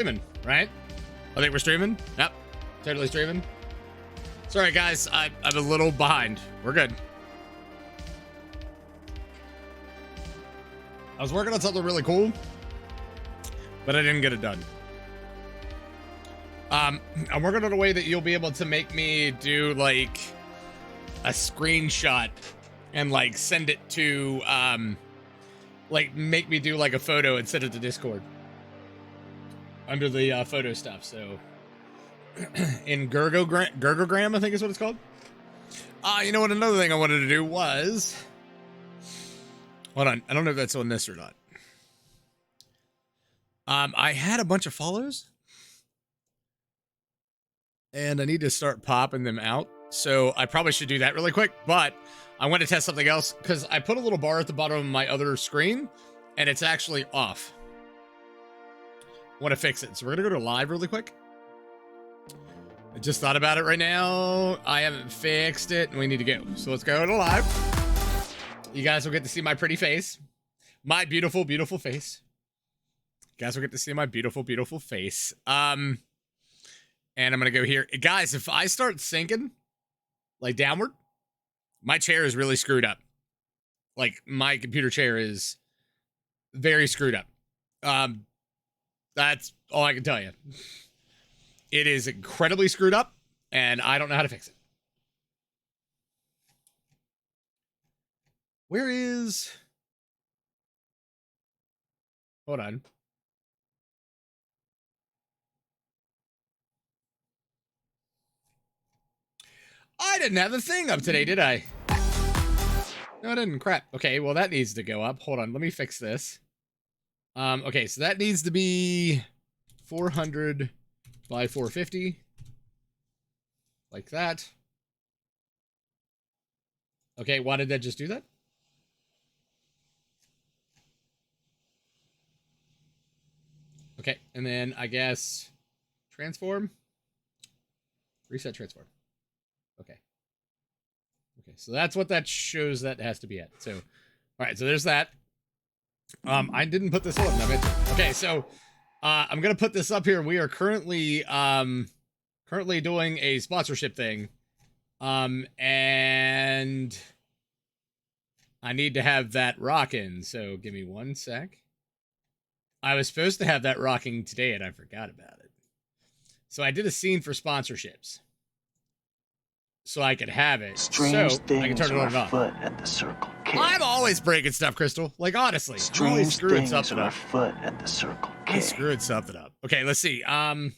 Streaming, right? I think we're streaming. Yep, totally streaming. Sorry, guys, I'm a little behind. We're good. I was working on something really cool, but I didn't get it done. I'm working on a way that you'll be able to make me do like a screenshot and like send it to like make me do like a photo and send it to Discord under the photo stuff. So in Gergogram, I think is what it's called. You know what? Another thing I wanted to do was, hold on, I don't know if that's on this or not. I had a bunch of follows, and I need to start popping them out. So I probably should do that really quick, but I want to test something else because I put a little bar at the bottom of my other screen, and it's actually off. I want to fix it, so we're gonna go to live really quick. I just thought about it right now. I haven't fixed it, and we need to go. So let's go to live. You guys will get to see my pretty face. My beautiful, beautiful face. You guys will get to see my beautiful, beautiful face. And I'm going to go here. Guys, if I start sinking, like downward, my chair is really screwed up. Like, my computer chair is very screwed up. That's all I can tell you. It is incredibly screwed up, and I don't know how to fix it. Where is... Hold on. I didn't have the thing up today, did I? No, I didn't. Crap. Okay, well, that needs to go up. Hold on, let me fix this. Okay, so that needs to be 400 by 450. Like that. Okay, why did that just do that? Okay, and then I guess transform. Reset transform. Okay. Okay, so that's what that shows that has to be at. So, all right, so there's that. I didn't put this up. No, okay, so I'm gonna put this up here. We are currently doing a sponsorship thing, and I need to have that rocking. So give me one sec. I was supposed to have that rocking today, and I forgot about it. So I did a scene for sponsorships, so I could have it. Strange so I can turn it on and off. At the Circle K. I'm always breaking stuff, Crystal. Like, honestly, I'm always screwing something up. Foot at the Circle K. I'm screwing something up. Okay, let's see. Then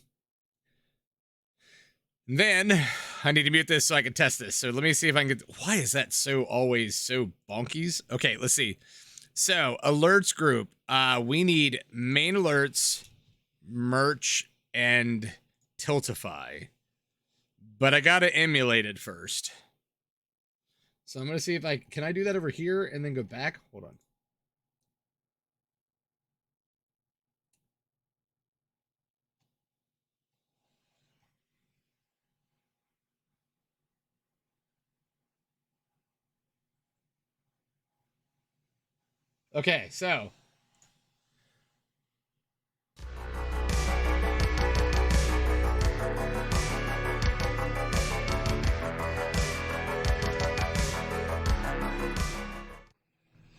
I need to mute this so I can test this. So let me see if I can get... Why is that so always so bonkies? Okay, let's see. So, alerts group. We need main alerts, merch, and Tiltify. But I gotta emulate it first. So I'm gonna see if can I do that over here and then go back? Hold on. Okay, so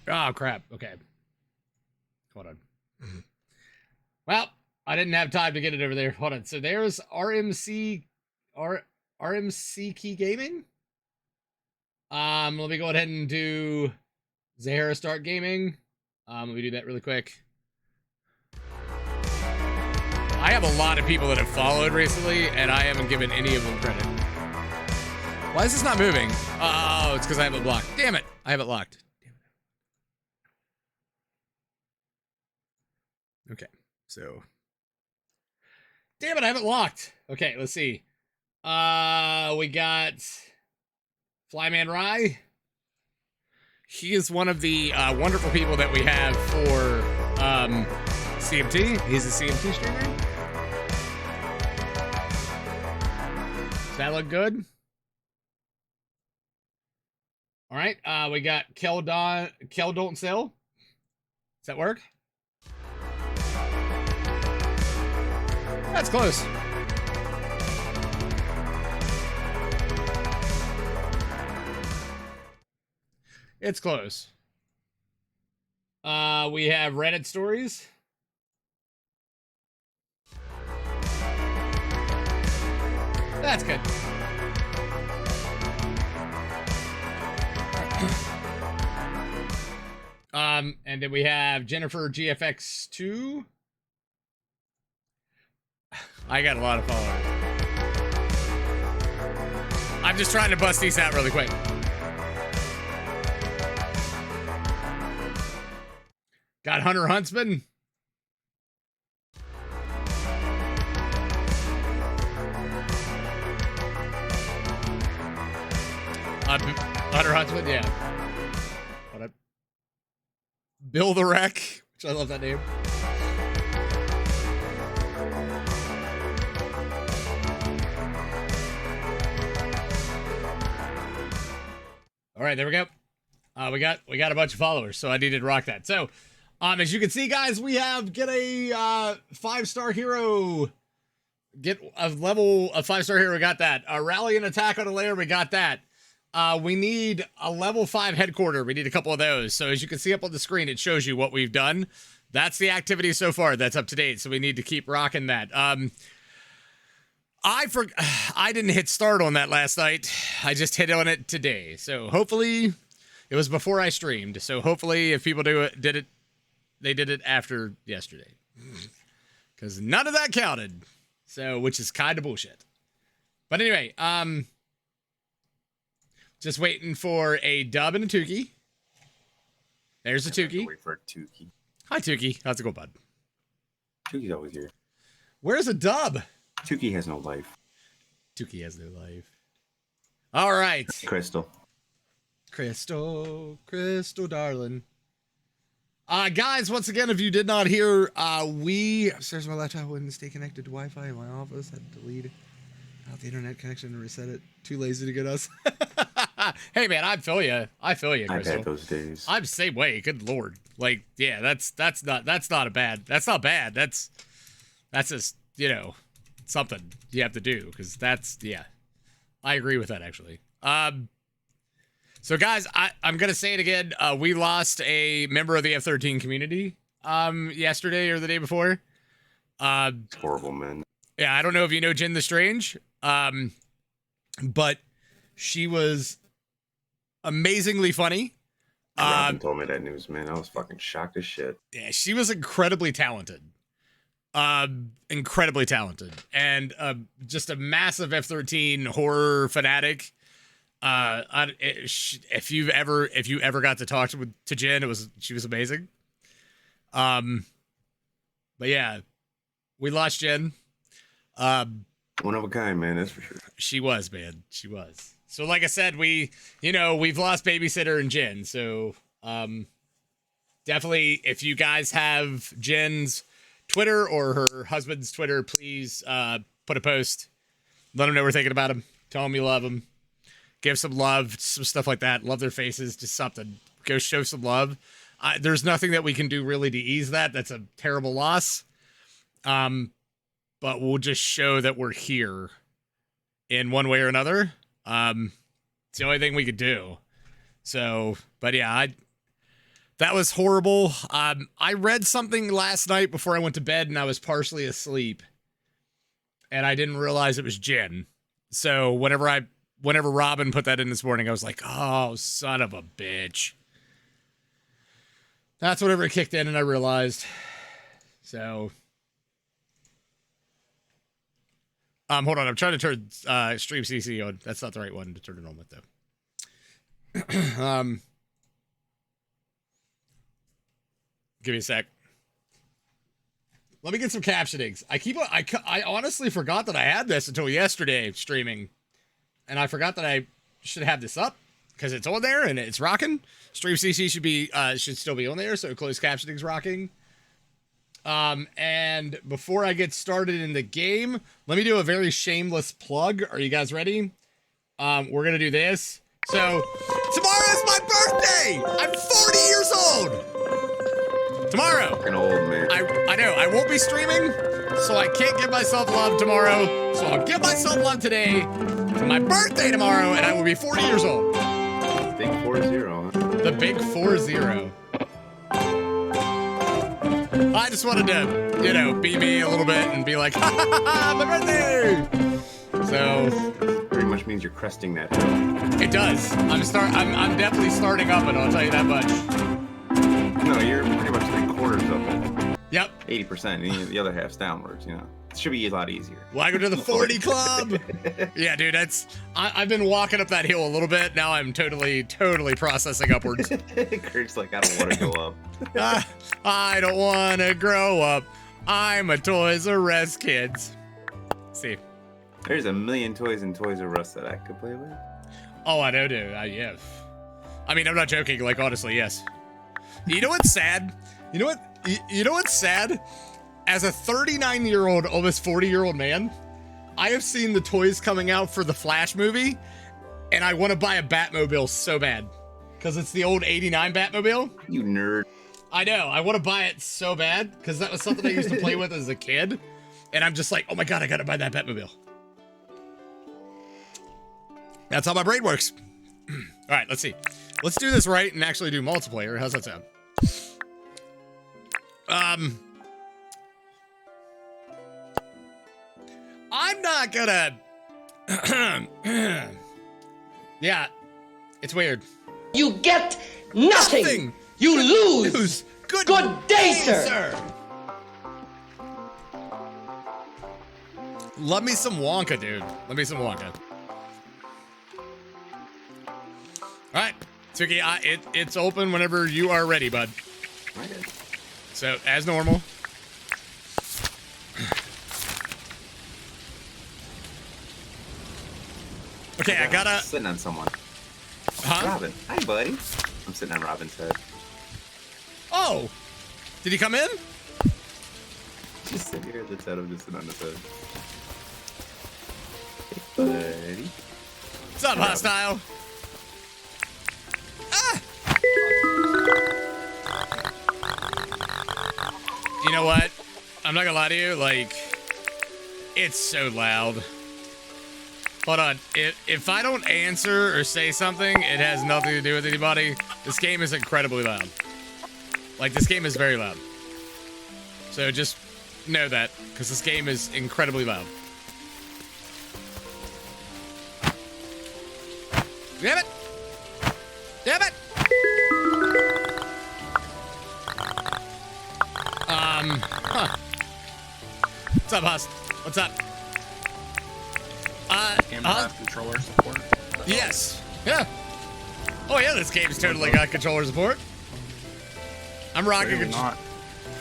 oh, crap. Okay. Hold on. Well, I didn't have time to get it over there. Hold on. So there's RMC Key Gaming. Let me go ahead and do Zahara Start Gaming. Let me do that really quick. I have a lot of people that have followed recently, and I haven't given any of them credit. Why is this not moving? Oh, it's because I have it blocked. Damn it. I have it locked. Okay, so damn it, I have it locked. Okay, let's see. We got Flyman Rye. He is one of the wonderful people that we have for CMT. He's a CMT streamer. Does that look good? All right, we got Kel Don't Sell. Does that work? That's close. It's close. We have Reddit stories. That's good. And then we have Jennifer GFX2. I got a lot of followers. I'm just trying to bust these out really quick. Got Hunter Huntsman. Hunter Huntsman, yeah. What up? Bill the Wreck, which I love that name. All right, there we go. We got a bunch of followers, so I needed to rock that. So, as you can see, guys, we get a 5-star hero. Get a 5-star hero. We got that. A rally and attack on a lair. We got that. We need a level 5 headquarter. We need a couple of those. So as you can see up on the screen, it shows you what we've done. That's the activity so far. That's up to date. So we need to keep rocking that. I didn't hit start on that last night. I just hit on it today. So hopefully it was before I streamed. So hopefully if people they did it after yesterday. Because none of that counted. So, which is kind of bullshit. But anyway, just waiting for a dub and a Tookie. There's a Tookie. Wait for a Tookie. Hi, Tookie. How's it going, bud? Tookie's always here. Where's a dub? Tookie has no life. Tookie has no life. All right. Crystal, darling. Guys, once again, if you did not hear, upstairs my laptop wouldn't stay connected to Wi-Fi in my office. Had to delete out the internet connection and reset it. Too lazy to get us. Hey, man, I feel you. Crystal. I've had those days. I'm the same way. Good Lord. Like, yeah, that's not bad. That's just, something you have to do. Because I agree with that, actually. So, guys, I'm going to say it again. We lost a member of the F-13 community yesterday or the day before. It's horrible, man. Yeah, I don't know if you know Jen the Strange, but she was amazingly funny. Robin told me that news, man. I was fucking shocked as shit. Yeah, she was incredibly talented. And just a massive F-13 horror fanatic. If you ever got to talk to Jen, she was amazing. But yeah, we lost Jen. One of a kind, man. That's for sure. She was, man. She was. So like I said, we've lost babysitter and Jen. So, definitely if you guys have Jen's Twitter or her husband's Twitter, please, put a post. Let them know we're thinking about them. Tell them you love them. Give some love, some stuff like that. Love their faces, just something. Go show some love. There's nothing that we can do really to ease that. That's a terrible loss. But we'll just show that we're here in one way or another. It's the only thing we could do. So, but yeah, that was horrible. I read something last night before I went to bed and I was partially asleep. And I didn't realize it was Jen. So whenever Robin put that in this morning, I was like, oh, son of a bitch. That's whenever it kicked in and I realized. So, hold on. I'm trying to turn Stream CC on. That's not the right one to turn it on with, though. Give me a sec. Let me get some captionings. I honestly forgot that I had this until yesterday streaming. And I forgot that I should have this up because it's on there and it's rocking. Stream CC should still be on there, so closed captioning's rocking. And before I get started in the game, let me do a very shameless plug. Are you guys ready? We're gonna do this. So tomorrow is my birthday. I'm 40 years old. Tomorrow. Fucking old man. I know, I won't be streaming, so I can't give myself love tomorrow. So I'll give myself love today. It's my birthday tomorrow, and I will be 40 years old. Big 4-0. The big 4-0. I just wanted to, you know, be me a little bit and be like, ha ha ha, my birthday! So Pretty much means you're cresting that hill. it does. I'm definitely starting up it, I'll tell you that much. No, you're pretty much 3/4 of it. Yep. 80%, and the other half's downwards, you know. It should be a lot easier. Welcome to the 40 club. Yeah, dude, I've been walking up that hill a little bit. Now I'm totally processing upwards. Kurt's like, I don't want to go up. I don't want to grow up. I'm a Toys R Us kids. Let's see. There's a million toys in Toys R Us that I could play with. Oh, I know, dude. Yeah. I mean, I'm not joking. Like, honestly, yes. You know what's sad? You know what's sad? As a 39-year-old, almost 40-year-old man, I have seen the toys coming out for the Flash movie, and I want to buy a Batmobile so bad. Because it's the old 89 Batmobile. You nerd. I know. I want to buy it so bad, because that was something I used to play with as a kid. And I'm just like, oh my god, I gotta buy that Batmobile. That's how my brain works. All right, let's see. Let's do this right and actually do multiplayer. How's that sound? I'm not gonna... Yeah, it's weird. You get nothing. You lose. Good day, sir. Love me some Wonka, dude. Love me some Wonka. All right, Tookie, it's open whenever you are ready, bud. Okay. So, as normal. Okay, I gotta... I'm sitting on someone. Huh? Robin. Hi, buddy. I'm sitting on Robin's head. Oh! Did he come in? Just sit here at the head. I'm just sitting on his head. Hey, buddy. What's up, hostile? Ah! You know what? I'm not gonna lie to you, like, it's so loud. Hold on. If I don't answer or say something, it has nothing to do with anybody. This game is incredibly loud. Like, this game is very loud. So just know that, because this game is incredibly loud. Damn it! Damn it! Huh. What's up, Hust? What's up? Controller support. Yes. Yeah. Oh yeah, this game's totally got controller support. I'm rocking Maybe not.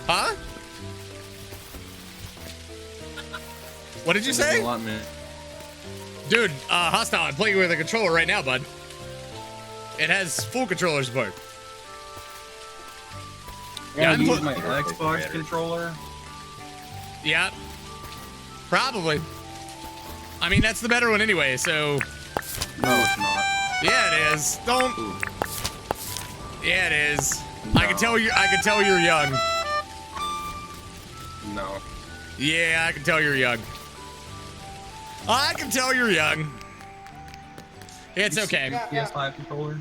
Huh? What did you say? A lot, man. Dude, Hostile, I'm playing with a controller right now, bud. It has full controller support. Yeah, I'm use put- my Xbox controller. Yeah. Probably. I mean, that's the better one anyway, so... No, it's not. Yeah, it is. Don't... Yeah, it is. No. I can tell you're young. No. Yeah, I can tell you're young. I can tell you're young. It's okay. PS5 controller.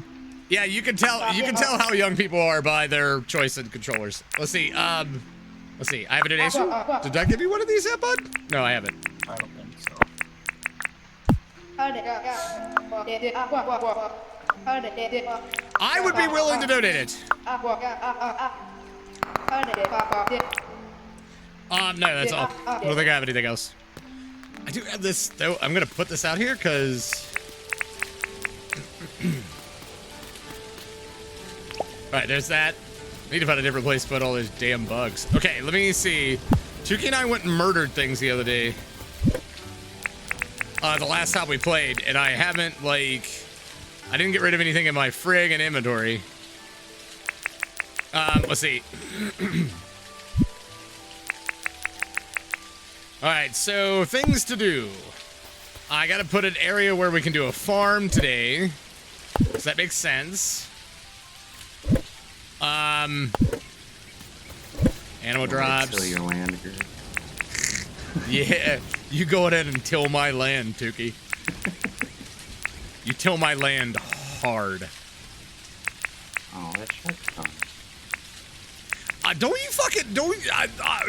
Yeah, you can tell how young people are by their choice in controllers. Let's see. Let's see. I have a donation. Did I give you one of these yet, bud? No, I haven't. I don't think so. I would be willing to donate it. No, that's all. I don't think I have anything else. I do have this, though. I'm gonna put this out here, because... Alright, there's that. I need to find a different place to put all those damn bugs. Okay, let me see. Tookie and I went and murdered things the other day. The last time we played, and I haven't, like... I didn't get rid of anything in my friggin' inventory. Let's see. Alright, so things to do. I gotta put an area where we can do a farm today. Does that make sense? Animal Till drops. your land, Gerg. Yeah, you go ahead and till my land, Tookie. You till my land hard. Oh, that shark's gone.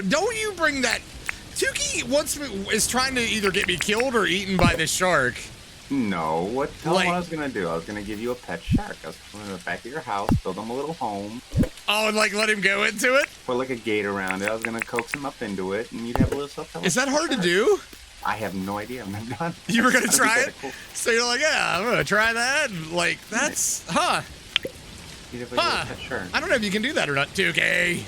Don't you bring that. Tookie is trying to either get me killed or eaten by this shark. No, tell Like- him what I was gonna do. I was gonna give you a pet shark. I was going to the back of your house, build him a little home, Oh, and like let him go into it? put like a gate around it. I was gonna coax him up into it, and you'd have a little stuff. Is that hard to do? I have no idea. I'm not done. You were gonna That's try it? hypothetical. So you're like, yeah, I'm gonna try that. And, like, that's, You'd have like a Huh. little pet shark. I don't know if you can do that or not, Tookie.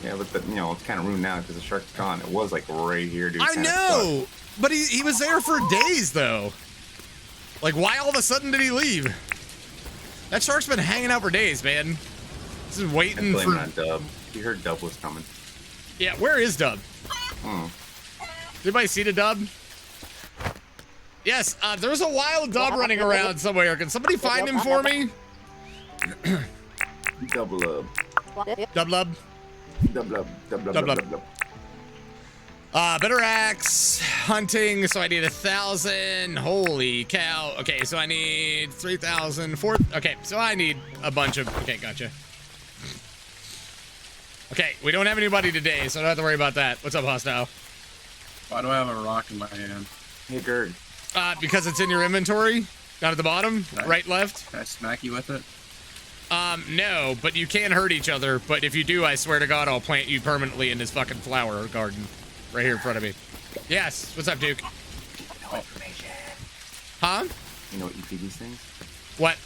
Yeah, but it's kind of ruined now because the shark's gone. It was like right here, dude. I kinda know, but he was there for days though. Like, why all of a sudden did he leave? That shark's been hanging out for days, man. This is stuck. waiting Blame for. it on Dub. You heard Dub was coming. Yeah, where is Dub? Hmm. Did anybody see the Dub? Yes, there's a wild Dub running around somewhere. Can somebody find him for me? Double up. Dub Lub. Double up. Double up. Dub Double up. up. Better axe, hunting, so I need 1,000. Holy cow. Okay, so I need 3,000, 4. Okay, so I need a bunch of. Okay, gotcha. Okay, we don't have anybody today, so I don't have to worry about that. What's up, hostile? Why do I have a rock in my hand? Hey, Gerg. Because it's in your inventory, down at the bottom, Right. right, left. Can I smack you with it? No, but you can hurt each other. But if you do, I swear to God, I'll plant you permanently in this fucking flower garden, right here in front of me. Yes. What's up, Duke? No information. Huh? You know what you feed these things? What?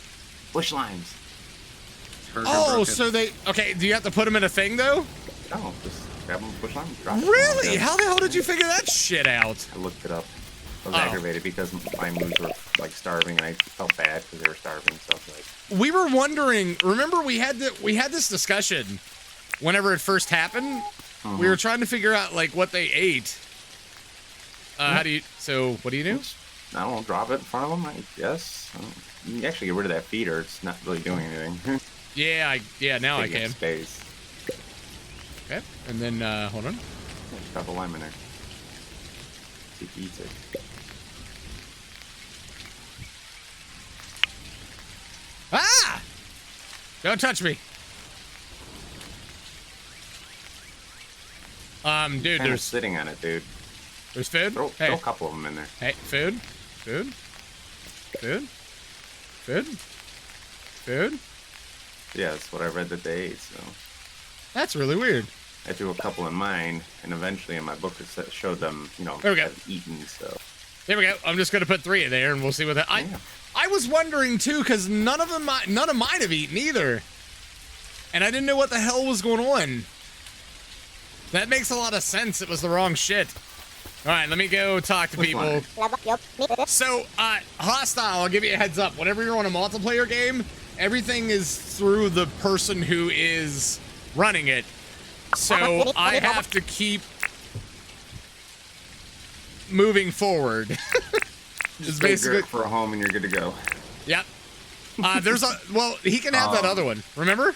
Bush limes. Gerg Oh, broke it. so they. Okay, do you have to put them in a thing though? No, just grab them with bush limes. Drop it. Really? Yeah. How the hell did you figure that shit out? I looked it up. I was Oh. aggravated because my moons were like starving, and I felt bad because they were starving. So I was like, We were wondering. Remember, we had this discussion whenever it first happened. We were trying to figure out like what they ate. How do you? So what do you do? I don't know, drop it in front of them, I guess. You can actually get rid of that feeder. It's not really doing anything. Yeah, now I Taking can. Space. Okay, and then hold on. Yeah, just drop a lime in there. See if he eats it. Ah! Don't touch me. Dude, Kind of there's sitting on it, dude. food. Throw Hey, a couple of them in there. hey, food. Yeah, that's what I read that they ate. So That's really weird. I threw a couple in mine, and eventually in my book it showed them, There we go. have eaten. So There we go. I'm just gonna put 3 in there, and we'll see what that. Yeah. I was wondering too, because none of mine have eaten either, and I didn't know what the hell was going on. That makes a lot of sense. It was the wrong shit. All right, let me go talk to Which people. one? So, hostile. I'll give you a heads up. Whenever you're on a multiplayer game, everything is through the person who is running it. So I have to keep moving forward. Just basically- basically for a home, and you're good to go. Yep. There's a he can have that other one. Remember?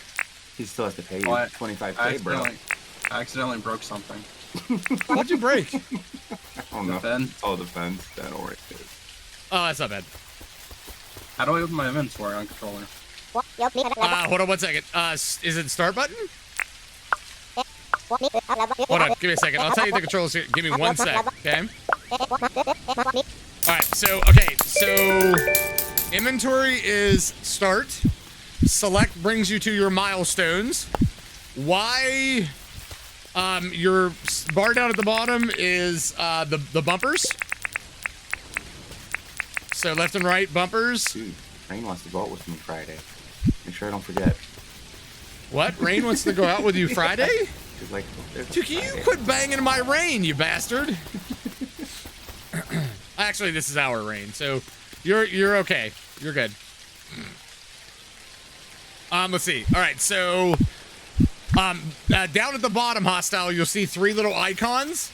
He still has to pay you What? 25K, bro. I accidentally broke something. What'd you break? I don't know. The fence. Oh, the fence. That already is. Oh, that's not bad. How do I open my inventory on controller? Hold on 1 second. Is it start button? Hold on, give me a second. I'll tell you the controls here. Give me 1 sec, okay? Alright, so inventory is start. Select brings you to your milestones. Y, your bar down at the bottom is the bumpers. So left and right bumpers. Dude, Rain wants to go out with me Friday. Make sure I don't forget. What? Rain wants to go out with you Friday? She's like, Tookie, you quit banging my Rain, you bastard. Actually, this is our Rain, so you're okay. You're good. Let's see. All right, so down at the bottom, hostile, you'll see 3 little icons.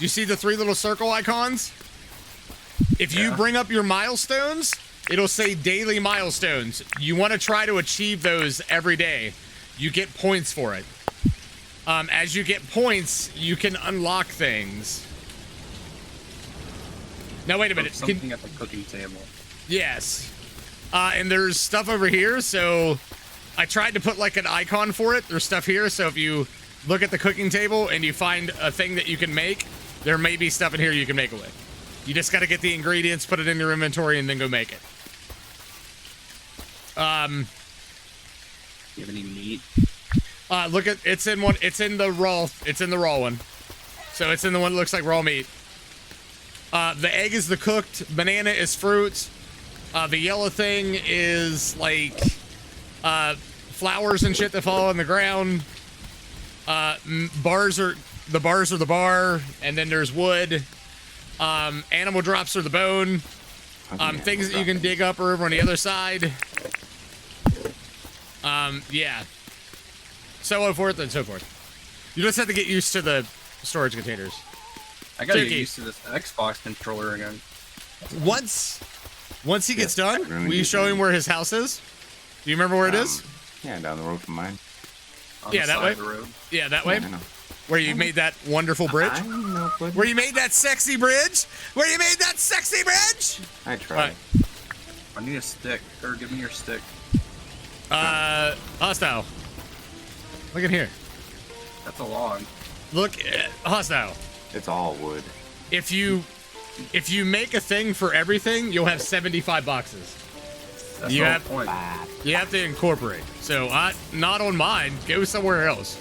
You see the 3 little circle icons? If you bring up your milestones, it'll say daily milestones. You want to try to achieve those every day. You get points for it. As you get points, you can unlock things. Now, wait a minute. Something at the cooking table. Yes. And there's stuff over here, so I tried to put like an icon for it. There's stuff here, so if you look at the cooking table and you find a thing that you can make, there may be stuff in here you can make it with. You just got to get the ingredients, put it in your inventory, and then go make it. You have any meat? Look at it's in the raw one. So it's in the one that looks like raw meat. The egg is the cooked, banana is fruit. The yellow thing is like flowers and shit that fall on the ground. Bars are the bar, and then there's wood. Animal drops are the bone. Things that you can dig up are over on the other side. Yeah. So forth and so forth. You just have to get used to the storage containers. I gotta Tookie. get used to this Xbox controller again. Once he gets done, will you show him where his house is? Do you remember where it is? Yeah, down the road from mine. On Yeah, the that side way. of the road. Yeah, that way. I know. Where you made that wonderful bridge? I know, but Where you made that sexy bridge? Where you made that sexy bridge? I tried. Alright. I need a stick. Or give me your stick. Hostile. Look in here. That's a log. Look, hostile. It's all wood. If you make a thing for everything, you'll have 75 boxes. That's You the have- whole point. You have to incorporate. So, not on mine. Go somewhere else.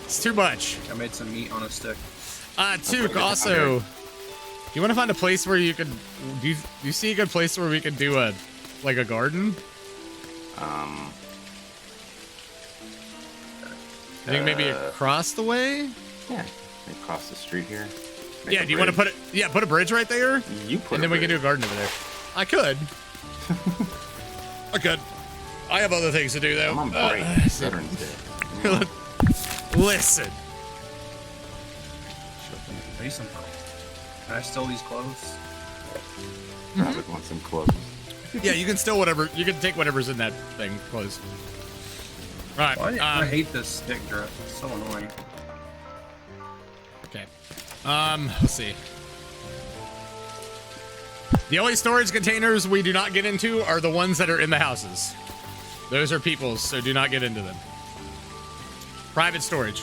It's too much. I made some meat on a stick. Took, also, do you want to find a place where you could, do you see a good place where we could do a garden? I think maybe across the way? Yeah, across the street here. Make Yeah, a do you want to bridge. put it, put a bridge right there? You put And a then we can do a bridge. garden over there. I could. I could. I have other things to do, though. I'm on break. Veterans Day. Listen. Mason. Can I steal these clothes? Rabbit wants some clothes. Yeah, you can steal whatever. You can take whatever's in that thing. Close. Right. Why? I hate this stick drift. It's so annoying. Okay. Let's see. The only storage containers we do not get into are the ones that are in the houses. Those are people's, so do not get into them. Private storage.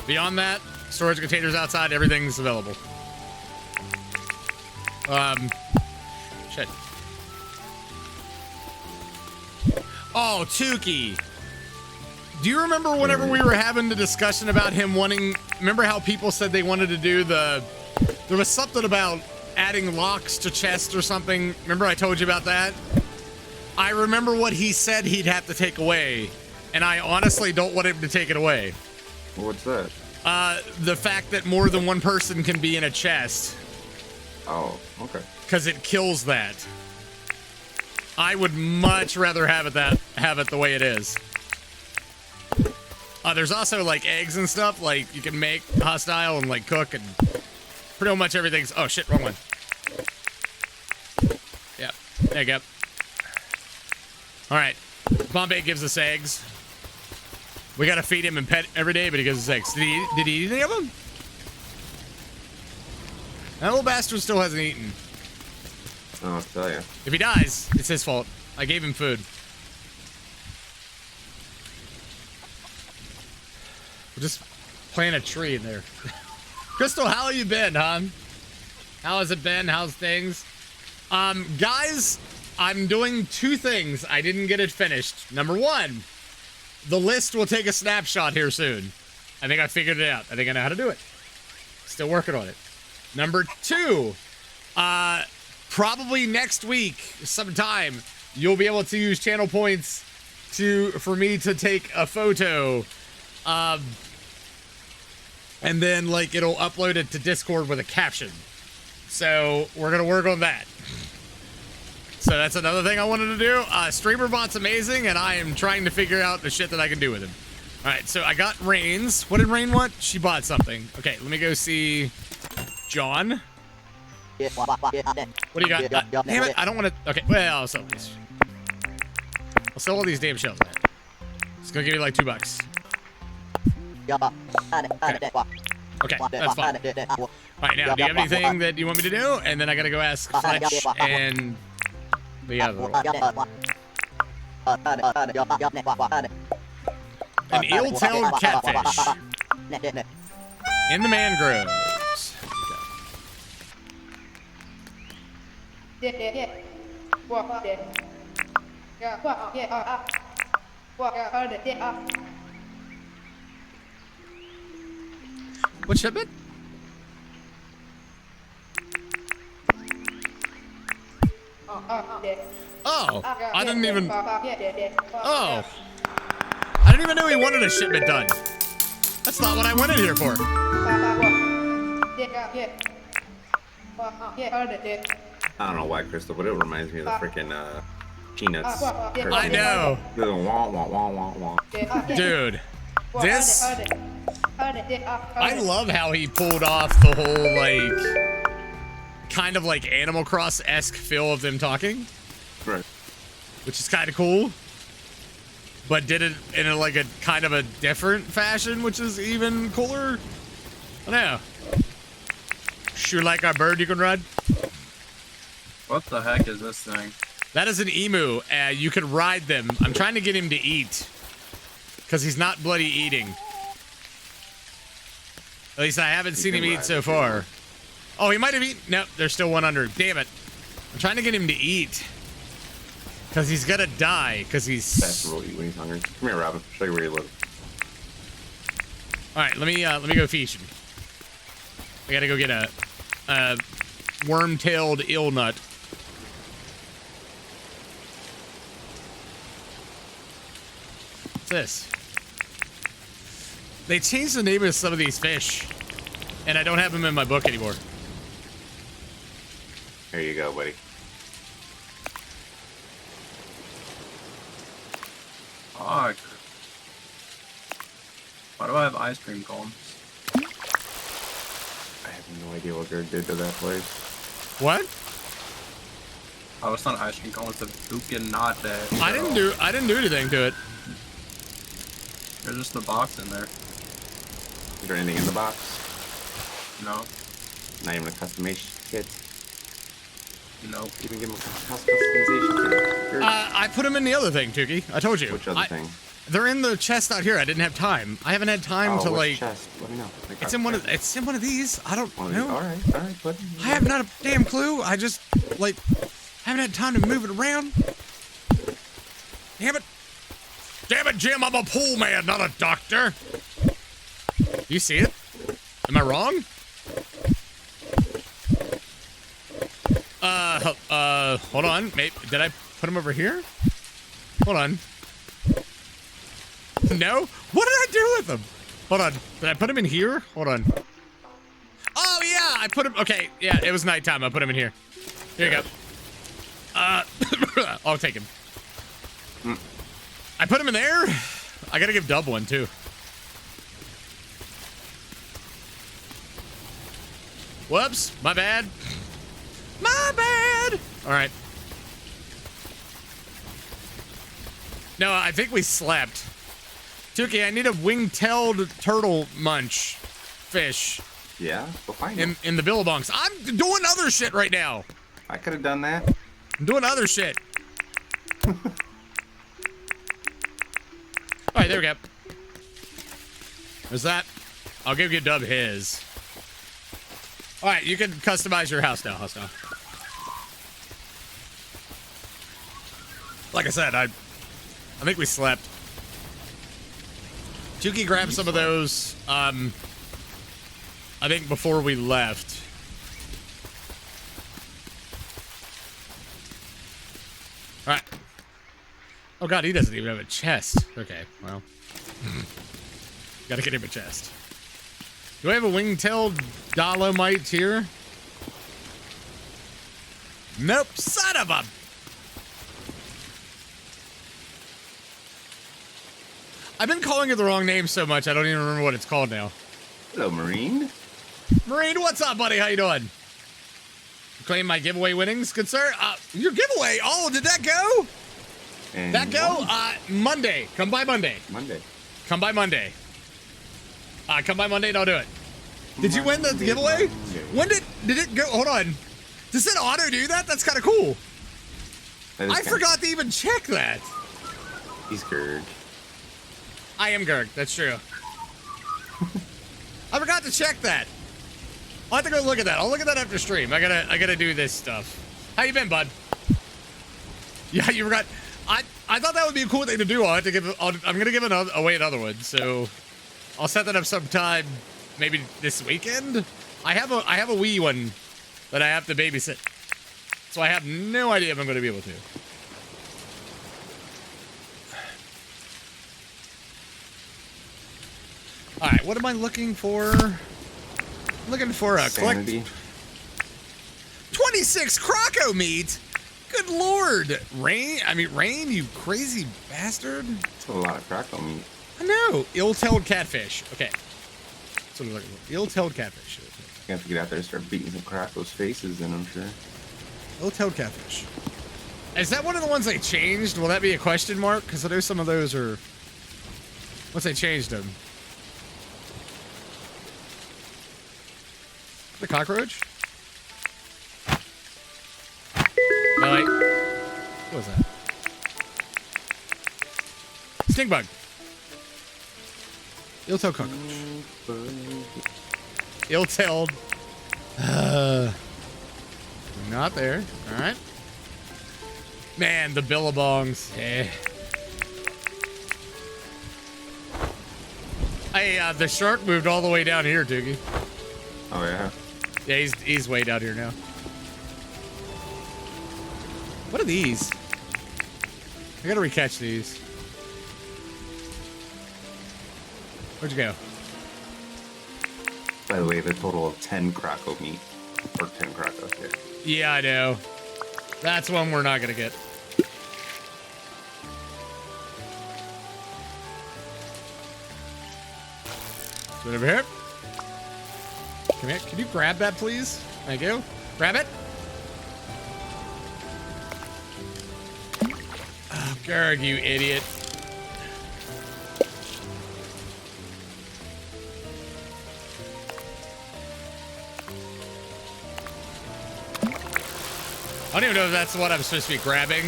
Beyond that, storage containers outside, everything's available. Shit. Oh, Tookie. Do you remember whenever we were having the discussion about him wanting... Remember how people said they wanted to do the... There was something about adding locks to chests or something. Remember I told you about that? I remember what he said he'd have to take away. And I honestly don't want him to take it away. What's that? The fact that more than one person can be in a chest. Oh, okay. Because it kills that. I would much rather have it the way it is. There's also like eggs and stuff like you can make hostile and like cook and pretty much everything's. Oh shit, wrong one. Yeah, there you go. All right, Bombay gives us eggs. We gotta feed him and pet every day, but he gives us eggs. Did he eat any of them? That little bastard still hasn't eaten. I'll tell you. If he dies, it's his fault. I gave him food. We'll just plant a tree in there. Crystal, how have you been, hon? How has it been? How's things? Guys, I'm doing two things. I didn't get it finished. Number one, the list will take a snapshot here soon. I think I figured it out. I think I know how to do it. Still working on it. Number two, probably next week, sometime, you'll be able to use channel points for me to take a photo. And then, like, it'll upload it to Discord with a caption. So, we're gonna work on that. So, that's another thing I wanted to do. StreamerBot's amazing, and I am trying to figure out the shit that I can do with him. Alright, so I got Rain's. What did Rain want? She bought something. Okay, let me go see John. What do you got? Damn it, I don't want to... Okay, well, I'll sell these. I'll sell all these damn shells, man. It's gonna give you like $2. Okay, that's fine. All right, now, do you have anything that you want me to do? And then I gotta go ask Fletch and the other one. An eel-tailed catfish in the mangroves. What shipment? Oh, I didn't even. Oh, I didn't even know he wanted a shipment done. That's not what I went in here for. I don't know why, Crystal, but it reminds me of the freaking Peanuts. I know. The wah wah wah wah wah. Dude, this. I love how he pulled off the whole, like, kind of like Animal Cross-esque feel of them talking. Right. Which is kind of cool. But did it in a, like a kind of a different fashion, which is even cooler. I don't know. Sure like our bird you can ride? What the heck is this thing? That is an emu. You can ride them. I'm trying to get him to eat. Because he's not bloody eating. At least I haven't seen him eat so far. Oh, he might have eaten. Nope, there's still one under. Damn it. I'm trying to get him to eat. Because he's gonna die. Because he's... That's really eat when he's hungry. Come here, Robin. Show you where you live. Alright, let me go feast him. I gotta go get a worm-tailed eel nut. What's this? They changed the name of some of these fish. And I don't have them in my book anymore. Here you go, buddy. Fuck. Why do I have ice cream cones? I have no idea what Gerg did to that place. What? Oh, it's not ice cream cones. The Tookie not that. I didn't do anything to it. There's just a box in there. Is there anything in the box? No. Not even a customization kit. Nope. You can give him a customization kit. Gerg. I put them in the other thing, Tookie. I told you. Which other thing? They're in the chest out here. I didn't have time. I haven't had time to which like. chest? Let me know. Like, It's in one of. It's in one of these. I don't know. All right, bud. I have not a damn clue. I just like haven't had time to move it around. Damn it! Damn it, Jim! I'm a pool man, not a doctor. You see it? Am I wrong? Hold on. Maybe, did I put him over here? Hold on. No? What did I do with him? Hold on. Did I put him in here? Hold on. Oh, yeah. I put him. Okay. Yeah, it was nighttime. I put him in here. Here you go. I'll take him. I put him in there. I got to give Dub one, too. Whoops. My bad. My bad. All right. No, I think we slept. Tookie, I need a wing-tailed turtle munch fish. Yeah, go find him. In the billabongs. I'm doing other shit right now. I could have done that. I'm doing other shit. All right, there we go. There's that. I'll give you Dub his. All right, you can customize your house now, Hostile. Like I said, I think we slept. Tookie grabbed some of those, I think before we left. All right. Oh God, he doesn't even have a chest. Okay, well. Gotta get him a chest. Do I have a wing-tailed Dolomite here? Nope, son of a... I've been calling it the wrong name so much, I don't even remember what it's called now. Hello, Marine. Marine, what's up, buddy? How you doing? Claim my giveaway winnings, good sir? Your giveaway? Oh, did that go? And That go? Monday. Come by Monday. Monday. Come by Monday. Come by Monday and I'll do it. Did you win the giveaway? When did it go? Hold on. Does it auto do that? That's kind of cool. I forgot to even check that. He's Gerg. I am Gerg. That's true. I forgot to check that. I'll have to go look at that. I'll look at that after stream. I gotta do this stuff. How you been, bud? Yeah, you forgot. I thought that would be a cool thing to do. I'm gonna give away another one, so I'll set that up sometime, maybe this weekend. I have a Wii one that I have to babysit, so I have no idea if I'm gonna be able to. All right, what am I looking for? I'm looking for a Sanity. 26 Croco meat. Good lord, Rain, you crazy bastard. That's a lot of crackle meat. I know. Ill-tailed catfish. Okay. That's what I'm looking for. Ill-tailed catfish. You have to get out there and start beating some crackles faces in, I'm sure. Ill-tailed catfish. Is that one of the ones they changed? Will that be a question mark? Because I know some of those are... Once they changed them. The cockroach? No, wait. What was that? Stink bug. Ill-tailed cockroach. Ill-tailed. Not there. All right. Man, the billabongs. Eh. Hey, the shark moved all the way down here, Tookie. Oh, yeah? Yeah, he's way down here now. What are these? I gotta recatch these. Where'd you go? By the way, the total of 10 crackle meat. Or 10 crackle, yeah. Yeah, I know. That's one we're not gonna get. So over here. Come here. Can you grab that, please? Thank you. Grab it. Oh, Gerg, you idiot. I don't even know if that's what I'm supposed to be grabbing.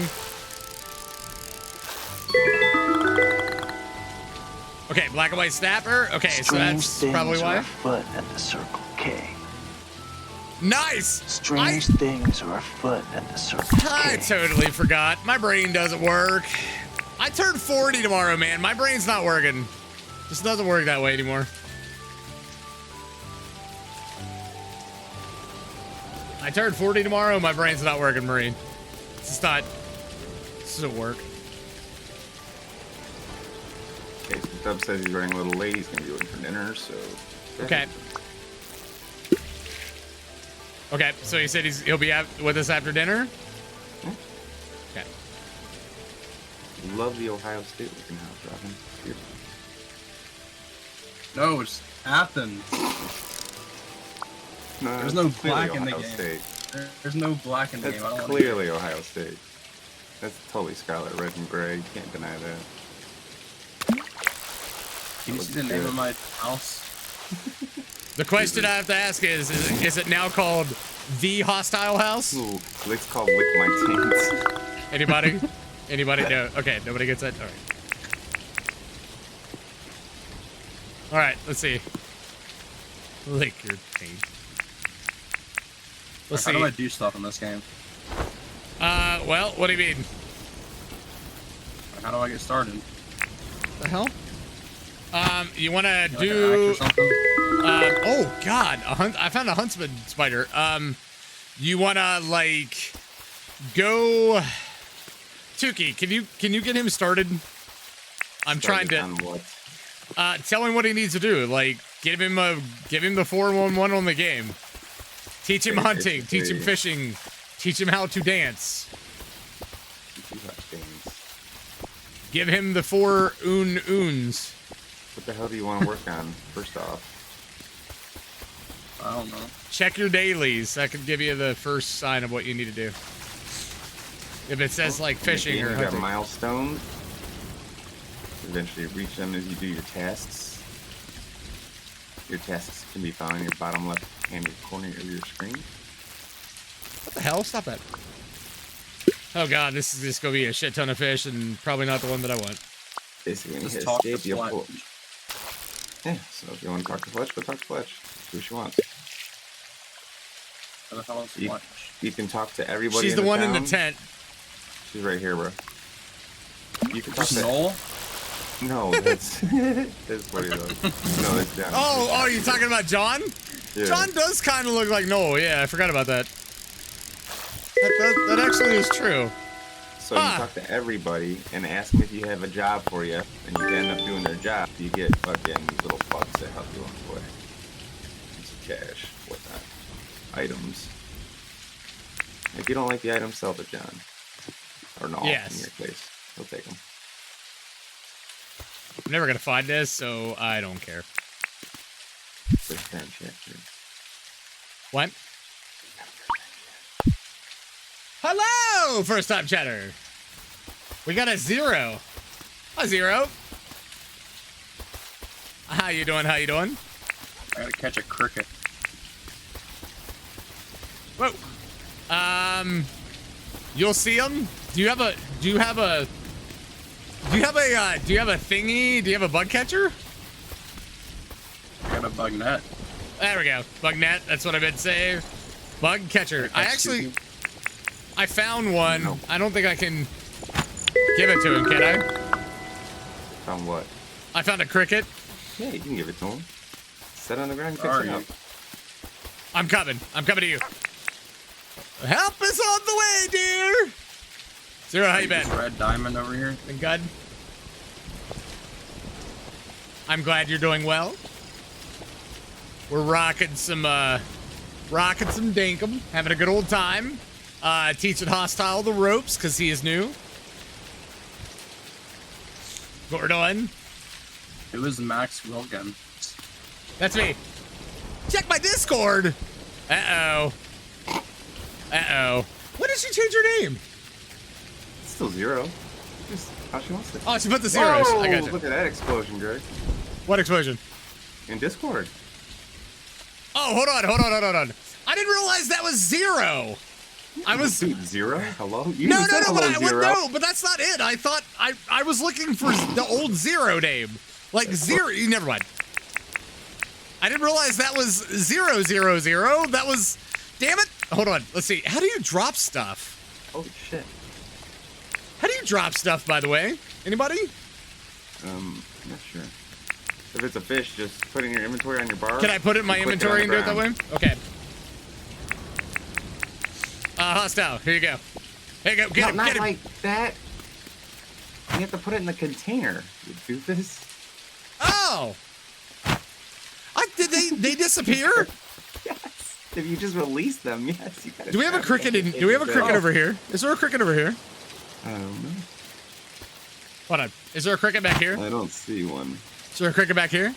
Okay, black and white snapper. Okay, so that's probably why. Afoot at the Circle K. Nice! Strange things are afoot at the Circle K. I totally forgot. My brain doesn't work. I turn 40 tomorrow, man. My brain's not working. Just doesn't work that way anymore. I turned 40 tomorrow. My brain's not working, Marine. It's just not. This doesn't work. Okay, so Dub says he's running a little late. He's going to be waiting for dinner, so... Okay. Okay, so he said he'll be with us after dinner? Okay. Love the Ohio State looking house, Robin. Beautiful. No, it's Athens. No, There's no clearly black in the Ohio game. State. There's no black in the That's game. I don't clearly Ohio State. That's totally Scarlet Red and Gray. You can't deny that. Can you see the name of my house? The question I have to ask is it now called The Hostile House? Ooh, let's call Lick My Taints. Anybody? Anybody? No. Okay, nobody gets that? All right. All right, let's see. Lick your taint. Let's see. How do I do stuff in this game? Well, what do you mean? How do I get started? The hell? You want to Like do... an axe or something? Oh, God. I found a huntsman spider. You want to, like, go... Tookie, can you get him started? I'm trying to... On what? Tell him what he needs to do. Like, give him the 4-1-1 on the game. Teach him hunting. Teach him fishing. Teach him how to dance. Give him the 4 oons. What the hell do you want to work on, first off? I don't know. Check your dailies. That could give you the first sign of what you need to do. If it says like fishing or you got hunting. milestones. Eventually reach them as you do your tasks. Your tasks can be found in your bottom left-hand corner of your screen. What the hell? Stop that. Oh god, this is just gonna be a shit ton of fish and probably not the one that I want. Basically, when you Just hit talk to escape, you'll pull. Fletch. Yeah, so if you want to talk to Fletch, go talk to Fletch. See what she wants. Where the hell is You, Fletch? you can talk to everybody. She's the one in the town. tent. She's right here, bro. You can talk Just to. Noel? No, that's that's what he does. No, it's down. Oh, you're talking about John? Yeah. John does kind of look like Noel. Yeah, I forgot about that. That actually is true. So you talk to everybody and ask them if you have a job for you, and you end up doing their job. You get fucking little bucks that help you along the way. Some cash, whatnot, items. If you don't like the item, sell to John. Or no, Yes. in your case. He'll take them. I'm never gonna find this, so I don't care. First time chapter. What? Hello, first time chatter. We got a 0. A 0. How you doing? How you doing? I gotta catch a cricket. Whoa. You'll see them. Do you have a thingy? Do you have a bug catcher? I got a bug net. There we go. Bug net. That's what I meant to say. Bug catcher. I found one. No. I don't think I can give it to him, can I? Found what? I found a cricket. Yeah, you can give it to him. Set on the ground and Where are catch it you? up. I'm coming. I'm coming to you. Help is on the way, dear. Zero, how you been? Red diamond over here. Been good? I'm glad you're doing well. We're rocking some Dinkum, having a good old time. Teaching Hostile the ropes because he is new. What we're doing? It was Max Wilkin. That's me. Check my Discord. Uh-oh. Uh-oh. When did she change her name? It's still 0. Just how she wants it. Oh, she put the zeros. Whoa, I got you. look at that explosion, Gerg. What explosion? In Discord. Oh, hold on. I didn't realize that was 0. I was... Dude, 0? Hello? You No, said hello, 0. no, but that's not it. I thought I was looking for the old 0 name. Like 0, never mind. I didn't realize that was 000. That was, damn it. Hold on, let's see. How do you drop stuff? Holy shit. How do you drop stuff, by the way? Anybody? Not sure. If it's a fish, just put it in your inventory on your bar. Can I put it in my and click inventory on and do it that way? ground. Okay. Hostile, here you go. Here you go, get him, not get him. like that. You have to put it in the container, you doofus. Oh! Did they disappear? Yes. If you just release them, yes. You gotta Do we have a trap cricket them. do we have a cricket over here? Is there a cricket over here? I don't know. Hold on. Is there a cricket back here? I don't see one. Is there a cricket back here?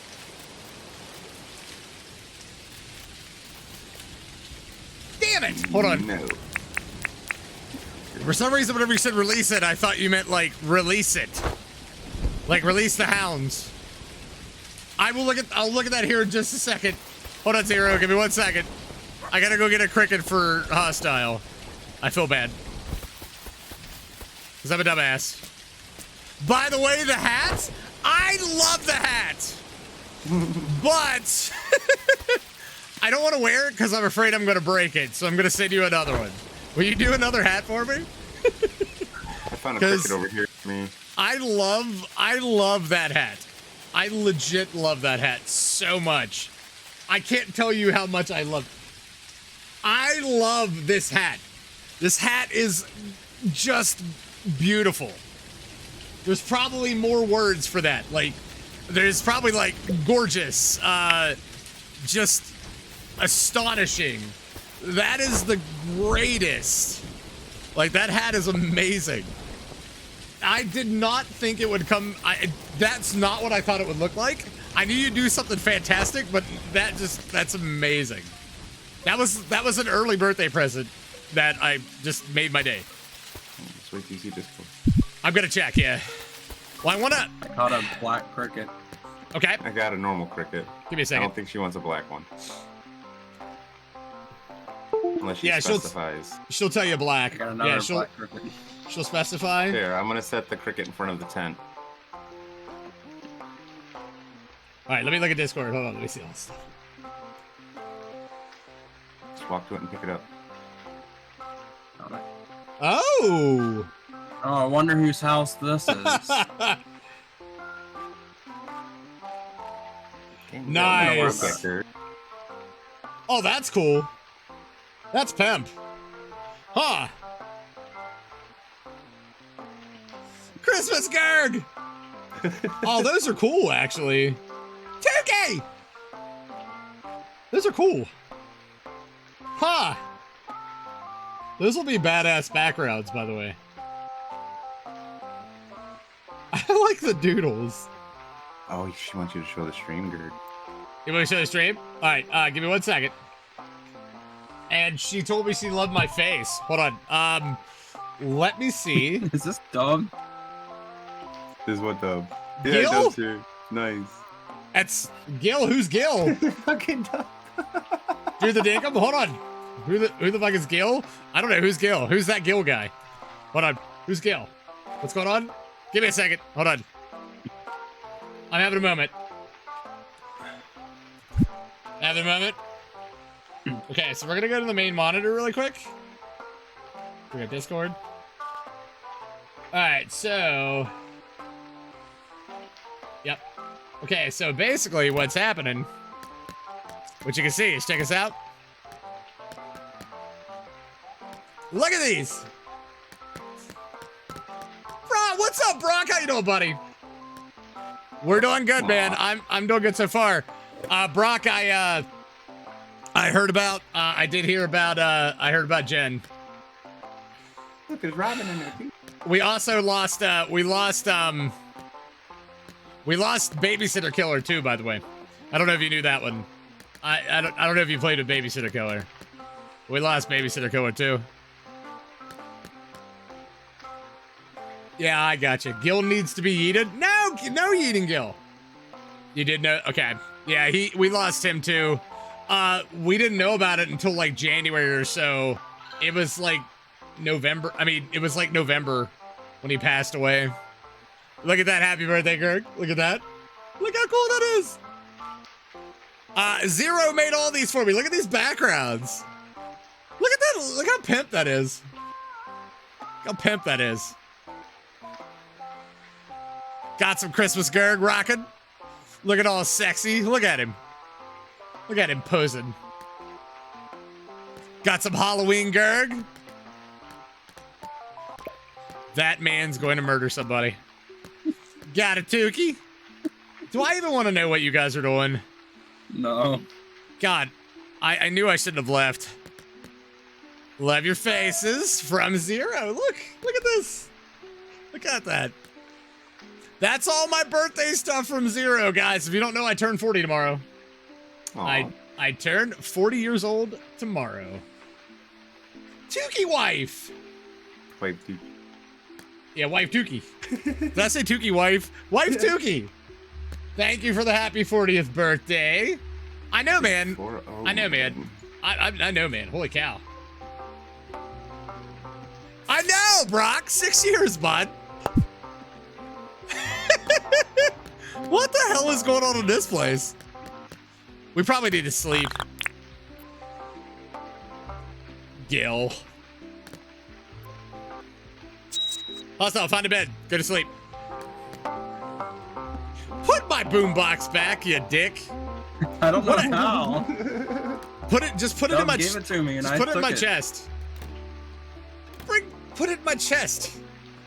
Damn it! Hold on. No. For some reason, whenever you said release it, I thought you meant like release it. Like release the hounds. I'll look at that here in just a second. Hold on, Zero. Give me 1 second. I gotta go get a cricket for Hostile. I feel bad. Because I'm a dumbass. By the way, the hat. I love the hat. But I don't want to wear it because I'm afraid I'm going to break it. So I'm going to send you another one. Will you do another hat for me? I found a cricket over here for me. I love that hat. I legit love that hat so much. I can't tell you how much I love it. I love this hat. This hat is just beautiful. There's probably more words for that. Like, there's probably like gorgeous, just astonishing. That is the greatest. Like, that hat is amazing. I did not think it would come. That's not what I thought it would look like. I knew you'd do something fantastic, but that's amazing. That was an early birthday present that I just made my day. Sweet DC Discord. I'm gonna check, yeah. Well, I wanna... I caught a black cricket. Okay. I got a normal cricket. Give me a I second. don't think she wants a black one. Unless she Yeah, specifies. She'll tell you black. I got another Yeah, black cricket. she'll specify. Here, I'm gonna set the cricket in front of the tent. All right, let me look at Discord. Hold on, let me see all this stuff. Just walk to it and pick it up. Got it. Oh! Oh, I wonder whose house this is. Nice. Oh, that's cool. That's pimp. Huh. Christmas Gerg! Oh, those are cool, actually. Tookie! Those are cool. Huh. Those will be badass backgrounds, by the way. I like the doodles. Oh, she wants you to show the stream, Gerg. You want to show the stream? All right, give me 1 second. And she told me she loved my face. Hold on. Let me see. Is this dumb? This is what the... Gil? Yeah, it does too. Nice. That's Gil. Who's Gil? Fucking dumb. Through the Dinkum? Hold on. Who the fuck is Gil? I don't know. Who's Gil? Who's that Gil guy? Hold on. Who's Gil? What's going on? Give me a second. Hold on. I'm having a moment. Having a moment. Okay, so we're gonna go to the main monitor really quick. We got Discord. Alright, so... Yep. Okay, so basically what's happening, what you can see is, check us out. Look at these! Brock, what's up, Brock? How you doing, buddy? We're doing good, man. I'm doing good so far. Brock, I heard about, I did hear about, I heard about Jen. Look, there's Robin in there, too. We also lost, we lost Babysitter Killer too, by the way. I don't know if you knew that one. I don't know if you played with Babysitter Killer. We lost Babysitter Killer too. Yeah, I got you. Gil needs to be yeeted. No yeeting Gil. You did know? Okay. Yeah, we lost him too. We didn't know about it until like January or so. It was like November. I mean, it was like November when he passed away. Look at that. Happy birthday, Gerg. Look at that. Look how cool that is. Zero made all these for me. Look at these backgrounds. Look at that. Look how pimp that is. Look how pimp that is. Got some Christmas Gerg rocking. Look at all sexy. Look at him. Look at him posing. Got some Halloween Gerg. That man's going to murder somebody. Got a Tookie. Do I even want to know what you guys are doing? No. God, I knew I shouldn't have left. Love your faces from Zero. Look at this. Look at that. That's all my birthday stuff from Zero, guys. If you don't know, I turn 40 tomorrow. Aw. I turn 40 years old tomorrow. Tookie wife. Wait, dude. Yeah, wife Tookie. Did I say Tookie wife? Wife Tookie. Thank you for the happy 40th birthday. I know, man. I know, man. I know, man. Holy cow. I know, Brock. 6 years, bud. What the hell is going on in this place? We probably need to sleep. Gil. Also, find a bed. Go to sleep. Put my boombox back, you dick. I don't know how. Just put it in my chest. Give it to me, and just I put it in took my it. chest. Put it in my chest.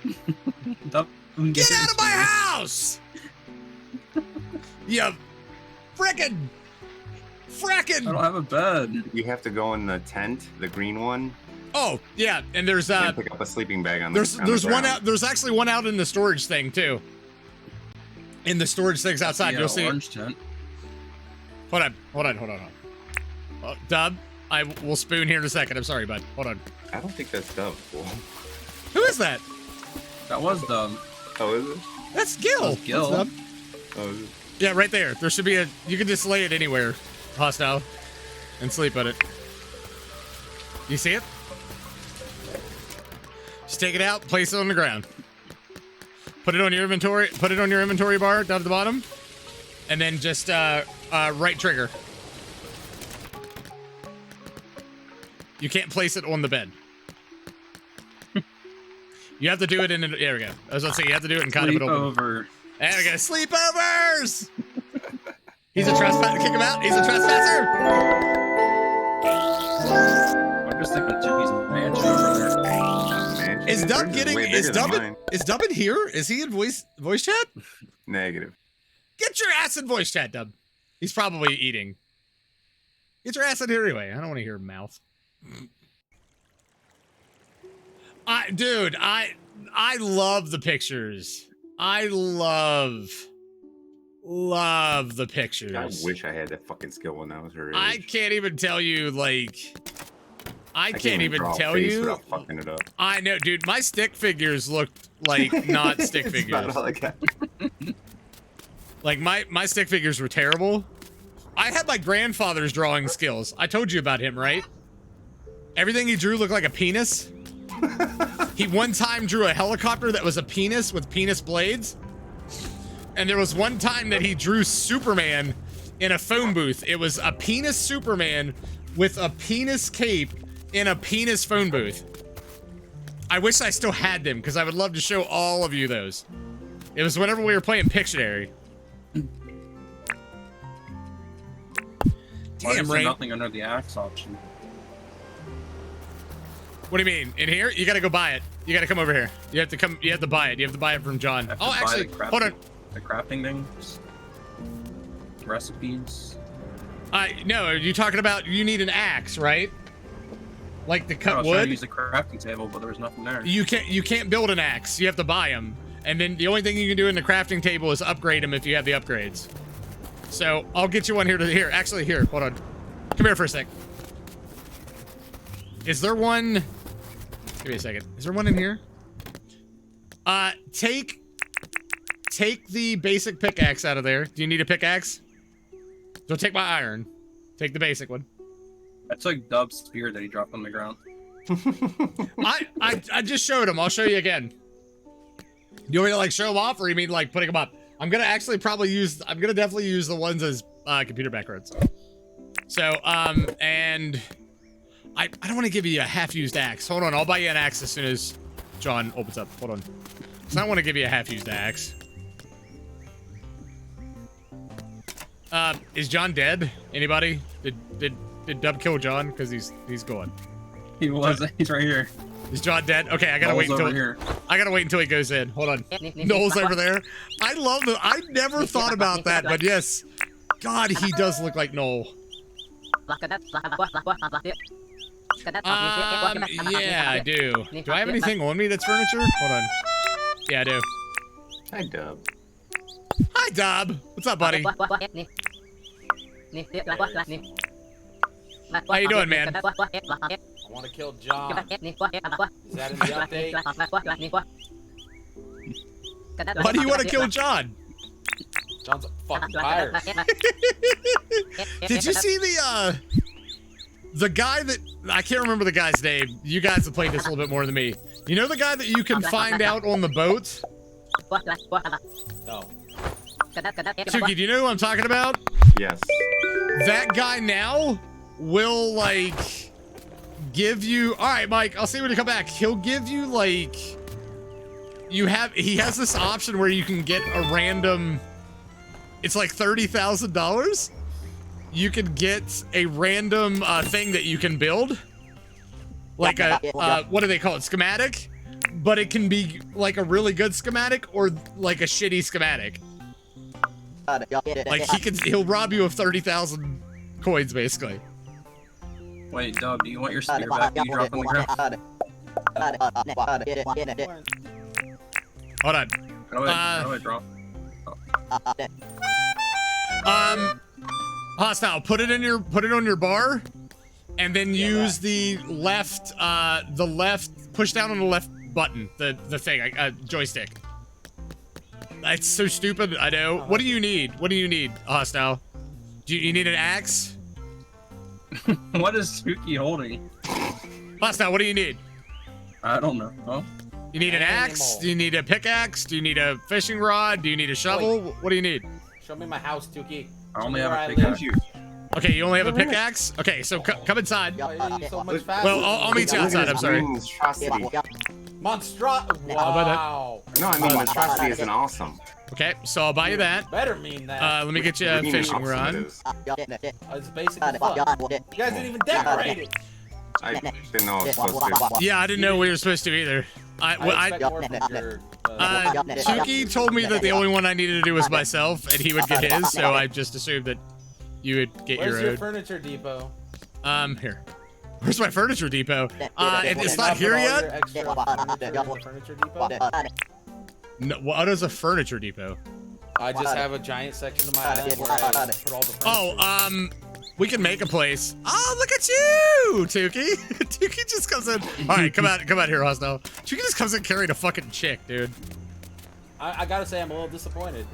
Get out of my house! You frickin'. I don't have a bed. You have to go in the tent, the green one, Oh, yeah, and there's and pick up a sleeping bag on the there's one ground. out. There's actually one out in the storage thing too. In the storage things outside, Yeah, you'll see. orange tent. Hold on. Oh, Dub, I will spoon here in a second. I'm sorry, bud. Hold on. I don't think that's Dove. Cool. Who is that? That was dumb. Oh, is it? That's Gil. That's Gil. That's dumb. Oh, is it? Yeah, right there. There should be a. You can just lay it anywhere, hostile, and sleep on it. You see it? Just take it out, place it on the ground. Put it on your inventory. Put it on your inventory bar down at the bottom, and then just right trigger. You can't place it on the bed. You have to do it in. There we go. I was about to say you have to do it in kind of an open. Sleepover. There we go. Sleepovers. He's a trespasser. Kick him out. He's a trespasser. I'm just thinking Tookie's mansion over there. Man, Is Dub getting? way bigger than mine. Is Dub in here? Is he in voice chat? Negative. Get your ass in voice chat, Dub. He's probably eating. Get your ass in here anyway. I don't want to hear mouth. Dude, I love the pictures. I love the pictures. I wish I had that fucking skill when I was her age. I can't even tell you, like, I can't even draw a tell face you. without fucking it up. I know, dude. My stick figures looked like not stick It's figures. about all I got. Like my stick figures were terrible. I had my grandfather's drawing skills. I told you about him, right? Everything he drew looked like a penis. He one time drew a helicopter that was a penis with penis blades. And there was one time that he drew Superman in a phone booth. It was a penis Superman with a penis cape in a penis phone booth. I wish I still had them because I would love to show all of you those. It was whenever we were playing Pictionary. Why is Damn, there Rain. nothing under the axe option? What do you mean? In here? You gotta go buy it. You gotta come over here. You have to come. You have to buy it. You have to buy it from John. I have to Oh, buy actually, the hold on. The crafting things, recipes. No. Are you talking about? You need an axe, right? Like to I cut was trying to wood. use the crafting table, but there was nothing there. You can't build an axe. You have to buy them. And then the only thing you can do in the crafting table is upgrade them if you have the upgrades. So I'll get you one here. Actually, here. Hold on. Come here for a sec. Is there one? Give me a second. Is there one in here? Take the basic pickaxe out of there. Do you need a pickaxe? Don't take my iron. Take the basic one. That's like Dub's spear that he dropped on the ground. I just showed him. I'll show you again. You want me to like show them off, or you mean like putting them up? I'm gonna actually I'm gonna definitely use the ones as computer backgrounds. So and I don't want to give you a half-used axe. Hold on, I'll buy you an axe as soon as John opens up. Hold on. So I don't want to give you a half-used axe. Is John dead? Anybody? Did Dub kill John? Because he's gone. He wasn't. He's right here. Is John dead? Okay, I gotta wait until he goes in. Hold on. Noel's over there. I love the. I never thought about that, but yes, God, he does look like Noel. Yeah, I do. Do I have anything on me that's furniture? Hold on. Yeah, I do. Hi, Dub. Hi, Dob. What's up, buddy? How you doing, man? I want to kill John. Is that in the update? Why do you want to kill John? John's a fucking pirate. Did you see the guy that I can't remember the guy's name? You guys have played this a little bit more than me. You know the guy that you can find out on the boat? No. Tookie, do you know who I'm talking about? Yes. That guy now will like give you. All right, Mike. I'll see when you come back. He'll give you like. He has this option where you can get a random. It's like $30,000. You can get a random thing that you can build, like a what do they call it? Schematic, but it can be like a really good schematic or like a shitty schematic. Like he'll rob you of 30,000 coins basically. Wait, Dub, do you want your spear back that you dropped on the ground? Hold on. How do I drop? Hostile, put it on your bar, and then use the left, push down on the left button, the thing, joystick. That's so stupid. I know. What do you need? What do you need, Hostile? Do you need an axe? What is Tookie holding? Hostile, what do you need? I don't know. Oh. You need an axe? Do you need a pickaxe? Do you need a fishing rod? Do you need a shovel? What do you need? Show me my house, Tookie. I only have a pickaxe. pickaxe. Okay, you only have a pickaxe? Okay, so come inside. Why are you so much faster? Well, I'll meet you outside. I'm sorry. Monstrosity. Wow. No, I mean monstrosity isn't awesome. Okay, so I'll buy you that. Better mean that. Let me get you a What do you mean fishing awesome rod. it is? It's basic as fuck. You guys didn't even decorate it. I didn't know I was supposed to. Yeah, I didn't know we were supposed to either. I expect more from Gerg. Tookie told me that the only one I needed to do was myself, and he would get his, so I just assumed that you would get Where's your your own. furniture depot? Here. Where's my furniture depot? It's not here yet? Furniture depot? No, what is a furniture depot? I just have a giant section of my island where I put all the furniture. Oh, we can make a place. Oh, look at you, Tookie. Tookie just comes in. All right, come out here, Hostile. Tookie just comes in carrying a fucking chick, dude. I gotta say, I'm a little disappointed.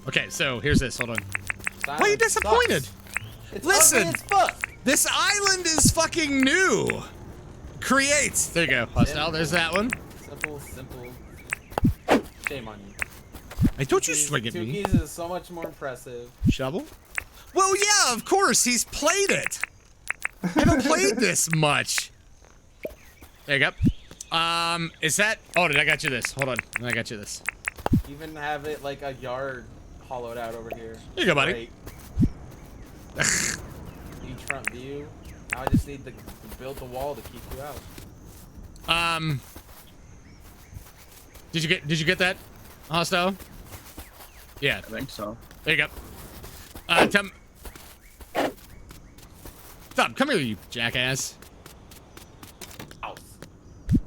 Okay, so here's this. Hold on. Simon Why are you disappointed? sucks. It's Listen. ugly as fuck. This island is fucking new. Creates. There you go, Hostile. There's that one. Simple. Shame on you. Hey, don't you swing at me. Tookie's is so much more impressive. Shovel? Well, yeah, of course. He's played it. I haven't played this much. There you go. Is that... Oh, I got you this. Hold on. I got you this. Even have it like a yard hollowed out over here. Here you go, buddy. Beachfront view. Now I just need to build the wall to keep you out. Did you get that, Hostile? Yeah. I think so. There you go. Stop. Come here, you jackass. House.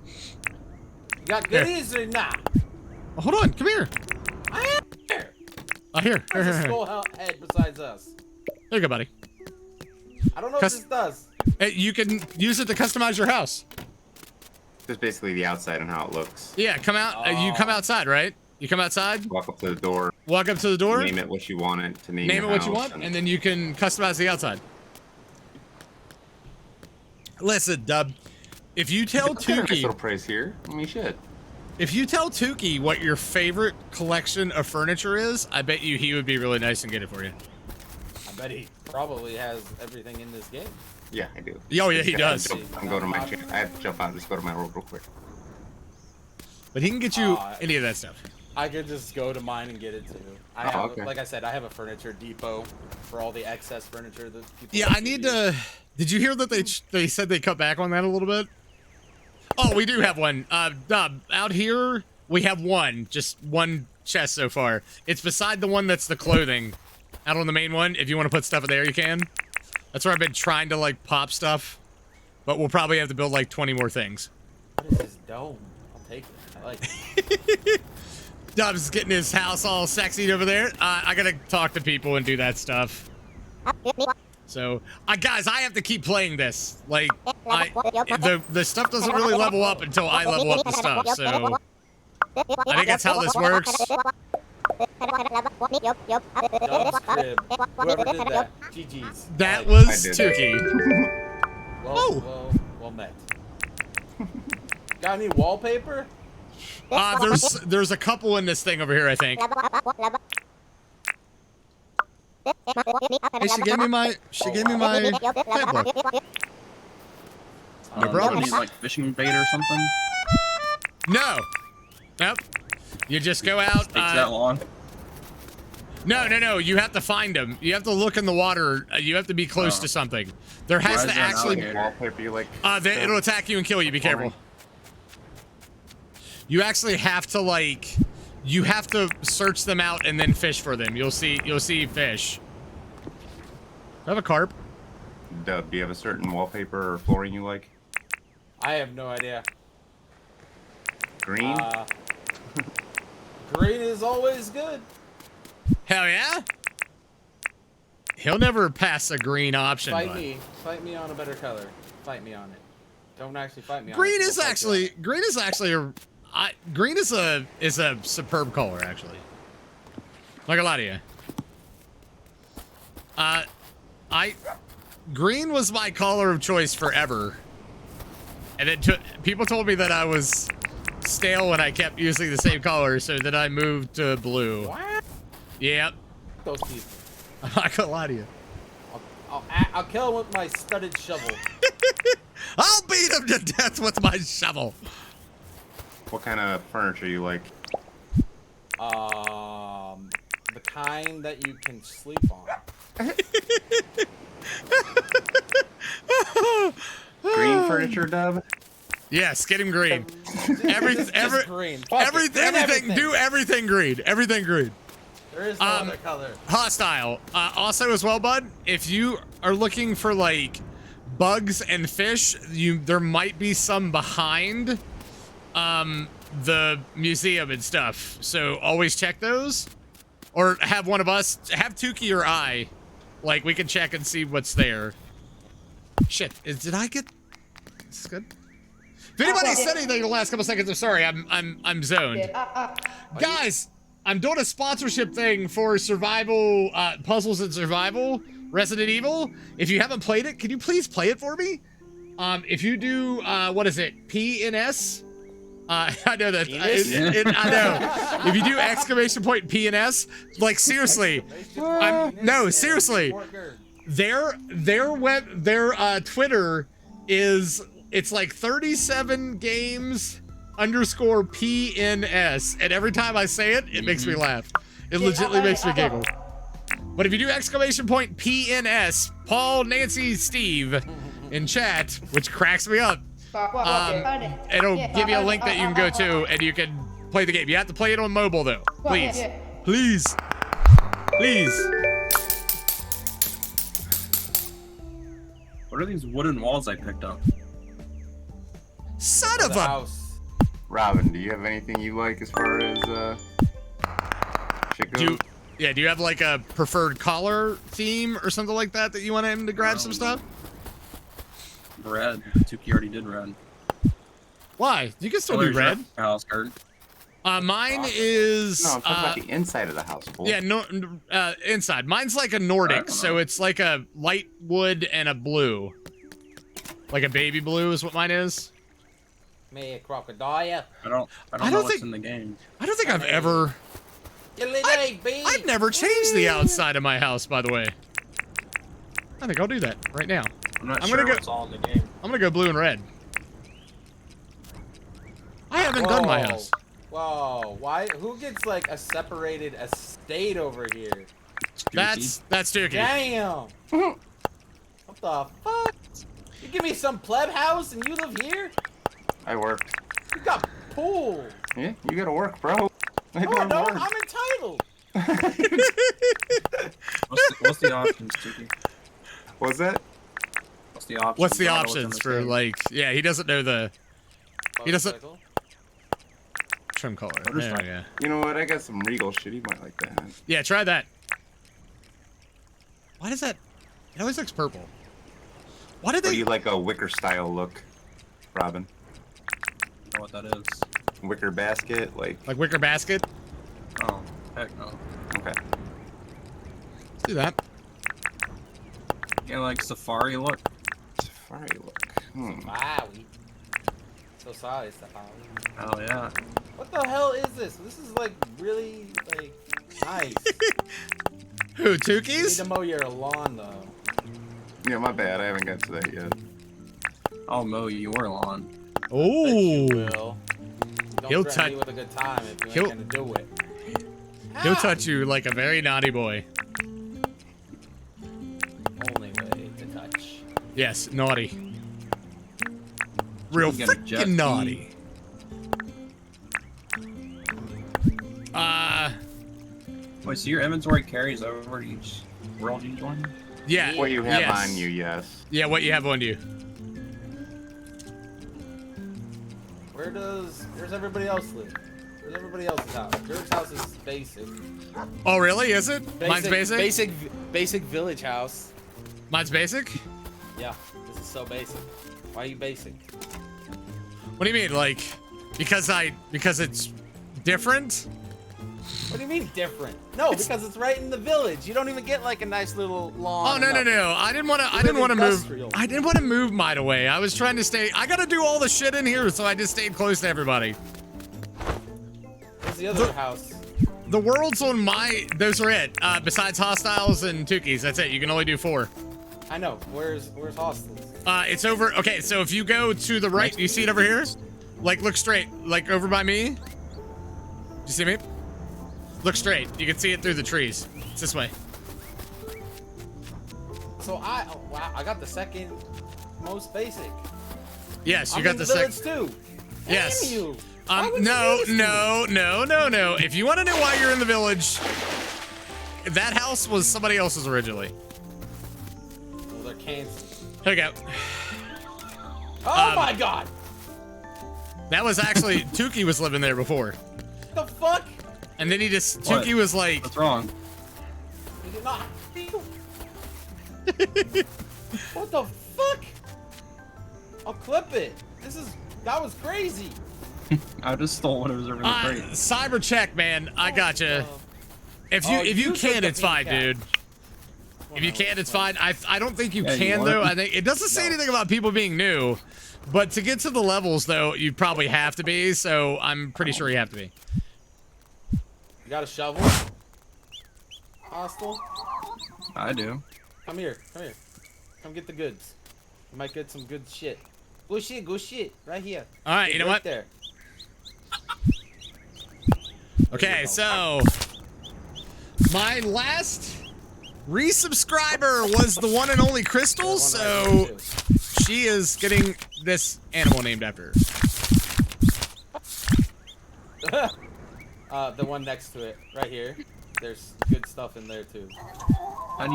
You got goodies or not? Oh, hold on. Come here. I am here. Oh, here. There's a skull head besides us. There you go, buddy. I don't know what this does. Hey, you can use it to customize your house. Just basically the outside and how it looks. Yeah, come out. You come outside, right? You come outside. Walk up to the door. Walk up to the door. Name it what you want it to name. Name it your what you house, want, and then you can customize the outside. Listen, Dub. If you tell Nice Tookie, little price here. I mean, shit. if you tell Tookie what your favorite collection of furniture is, I bet you he would be really nice and get it for you. I bet he probably has everything in this game. Yeah, I do. Oh yeah, he does. I'm going to my chair. I have to jump out. Just go to my room real quick. But he can get you any of that stuff. I could just go to mine and get it too. Like I said, I have a furniture depot for all the excess furniture that people. Yeah, I need to. Did you hear that they said they cut back on that a little bit? Oh, we do have one. Dub, out here we have one, just one chest so far. It's beside the one that's the clothing. Out on the main one, if you want to put stuff in there, you can. That's where I've been trying to like pop stuff, but we'll probably have to build like 20 more things. What is this dome? I'll take it. I like it. Dub's getting his house all sexy over there. I gotta talk to people and do that stuff. So, guys, I have to keep playing this. Like, the stuff doesn't really level up until I level up the stuff. So, I think that's how this works. Dub's crib. Whoever did that, GG's. That Like, was I did Tookie. Well met. Got any wallpaper? There's a couple in this thing over here, I think. Hey, she gave me my plant book. No problem. Use like fishing bait or something. No. Nope. You just go out. Takes that long. No. You have to find them. You have to look in the water. You have to be close to something. There has to actually. Wallpaper, you like. It'll attack you and kill you. Be careful. You actually have to like. You have to search them out and then fish for them. You'll see fish. I have a carp. Dub, do you have a certain wallpaper or flooring you like? I have no idea. Green? Green is always good. Hell yeah. He'll never pass a green option. Fight me on a better color. Fight me on it. Don't actually fight me. Green is actually green is a superb color actually. Not gonna lie to you. Green was my color of choice forever, and people told me that I was stale when I kept using the same color, so then I moved to blue. What? Yep. Those people. I'm not gonna lie to you. I'll kill him with my studded shovel. I'll beat him to death with my shovel. What kind of furniture you like? The kind that you can sleep on. Green furniture, Dub? Yes, get him green. Green. Everything. Do everything green. Everything green. There is no other color. Hostile. Also as well, bud, if you are looking for like bugs and fish, there might be some behind the museum and stuff. So always check those. Or have one of us, have Tookie or I, like we can check and see what's there. Shit, did I get this is good? If anybody said anything in the last couple seconds, I'm sorry, I'm zoned. Guys, I'm doing a sponsorship thing for survival, puzzles and survival, Resident Evil. If you haven't played it, can you please play it for me? If you do, what is it, P and S? I know that, I know. If you do exclamation point P and S, like seriously, no, seriously, their Twitter is, it's like 37 games _ PNS, and every time I say it, it makes me laugh. It legitimately makes me giggle. But if you do exclamation point PNS, Paul, Nancy, Steve, in chat, which cracks me up, it'll give you a link that you can go to, and you can play the game. You have to play it on mobile, though. Please. Please. Please. What are these wooden walls I picked up? Son of a... house. Robin, do you have anything you like as far as shit goes? Do you have like a preferred collar theme or something like that you want him to grab some stuff? Red. Tookie already did red. Why? You can still do red. House card. Mine is... No, I'm talking about the inside of the house. Boy. Yeah, no, inside. Mine's like a Nordic, so it's like a light wood and a blue. Like a baby blue is what mine is. Me a crocodile. I don't know what's in the game. I don't think I've ever... I've never changed the outside of my house, by the way. I think I'll do that right now. I'm sure what's all in the game. I'm gonna go blue and red. I haven't done my house. Whoa, why? Who gets like a separated estate over here? That's Tookie. Damn. What the fuck? You give me some pleb house and you live here? I worked. You got pool. Yeah, you gotta work, bro. No, I don't. I'm entitled. What's the options, Tookie? What's that? What's the options? What's the options for like? Yeah, he doesn't know the. He doesn't. Trim color. There we go. You know what? I got some Regal shit. You might like that. Yeah, try that. Why does that? It always looks purple. Why did they? Or you like a wicker style look, Robin? I don't know what that is. Wicker basket, like wicker basket. Oh, heck no. Okay. Let's do that. Yeah, like safari look. Safari look. Wow. So sorry, Safari. Oh yeah. What the hell is this? This is like really like nice. Who, Tookie's? You need to mow your lawn though. Yeah, my bad. I haven't got to that yet. I'll mow your lawn. Oh. He'll touch you with a good time if you ain't gonna do it. He'll touch you like a very naughty boy. Only way to touch. Yes, naughty. Real freaking naughty. Wait, so your inventory carries over each world you join? Yeah. What you have on you, yes. Yeah, what you have on you. Where's everybody else live? Where's everybody else's house? Gerg's house is basic. Oh, really? Is it? Mine's basic? Basic village house. Mine's basic? Yeah. This is It's so basic. Why are you basic? What do you mean? Like, because it's different? What do you mean different? No, because it's right in the village. You don't even get like a nice little lawn. Oh no! I didn't want to move mine away. I was trying to stay. I gotta do all the shit in here, so I just stayed close to everybody. Where's the other house? The world's on my. Those are it. Besides hostiles and Tookies, that's it. You can only do 4. I know. Where's hostiles? It's over. Okay, so if you go to the right, you see it over here? Like, look straight. Like, over by me. Do you see me? Look straight. You can see it through the trees. It's this way. So wow, I got the second most basic. Yes, you got the second. Too. Yes. Damn you. No. If you want to know why you're in the village, that house was somebody else's originally. Well, they're canceled. Here we go. Oh my god. That was actually Tookie was living there before. The fuck? And then Tookie was like, what's wrong? He did not. What the fuck? I'll clip it. That was crazy. I just stole one of his really great. Cyber check, man. I gotcha. If you can, it's fine, dude. If you can, it's fine. I don't think you can though. I think it doesn't say anything about people being new, but to get to the levels though, you probably have to be. So I'm pretty sure you have to be. You got a shovel? Hostile? I do. Come here. Come get the goods. You might get some good shit. Good shit. Right here. All right, you know what? There. Okay, so my last resubscriber was the one and only Crystal, so she is getting this animal named after her. The one next to it, right here. There's good stuff in there too. How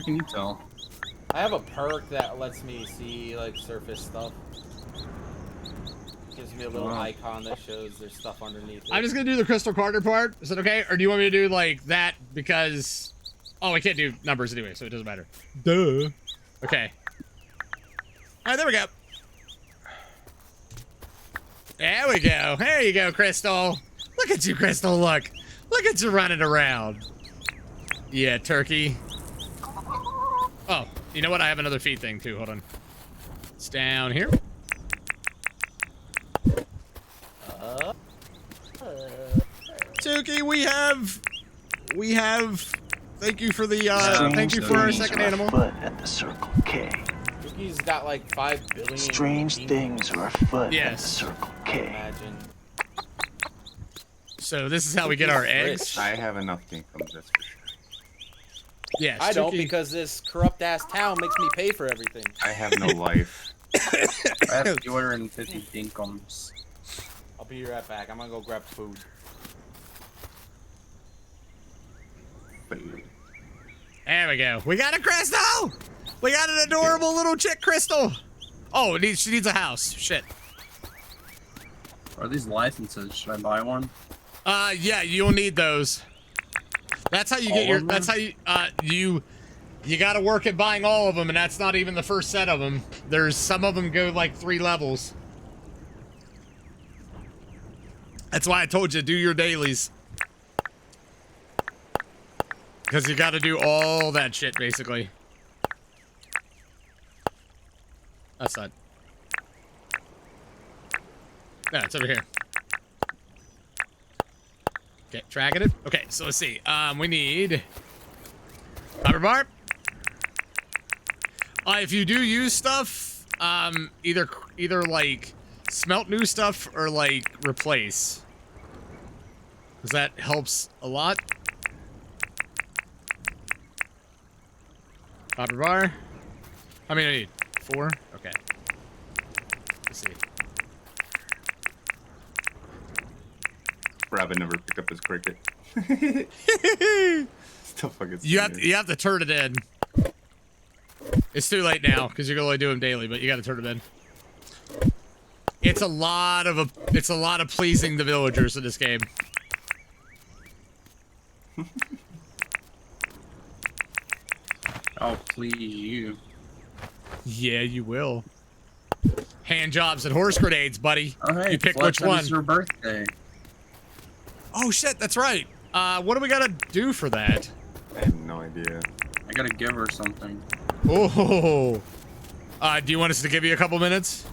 can you tell? I have a perk that lets me see like surface stuff. Gives me a little icon that shows there's stuff underneath it. I'm just gonna do the Crystal Carter part. Is it okay? Or do you want me to do like that because... Oh, I can't do numbers anyway, so it doesn't matter. Duh. Okay. Alright, there we go. There we go. There you go, Crystal. Look at you, Crystal, look. Look at you running around. Yeah, turkey. Oh, you know what? I have another feed thing too. Hold on. It's down here. Tookie, we have. Thank you for the. Thank you for our second animal. Foot at the Circle K. Tookie's got like 5 billion. Strange things are afoot at the Yes. Circle K. Imagine. So this is how we get our eggs. I have enough incomes, that's for sure. Yes, I don't Tookie. because this corrupt ass town makes me pay for everything. I have no life. I have 250 Dinkums. I'll be right back. I'm gonna go grab food. There we go. We got a Crystal! We got an adorable little chick Crystal! Oh, she needs a house. Shit. Are these licenses? Should I buy one? Yeah, you'll need those. That's how you get your, that's how you gotta work at buying all of them, and that's not even the first set of them. There's, some of them go like 3 levels. That's why I told you, do your dailies. Because you gotta do all that shit, basically. That's not. No, it's over here. Okay, tracking it. Okay, so let's see. We need fiber bar. If you do use stuff, either like smelt new stuff or like replace, because that helps a lot. Fiber bar. How many do I need? 4? Okay. Let's see. Robin never picked up his cricket. Still fucking You have to turn it in. It's too late now because you can only do them daily, but you got to turn it in. It's a lot of pleasing the villagers in this game. Oh, please you. Yeah, you will. Hand jobs and horse grenades, buddy. Oh, hey, you pick Fletch, which one. It's your birthday. Oh shit, that's right. What do we gotta do for that? I have no idea. I gotta give her something. Oh. Do you want us to give you a couple minutes?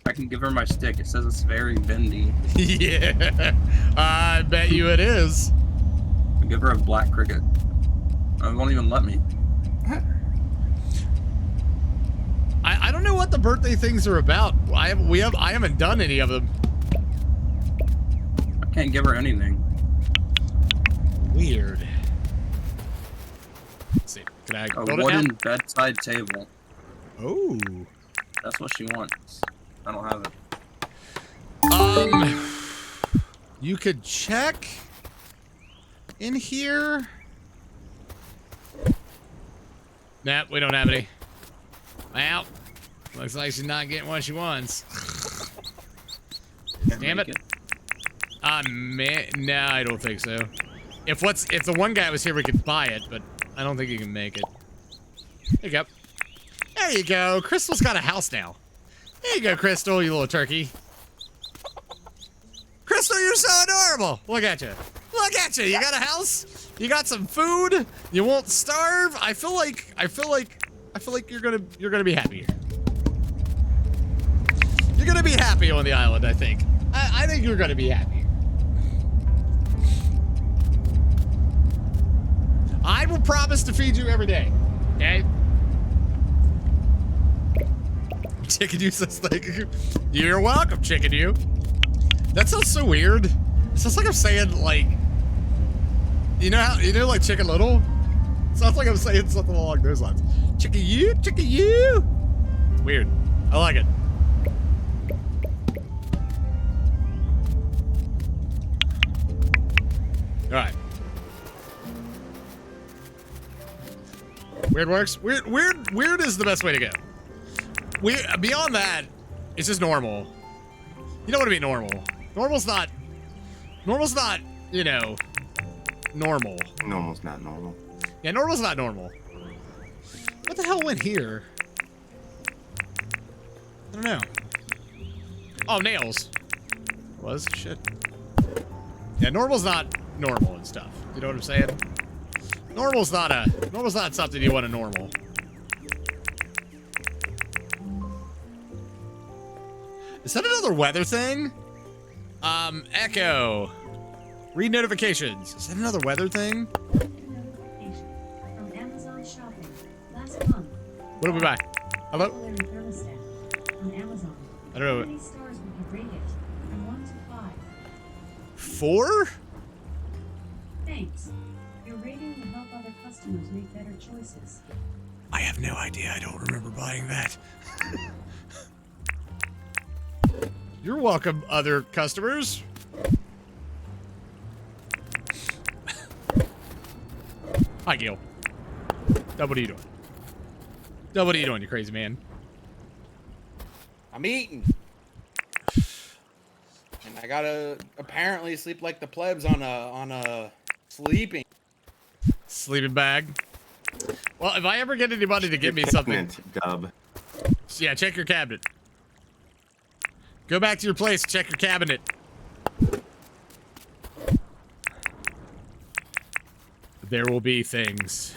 I can give her my stick. It says it's very bendy. Yeah. I bet you it is. I'll give her a black cricket. It won't even let me. I don't know what the birthday things are about. I haven't done any of them. I can't give her anything. Weird. Let's see. Can I A build it wooden now? bedside table. Oh. That's what she wants. I don't have it. You could check in here. Nah, we don't have any. Well, looks like she's not getting what she wants. Damn it. Man, no, I don't think so. If the one guy was here, we could buy it, but I don't think you can make it. There you go. There you go. Crystal's got a house now. There you go, Crystal, you little turkey. Crystal, you're so adorable. Look at you. Look at you. You got a house. You got some food. You won't starve. I feel like you're gonna be happy here. You're gonna be happy on the island. I think. I think you're gonna be happy. I will promise to feed you every day. Okay. Chicken you says thank you. You're welcome, chicken you. That sounds so weird. It sounds like I'm saying like, like Chicken Little. It sounds like I'm saying something along those lines. Chicken you, chicken you. Weird. I like it. All right. Weird works. Weird is the best way to go. Beyond that, it's just normal. You don't want to be normal. Normal's not, you know, normal. Normal's not normal. Yeah, normal's not normal. What the hell went here? I don't know. Oh, nails. Was shit. Yeah, normal's not normal and stuff. You know what I'm saying? Normal's not something you want to normal. Is that another weather thing? Echo. Read notifications. Is that another weather thing? From Amazon Shopping. Last month. What did we buy? Hello? On Amazon. I don't know. How many stars would you rate it? From 1 to 5. 4? Thanks. Your rating will help other customers make better choices. I have no idea. I don't remember buying that. You're welcome, other customers. Hi, Gil. Dub, what are you doing? Dub, what are you doing, you crazy man? I'm eating. And I gotta apparently sleep like the plebs on a sleeping bag. Well, if I ever get anybody to give me something, Dub. yeah, check your cabinet. Go back to your place, check your cabinet. There will be things.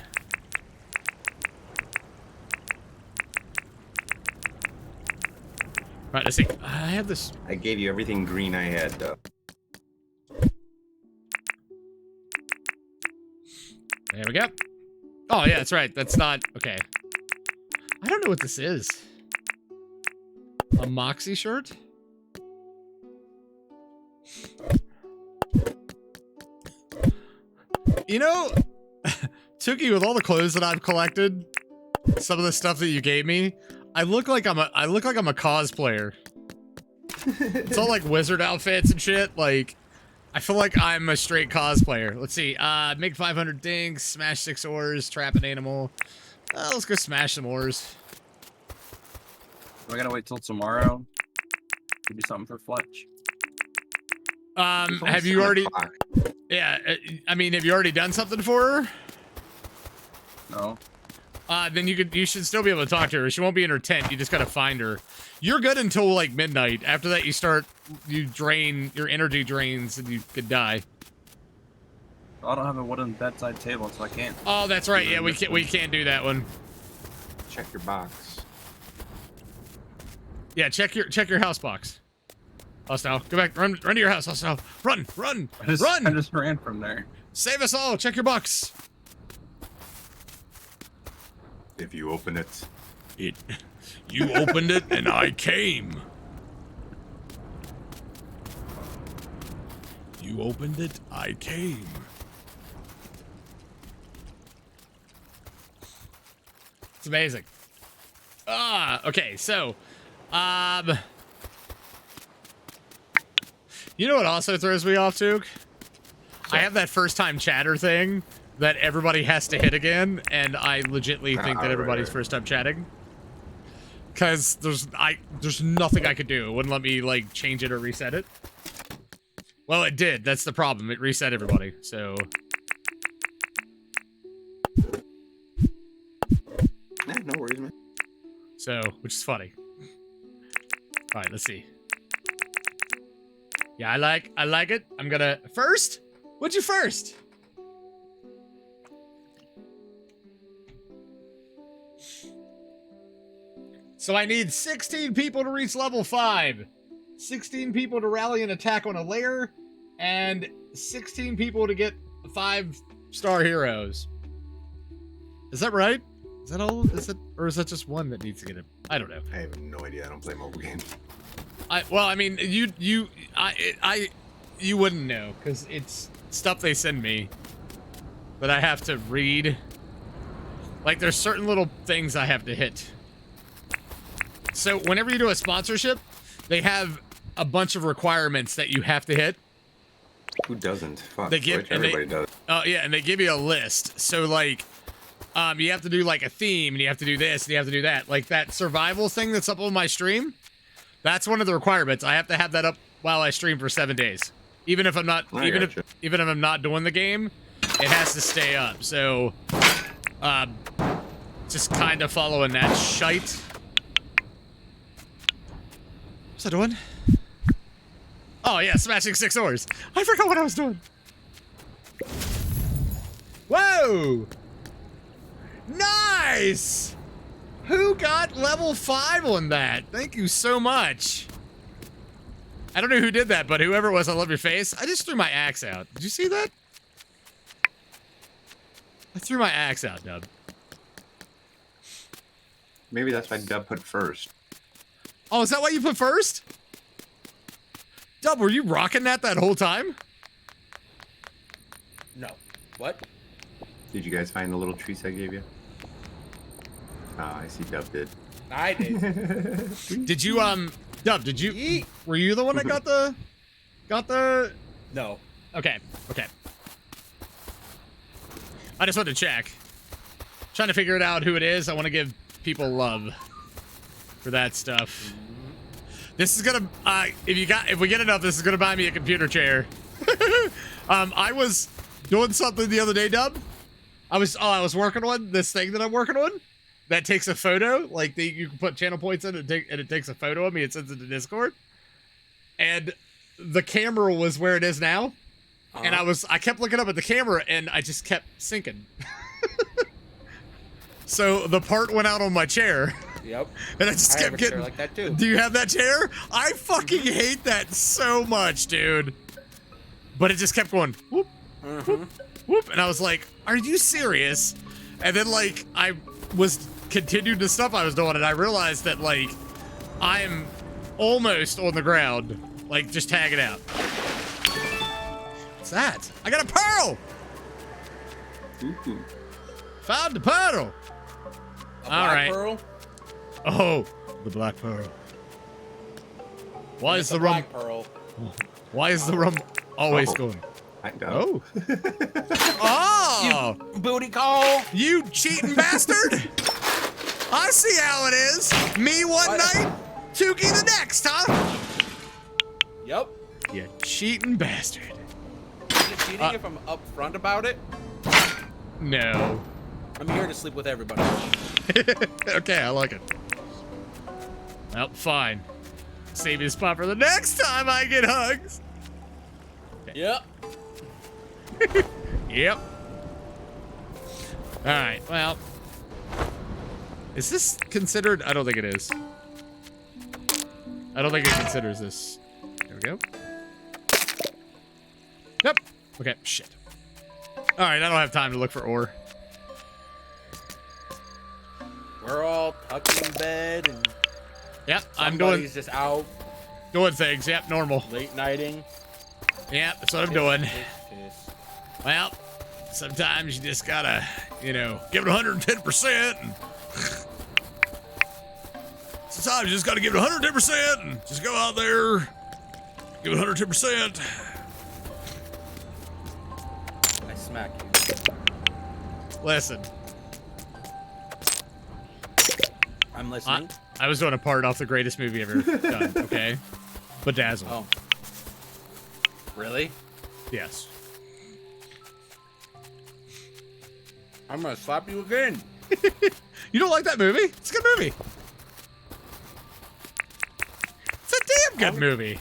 Right, let's see. I have this. I gave you everything green I had, Dub. There we go. Oh, yeah, that's right. That's not... Okay. I don't know what this is. A Moxie shirt? You know, Tookie, with all the clothes that I've collected, some of the stuff that you gave me, I look like I'm a cosplayer. It's all like wizard outfits and shit. Like, I feel like I'm a straight cosplayer. Let's see. Make 500 things, smash 6 ores, trap an animal. Let's go smash some ores. Do I gotta wait till tomorrow? Give you something for Fletch. Have you already? Yeah, I mean, have you already done something for her? No. then you should still be able to talk to her. She won't be in her tent. You just gotta find her. You're good until like midnight. After that, you drain your energy drains and you could die. I don't have a wooden bedside table, so I can't. Oh, that's right. Yeah, we can't do that one. Check your box. Yeah, check your house box. Hostile, go back. Run to your house. Hostile, run. I just ran from there. Save us all. Check your box. If you open it. You opened it and I came. You opened it, I came. It's amazing. Okay, so, you know what also throws me off, Took? I have that first time chatter thing that everybody has to hit again, and I legitimately think that everybody's first time chatting. Cause there's nothing I could do. It wouldn't let me like change it or reset it. Well, it did. That's the problem. It reset everybody. So. No worries, man. So, which is funny. All right, let's see. Yeah, I like it. I'm gonna first. What'd you first? So I need 16 people to reach level 5, 16 people to rally and attack on a lair, and 16 people to get 5-star heroes. Is that right? Is that all? Is it, or is that just one that needs to get it? I don't know. I have no idea. I don't play mobile games. Well, I mean, you wouldn't know because it's stuff they send me that I have to read. Like, there's certain little things I have to hit. So whenever you do a sponsorship, they have a bunch of requirements that you have to hit. Who doesn't? Fuck, everybody does. Oh yeah, and they give you a list. So like, you have to do like a theme, and you have to do this, and you have to do that. Like that survival thing that's up on my stream. That's one of the requirements. I have to have that up while I stream for 7 days. Even if I'm not, even if I'm not doing the game, it has to stay up. So, just kind of following that shite. What's I doing? Oh yeah, smashing 6 ores. I forgot what I was doing. Whoa! Nice! Who got level 5 on that? Thank you so much. I don't know who did that, but whoever it was, I love your face. I just threw my axe out. Did you see that? I threw my axe out, Dub. Maybe that's why Dub put first. Oh, is that why you put first? Dub, were you rocking that whole time? No. What? Did you guys find the little trees I gave you? I see Dub did. I did. Did you, Dub, did you, Yeet. Were you the one that got the, No. Okay. I just wanted to check. Trying to figure it out who it is. I want to give people love for that stuff. This is gonna, if we get enough, this is gonna buy me a computer chair. I was doing something the other day, Dub. I was working on this thing that I'm working on that takes a photo. Like you can put channel points in and it takes a photo of me. It sends it to Discord. And the camera was where it is now. And I kept looking up at the camera and I just kept sinking. So the part went out on my chair. Yep. And I just kept getting. Chair like that too. Do you have that chair? I fucking hate that so much, dude. But it just kept going whoop, whoop, whoop, and I was like, "Are you serious?" And then like I was continued the stuff I was doing, and I realized that like I am almost on the ground, like just tag it out. What's that? I got a pearl. Found the pearl. All right. Pearl? Oh, the black pearl. Why is the rum? Pearl. Why is the rum always going? I know. Oh! You booty call! You cheating bastard! I see how it is. Me one night, Tookie the next, huh? Yep. You cheating bastard. Is it cheating if I'm upfront about it? No. I'm here to sleep with everybody. Okay, I like it. Well, fine. Save me a spot for the next time I get hugs. Yep. Yep. All right, well. Is this considered? I don't think it is. I don't think it considers this. There we go. Yep. Okay, shit. All right, I don't have time to look for ore. We're all tucked in bed and Yep, I'm somebody's just out doing things. Yep, normal. late nighting. Yep, that's what I'm doing. Well, sometimes you just gotta, you know, give it 110%. And sometimes you just gotta give it 110% and just go out there, give it 110%. I smack you. Listen, I'm listening. I was doing a part off the greatest movie ever done, okay? Bedazzled. Oh. Really? Yes. I'm gonna slap you again. You don't like that movie? It's a good movie. It's a damn good movie.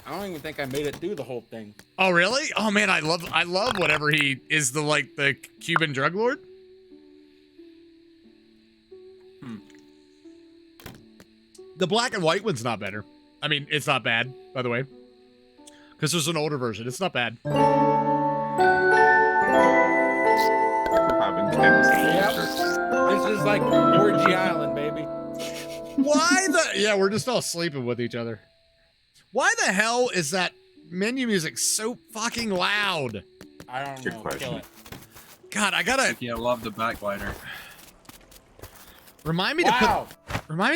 I don't even think I made it through the whole thing. Oh really? Oh man, I love whatever he is, the Cuban drug lord. The black and white one's not better. I mean, it's not bad, by the way. Because there's an older version. It's not bad. Yep. This is like Orgy Island, baby. Why the... Yeah, we're just all sleeping with each other. Why the hell is that menu music so fucking loud? I don't Good know. question. Kill it. God, I gotta... Yeah, I love the backlighter. Remind me to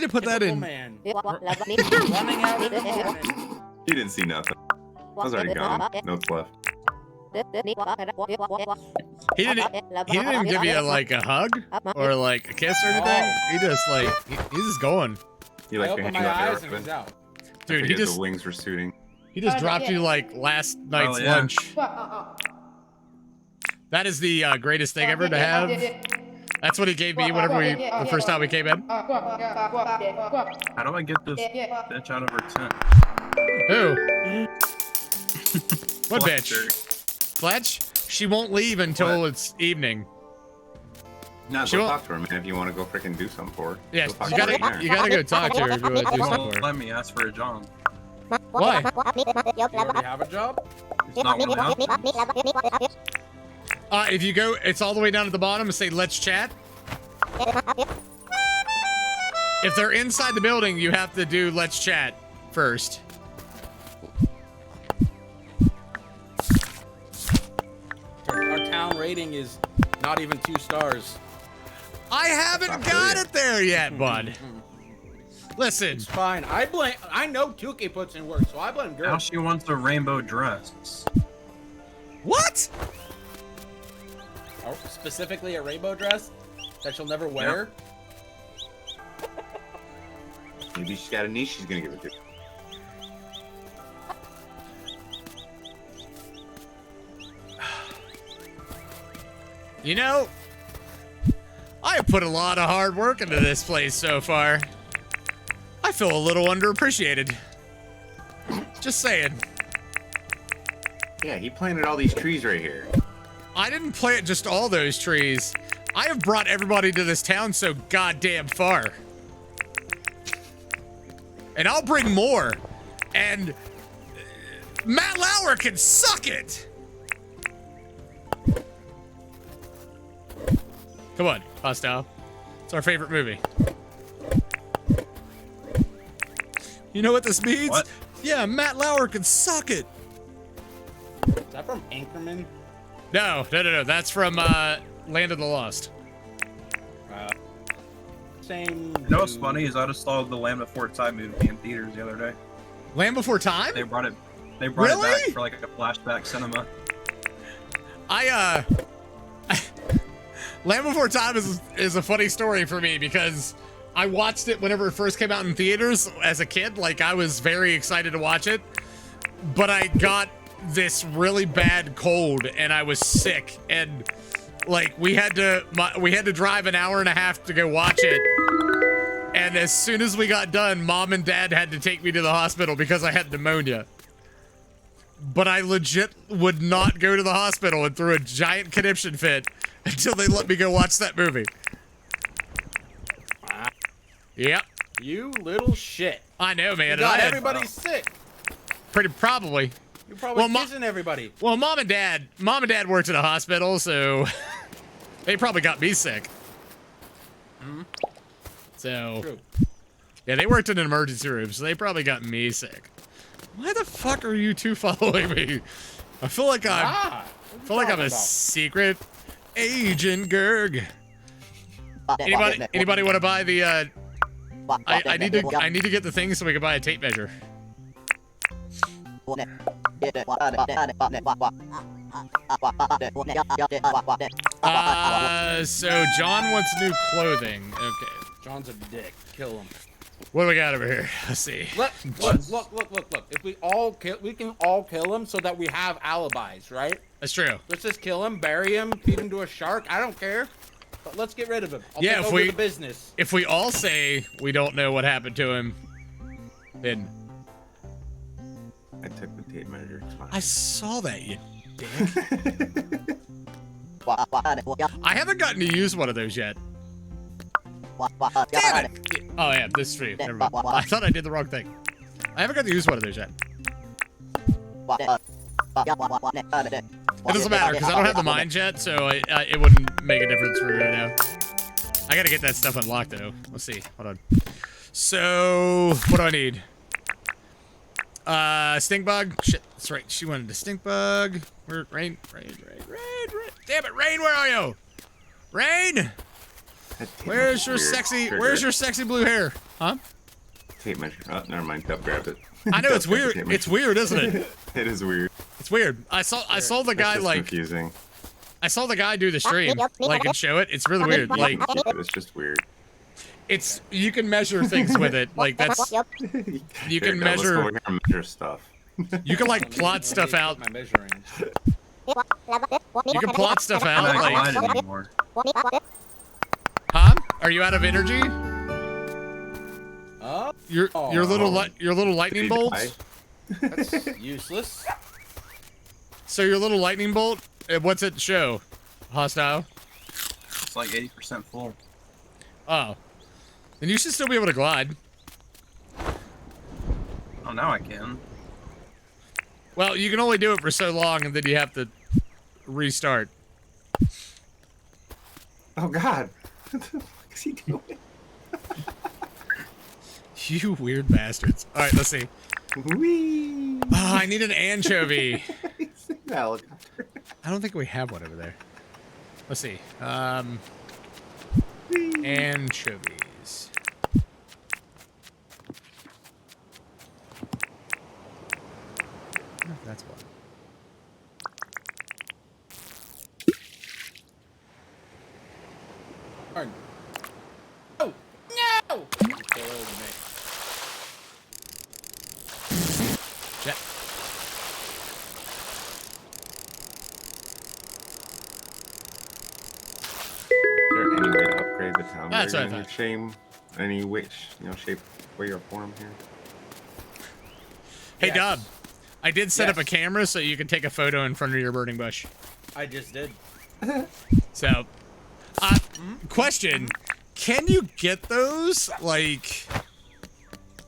put that in... Man. Running out in the morning. You didn't see nothing. I was already gone. Notes left. He didn't even give you like a hug or like a kiss or anything. He just like he's just going. You I like to opened hang my out eyes there, and it was out. Dude, he just the wings were suiting. he just dropped you like last night's yeah. lunch. That is the greatest thing ever to have. That's what he gave me whenever the first time we came in. How do I get this bitch out of her tent? Who? What Fletcher. bitch? Fletch? She won't leave until it's evening. No, She go won't- talk to her, man. If you want to go freaking do something for her. Yeah, Go talk you to her right there. gotta go talk to her if you want to do something Won't for her. let me ask for a job. Why? You already have a job? It's not one of the options. If you go, it's all the way down at the bottom and say, let's chat. If they're inside the building, you have to do let's chat first. Our town rating is not even 2 stars. I haven't got it there yet, bud. Listen. It's fine. I know Tookie puts in work, so I blame Now Gerg. she wants a rainbow dress. What? Oh, specifically a rainbow dress that she'll never wear. Maybe she's got a niche she's gonna give it to. You know, I have put a lot of hard work into this place so far. I feel a little underappreciated. Just saying. Yeah, he planted all these trees right here. I didn't plant just all those trees. I have brought everybody to this town so goddamn far. And I'll bring more. And Matt Lauer can suck it. Come on, Hostile. It's our favorite movie. You know what this means? What? Yeah, Matt Lauer can suck it. Is that from Anchorman? No. That's from Land of the Lost. Same. You know what's funny is I just saw the Land Before Time movie in theaters the other day. Land Before Time? They brought it it Really? back for like a flashback cinema. Land Before Time is a funny story for me because I watched it whenever it first came out in theaters as a kid. Like, I was very excited to watch it, but I got this really bad cold and I was sick, and Like we had to drive an hour and a half to go watch it. And as soon as we got done, Mom and Dad had to take me to the hospital because I had pneumonia. But I legit would not go to the hospital and threw a giant conniption fit until they let me go watch that movie. Yep. You little shit. I know, man. You got everybody sick. Probably. You're probably kissing everybody. Well, Mom and Dad worked at a hospital, so they probably got me sick. Mm-hmm. So, True. Yeah, they worked in an emergency room, so they probably got me sick. Why the fuck are you two following me? I feel like I'm a secret agent, Gerg. Anybody want to buy the? I need to get the thing so we can buy a tape measure. So John wants new clothing. Okay. John's a dick. Kill him. What do we got over here? Let's see. Look. If we can all kill him so that we have alibis, right? That's true. Let's just kill him, bury him, feed him to a shark. I don't care. But let's get rid of him. I'll take over the business. If we all say we don't know what happened to him, then I took the tape measure. I saw that, you dick. I haven't gotten to use one of those yet. Damn it! Oh yeah, this stream. Never mind. I thought I did the wrong thing. I haven't got to use one of those yet. It doesn't matter because I don't have the mines yet, so it wouldn't make a difference for me right now. I gotta get that stuff unlocked though. Let's see. Hold on. So what do I need? Stink bug. Shit, that's right. She wanted a stink bug. Where? Rain. Damn it, Rain. Where are you? Rain. Where's your sexy blue hair? Huh? Tape measure. Oh, never mind. Don't grab it. I know it's weird. It's weird, isn't it? It is weird. It's weird. I saw the guy like confusing. I saw the guy do the stream like and show it. It's really weird. Like it's just weird. It's you can measure things with it. Like that's you can measure. Let's go and measure stuff. You can like plot stuff out. My measuring. You can plot stuff out. I'm not Like, anymore. huh? Are you out of energy? Your little lightning bolts. That's useless. So your little lightning bolt. What's it show? Hostile. It's like 80% full. Oh, then you should still be able to glide. Oh, now I can. Well, you can only do it for so long, and then you have to restart. Oh God. What the fuck is he doing? You weird bastards. All right, let's see. Whee! Oh, I need an anchovy. Helicopter. I don't think we have one over there. Let's see. Anchovies. I don't know if that's one. Oh no! You killed me. Jet. Is there any way to upgrade the town? That's what I any thought. Any which shape, way, or form here? Hey, Yes. Dub. I did set up a Yes. camera so you can take a photo in front of your burning bush. I just did. So, question. Can you get those? Like,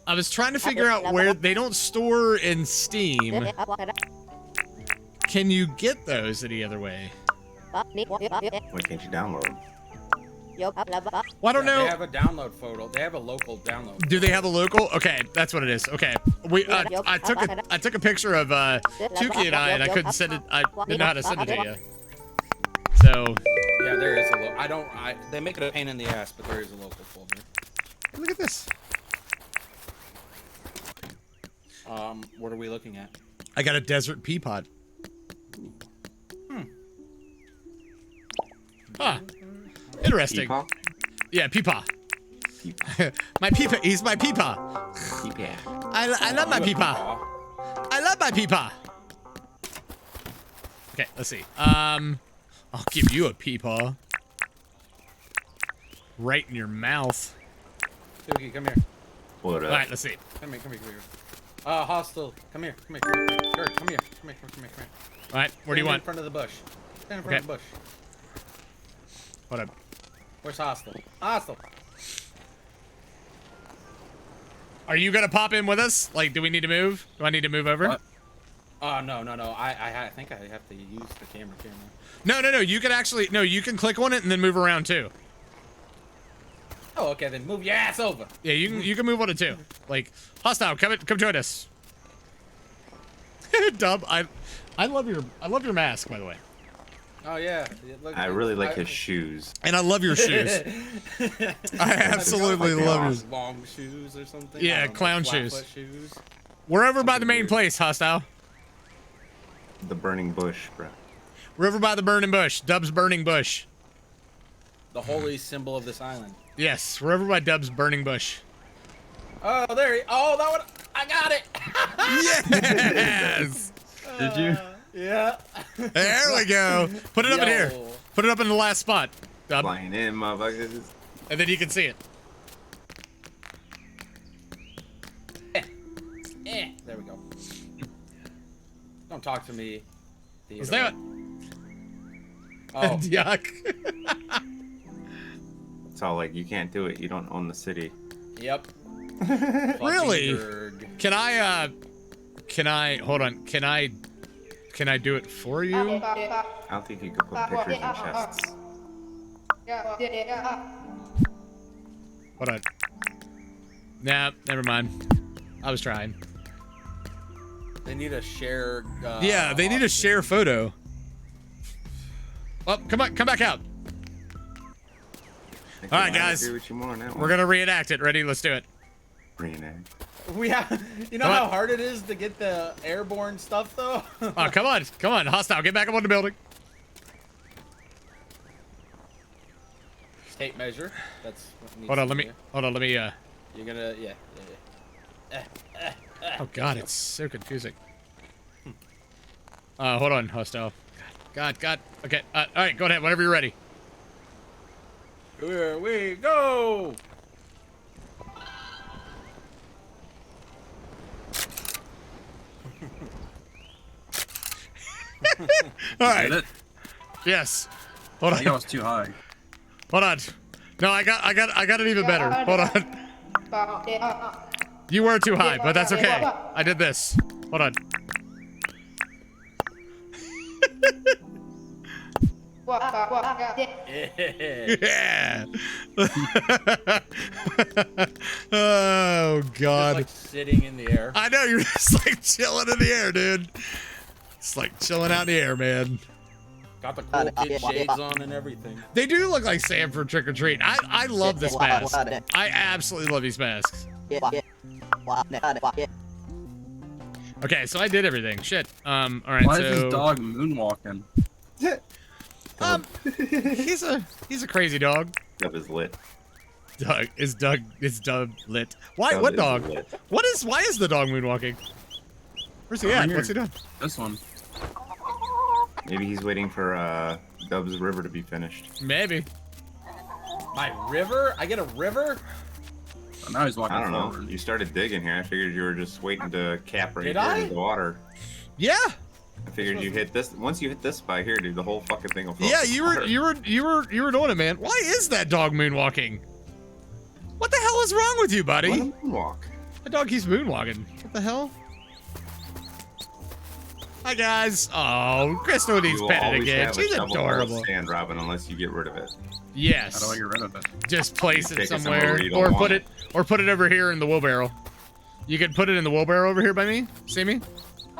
I was trying to figure out where they don't store in Steam. Can you get those any other way? Why can't you download them? Well, I don't know. They have a download photo. They have a local download. Do they have a local? Okay, that's what it is. Okay, I took a picture of Tookie and I couldn't send it. I didn't know how to send it to you. So Yeah, there is a local. They make it a pain in the ass, but there is a local folder. look at this. What are we looking at? I got a desert pea pod. Huh. Interesting. Peepaw? Yeah, peepaw. Peepaw. My peepaw. He's my peepaw. Peepaw. I love my You a peepaw. I love my peepaw. Okay, let's see. I'll give you a peepaw. Right in your mouth. Tookie, come here. What up? All right, let's see. Come here. Hostile. Come here. Gerg, come here. Come here. All right, where do you want? In front of the bush. Stand in front of the bush. Hold up. Where's Hostile? Hostile. Are you gonna pop in with us? Like, do we need to move? Do I need to move over? What? Oh, no. I think I have to use the camera. No. You can actually, no, you can click on it and then move around too. Oh, okay, then move your ass over. Yeah, you can move on it too. Like, hostile, come join us. Dub, I love your mask, by the way. Oh yeah. I really like his shoes. And I love your shoes. I absolutely love yours. Long shoes or something. Yeah, clown flat shoes. foot shoes. We're over by the main place, hostile. The burning bush, bro. We're over by the burning bush. Dub's burning bush. The holy symbol of this island. Yes, we're over by Dub's burning bush. Oh, there he. Oh, that one. I got it. Yes. Did you? Yeah. There we go. Put it up in here. Put it up in the last spot, Dub. Flying in, motherfuckers. And then you can see it. There we go. Don't talk to me. Let's do it. Oh. Yuck. It's all like, you can't do it. You don't own the city. Yep. Really? Gerg. Can I, hold on. Can I do it for you? I don't think you could put pictures in chests. Hold on. Nah, never mind. I was trying. They need a share. Yeah, they need a share photo. Oh, come back out. All right, guys. We're gonna reenact it. Ready? Let's do it. Reenact. We have. You know how hard it is to get the airborne stuff, though. Oh, come on, hostile. Get back up on the building. Tape measure. That's. What needs Hold on. to Let be. me. You're gonna. Yeah. Oh God, it's so confusing. Hold on, hostile. God. Okay. All right, go ahead. Whenever you're ready. Here we go. All right. Did it? Yes. Hold I think I on. was too high. Hold on. No, I got it even better. Hold on. You were too high, but that's okay. I did this. Hold on. Yeah. Oh God. Just like sitting in the air. I know, you're just like chilling in the air, dude. It's like chilling out in the air, man. Got the cool kid shades on and everything. They do look like Sam from Trick or Treat. I love this mask. I absolutely love these masks. Okay, so I did everything. Shit. All right. Why so is this dog moonwalking? he's a crazy dog. Dub is lit. Doug is Dub lit. Why? Dub What is dog? lit. Why is the dog moonwalking? Where's he Over at? here. What's he doing? This one. Maybe he's waiting for Dub's river to be finished. Maybe. My river? I get a river? Oh, now he's walking I don't know. forward. You started digging here. I figured you were just waiting to cap right Did here I? in the water. Yeah. I figured you hit this. Once you hit this spot here, dude, the whole fucking thing will fall. Yeah, in the you water. were doing it, man. Why is that dog moonwalking? What the hell is wrong with you, buddy? Let him moonwalk. The dog keeps moonwalking. What the hell? Hi guys. Oh, Crystal needs You will petted always again. have a She's shovel full of adorable. sand, Robin, unless you get rid of it. Yes. How do I get rid of it? Just place You it take it somewhere, somewhere where you don't or want put it, over here in the wheelbarrow. You could put it in the wheelbarrow over here by me. See me?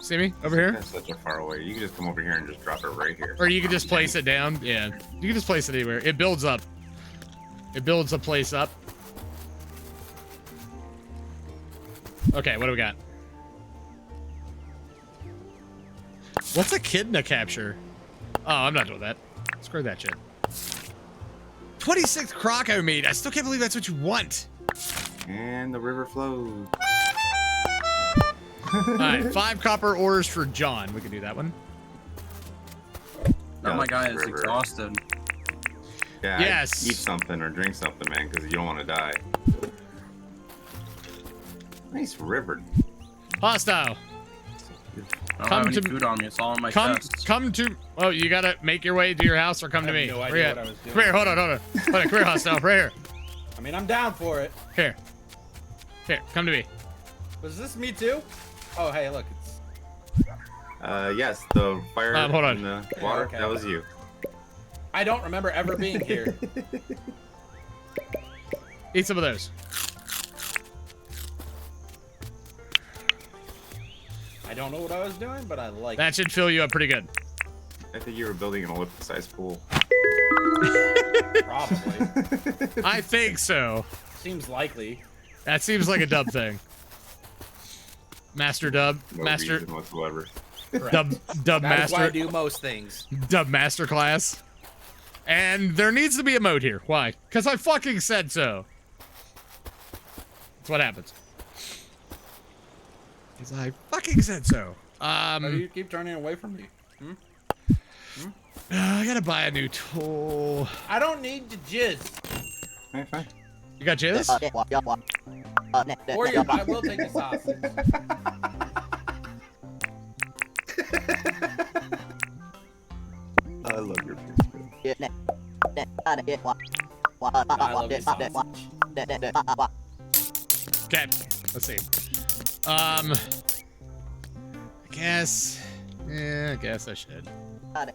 See me over here? That's such a far away. You can just come over here and just drop it right here. Or you could just place it down. Yeah, you can just place it anywhere. It builds up. It builds a place up. Okay, what do we got? What's echidna capture? Oh, I'm not doing that. Screw that shit. 26 croco meat. I still can't believe that's what you want. And the river flows. All right, 5 copper ores for John. We can do that one. Now my guy is river. exhausted. Yeah, Yes. Eat something or drink something, man, because you don't want to die. Nice river. Hostile. I don't Come have any to- food on me. It's all in my Come chest. to. Oh, you gotta make your way to your house or come to I have me. no Where idea you what at? I was doing. Come here. Hold on. Hold on. Come here, hostile. Right here. I mean, I'm down for it. Here. Here. Come to me. Was this me too? Oh, hey, look. It's... Yes, the fire Hold on. in the water, okay. that was you. I don't remember ever being here. Eat some of those. I don't know what I was doing, but I like That should fill you up pretty good. I think you were building an Olympic-sized pool. it. Probably. I think so. Seems likely. That seems like a dub thing. Master dub. No Master. reason whatsoever. Dub That is why I master. do most things. Dub master class. And there needs to be a mode here. Why? Because I fucking said so. That's what happens. Because I fucking said so. Why do you keep turning away from me? I gotta buy a new tool. I don't need to jizz. Alright, fine. You got jizz? Or you, I will take a sausage. I love your face, man. I love you sausage. Okay. Let's see. I guess. Yeah, I guess I should. Oh,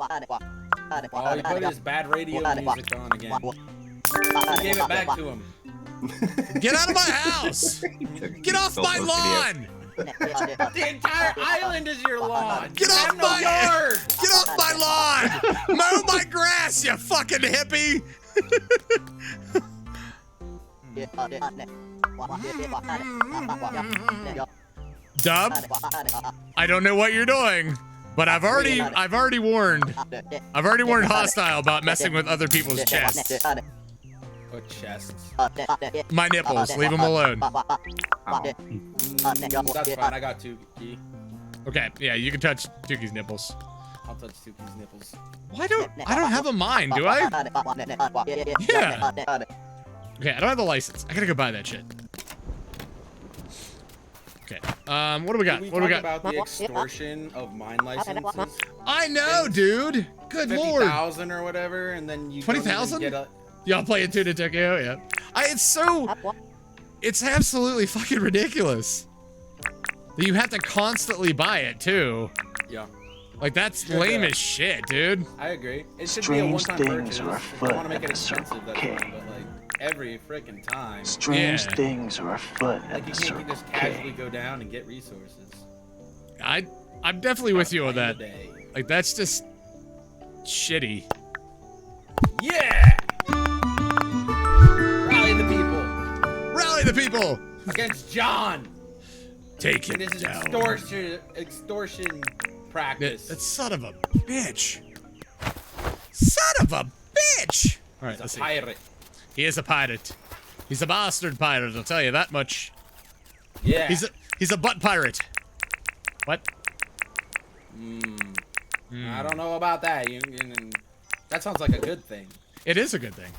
he put his bad radio music on again. I gave it back to him. Get out of my house! Get off my lawn! The entire island is your lawn. Get You off have no my yard. Get off my lawn! Mow my grass, you fucking hippie! Dub, I don't know what you're doing, but I've already warned Hostile about messing with other people's chests. What chests? My nipples, leave them alone. That's fine. I got Tookie. Okay, yeah, you can touch Tookie's nipples. I'll touch Tookie's nipples. I don't have a mind, do I? Yeah. Okay, I don't have the license. I gotta go buy that shit. Okay. What do we got? Did What do we talk got? about the extortion of mine licenses? I know, dude. Good lord. 50,000 or whatever, and then you 20,000? get a... Y'all playing Tuna Tokyo? Yeah. It's absolutely fucking ridiculous. That you have to constantly buy it too. Yeah. Like that's lame as shit, dude. I agree. It should Strange be a one-time things purchase. are If afoot you want to make it at the Circle expensive, that's K. fine, but like every freaking time. Strange Yeah. things are afoot Like at you the can't Circle just casually K. go down and get resources. I'm definitely with you on that. Day. Like that's just shitty. Yeah! Rally the people Rally the people! against John. Take And it this is down. extortion practice. That son of a bitch. Son of a bitch! Alright, He's let's a see. pirate. He is a pirate. He's a bastard pirate, I'll tell you that much. Yeah. He's a butt pirate. What? I don't know about that. That sounds like a good thing. It is a good thing.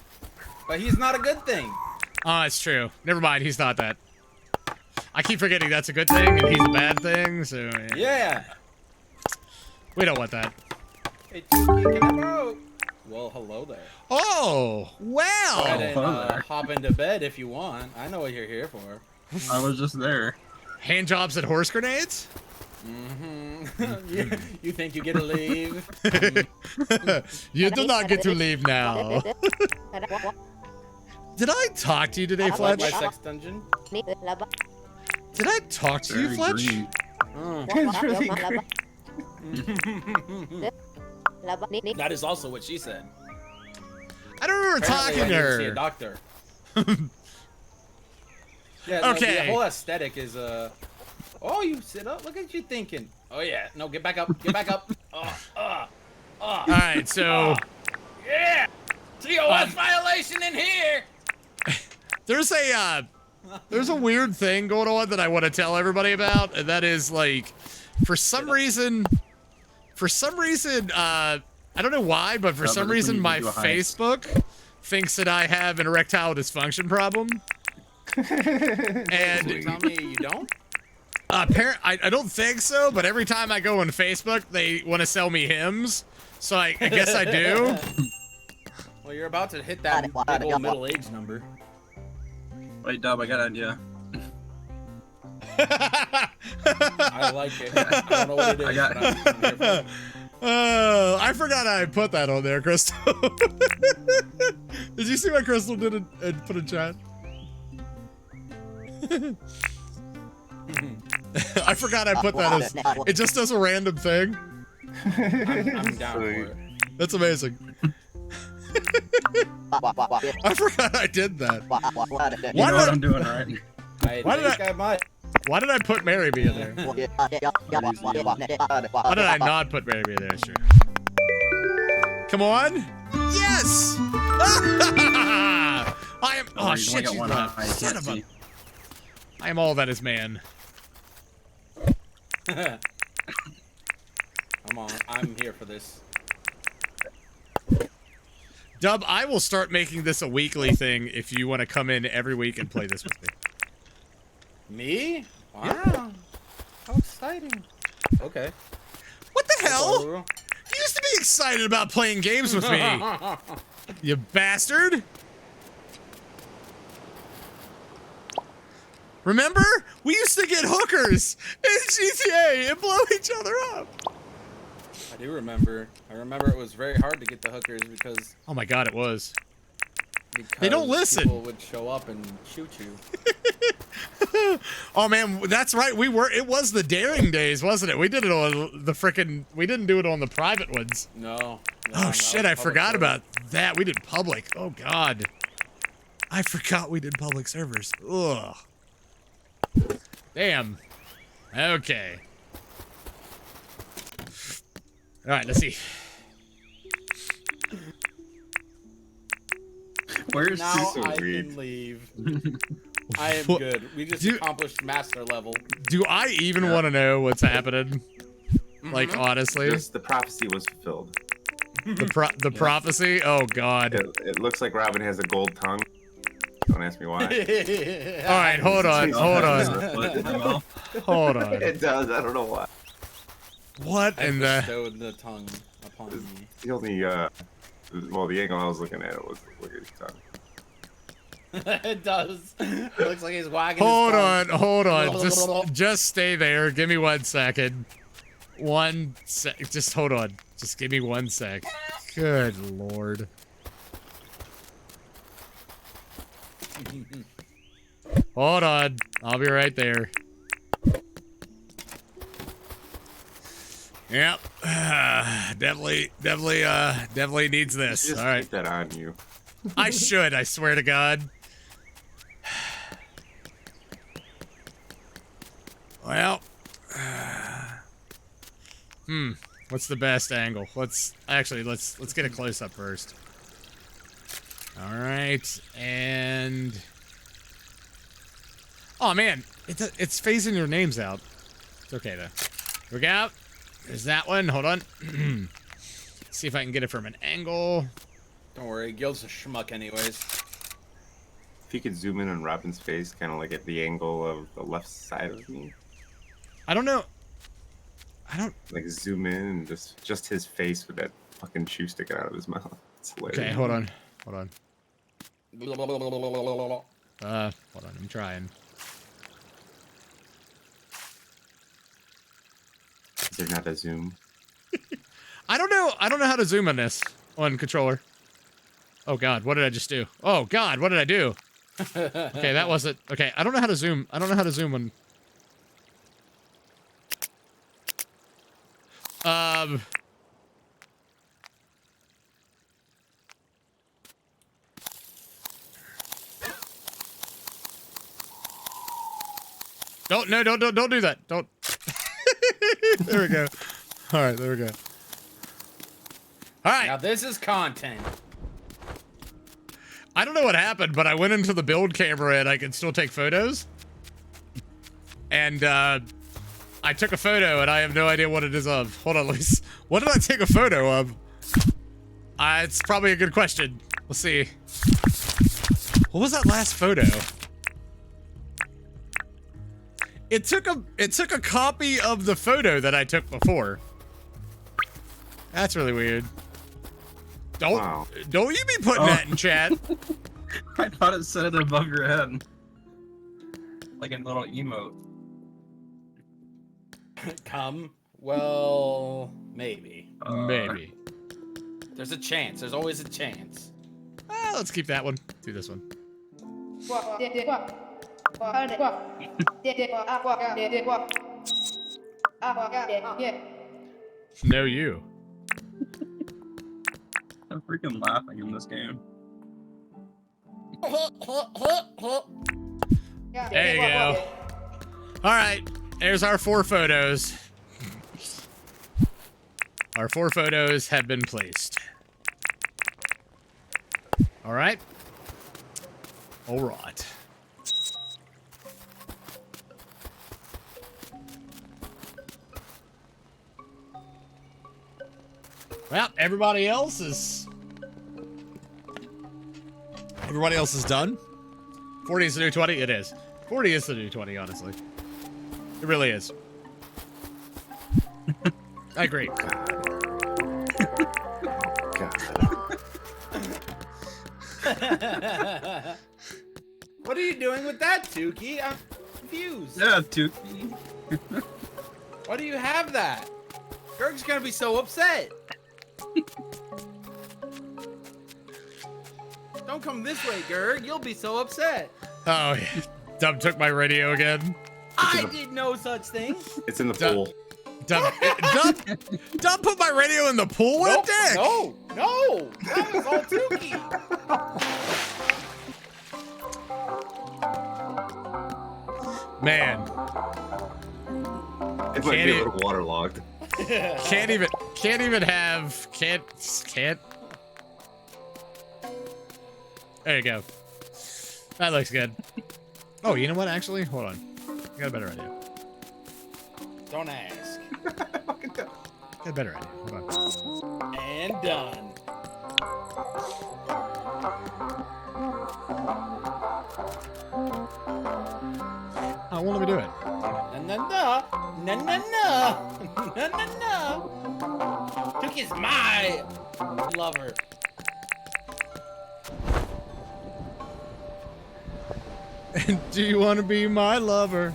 But he's not a good thing. Oh, it's true. Never mind, he's not that. I keep forgetting that's a good thing and he's a bad thing, so Yeah. we don't want that. Hey, Tookie, can I borrow? Well, hello there. Oh, Go well. ahead and hello there. hop into bed if you want. I know what you're here for. I was just there. Hand jobs at horse grenades? You think you get to leave? You do not get to leave now. Did I talk to you today, Like Fletch? my sex dungeon? Did I talk to you, Very Fletch? green. It's really great. That is also what she said. I don't remember Apparently, talking I to need see a her. doctor. Yeah, no, Okay. the whole aesthetic is Oh, you sit up. Look at you thinking. Oh yeah. No, get back up. Get back up. All right, so Yeah. TOS violation in here. there's a weird thing going on that I want to tell everybody about, and that is like, for some reason, I don't know why, but for some reason my Facebook thinks that I have an erectile dysfunction problem. And You tell me you don't? I don't think so, but every time I go on Facebook, they want to sell me hymns. So I guess I do. Well, you're about to hit that big old middle age number. Wait, Dub, I got an idea. I like it. I don't know what it is. I'm here for it. I forgot I put that on there, Crystal. Did you see what Crystal did and put in chat? I forgot I put that as, it just does a random thing. I'm down for it. That's amazing. I forgot I did that. You know what I'm doing, right? Why did I put Marry Me in there? Why did I not put Marry Me in there? Sure. Come on. Yes! I am. Oh, shit, you son of a. I am all that is man. Come on, I'm here for this. Dub, I will start making this a weekly thing if you want to come in every week and play this with me. Me? Wow. Yeah. How exciting. Okay. What the hell? You used to be excited about playing games with me. You bastard. Remember? We used to get hookers in GTA and blow each other up. I do remember. I remember it was very hard to get the hookers because... Oh my god, it was. They don't listen. People would show up and shoot you. Oh man, that's right. It was the daring days, wasn't it? We did it on the frickin', we didn't do it on the private ones. No. Oh shit, I forgot about that. We did public. Oh god. I forgot we did public servers. Ugh. Damn. Okay. All right, let's see. Where's now I can leave. I am good. We just accomplished master level. Do I even want to know what's happening? Like, honestly? Just the prophecy was fulfilled. The prophecy? Oh, God. It looks like Robin has a gold tongue. Don't ask me why. All right, hold on. Hold on. It does. I don't know why. What in the... bestowed the tongue upon me. The only, well, the angle I was looking at it was look at his tongue. It does. It looks like he's wagging Hold his tongue. on. Just stay there. Give me 1 second. 1 sec. Just hold on. Just give me 1 sec. Good lord. Hold on. I'll be right there. Yep. Definitely needs this. Just all right. keep that on you. I should, I swear to God. Well, what's the best angle? Let's get a close up first. All right, and oh man, it's phasing your names out. It's okay though. Here we go. There's that one. Hold on. See if I can get it from an angle. Don't worry, Gil's a schmuck anyways. If you could zoom in on Robin's face, kind of like at the angle of the left side of me. I don't know. Like zoom in and just his face with that fucking shoe sticking out of his mouth. It's hilarious. Okay, hold on. Hold on, I'm trying. Is there not a zoom? I don't know how to zoom on this on controller. Oh god, what did I just do? Oh god, what did I do? Okay, that wasn't okay. I don't know how to zoom. I don't know how to zoom on. Don't do that. Don't. There we go. All right, there we go. All right. Now this is content. I don't know what happened, but I went into the build camera and I could still take photos. And I took a photo and I have no idea what it is of. Hold on, what did I take a photo of? It's probably a good question. We'll see. What was that last photo? It took a copy of the photo that I took before. That's really weird. Don't you be putting that in chat. I thought it said it above your head. Like a little emote. Come? Well, maybe. Maybe. There's a chance. There's always a chance. Let's keep that one. Do this one. No, you. I'm freaking laughing in this game. There you go. All right, there's our 4 photos. Our 4 photos have been placed. All right. All right. Well, everybody else is done. 40 is the new 20. It is. 40 is the new 20, honestly. It really is. I agree. God. What are you doing with that, Tookie? I'm confused. Yeah, Tookie. Why do you have that? Gerg's gonna be so upset. Don't come this way, Gerg. You'll be so upset. Oh, yeah. Dub took my radio again. I did no such thing. It's in the pool. Dub put my radio in the pool? What a dick! No. That was all Tookie. Man. It might be a little waterlogged. Can't even have, can't. There you go. That looks good. Oh, you know what, actually? Hold on. I got a better idea. Don't ask. Got a better idea. Hold on. And done. Oh, well, let me do it. No. Tookie's my lover. Do you want to be my lover?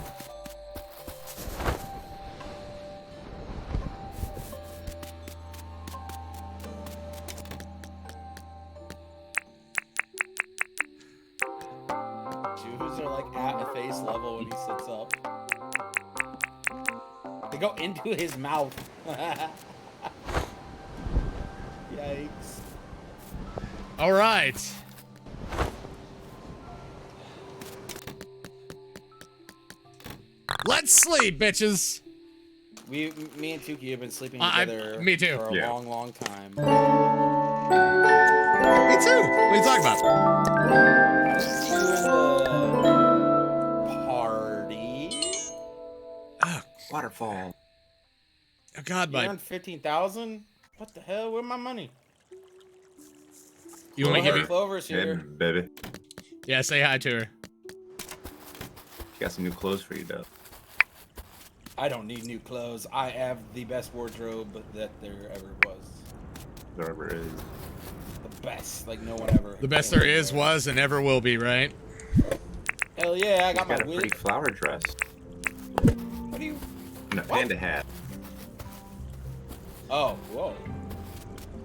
Shoes are like at a face level when he sits up. They go into his mouth. Yikes. All right. Let's sleep, bitches. Me and Tookie have been sleeping together me too. for a long time. Me too. What are you talking about? I didn't see you in the party. Oh, Waterfall. oh God, You my. earned 15,000? What the hell? Where's my money? You want to give me? Clover's Hey, here. baby. Yeah, say hi to her. She got some new clothes for you, though. I don't need new clothes. I have the best wardrobe that there ever was. There ever is. The best, like no one ever. The best there is, was, and ever will be, right? Hell yeah, I got Got my a pretty wig. flower dress. What do you? And a panda hat. Oh, whoa.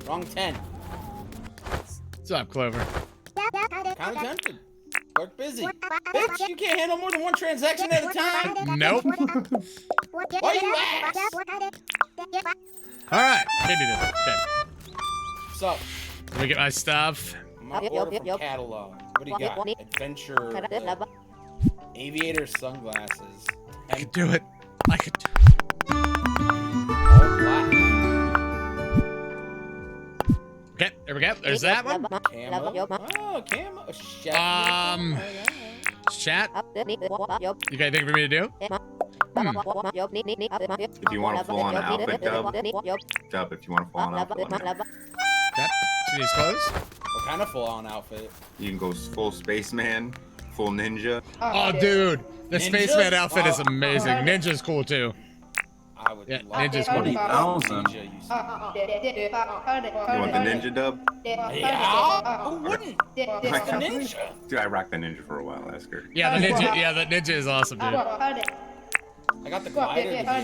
Wrong 10. What's up, Clover? Kind of tempted. Work busy. Bitch, you can't handle more than one transaction at a time. Nope. Why you ask? All right, maybe this. Okay. What's up? Let me get my stuff. My order from catalog. What do you got? Adventure. Aviator sunglasses. I could do it. I could do All black. Okay, there we go. There's that one. Camo. Oh, camo. Chef. Chat. You got anything for me to do? If you want a full-on outfit, Dub, if you want a full-on outfit, Yep. See his clothes? What kind of full-on outfit? you can go full spaceman, full ninja. Oh, dude. The Ninja? spaceman outfit is Oh. amazing. Ninja's cool, too. I would Yeah, love Ninja's that. cool. 20,000. Ninja, you see. You want the ninja, Dub? Yeah, who wouldn't? It's the ninja. Dude, I rocked the ninja for a while, ask her. Yeah, the ninja. Yeah, the ninja is awesome, dude. I got the glider to be now.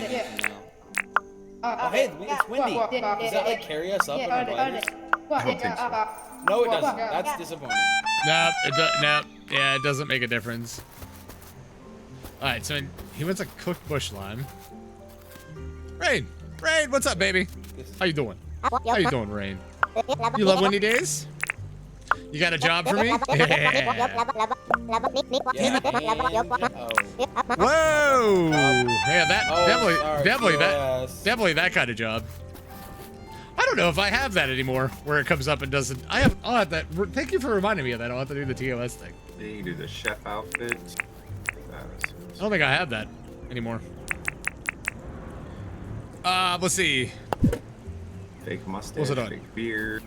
Oh, hey, it's windy. Does that like carry us up in our gliders? I don't think so. No, it doesn't. That's disappointing. Nope. Nope. Yeah, it doesn't make a difference. All right, so he wants a cooked bush lime. Rain, what's up, baby? How you doing? How you doing, Rain? You love windy days? You got a job for me? Yeah. Whoa! Yeah, that definitely that kind of job. I don't know if I have that anymore, where it comes up and doesn't. I'll have that. Thank you for reminding me of that. I'll have to do the TOS thing. Yeah, you do the chef outfit. I don't think I have that anymore. Let's see. Fake mustache, What's it on? fake beard.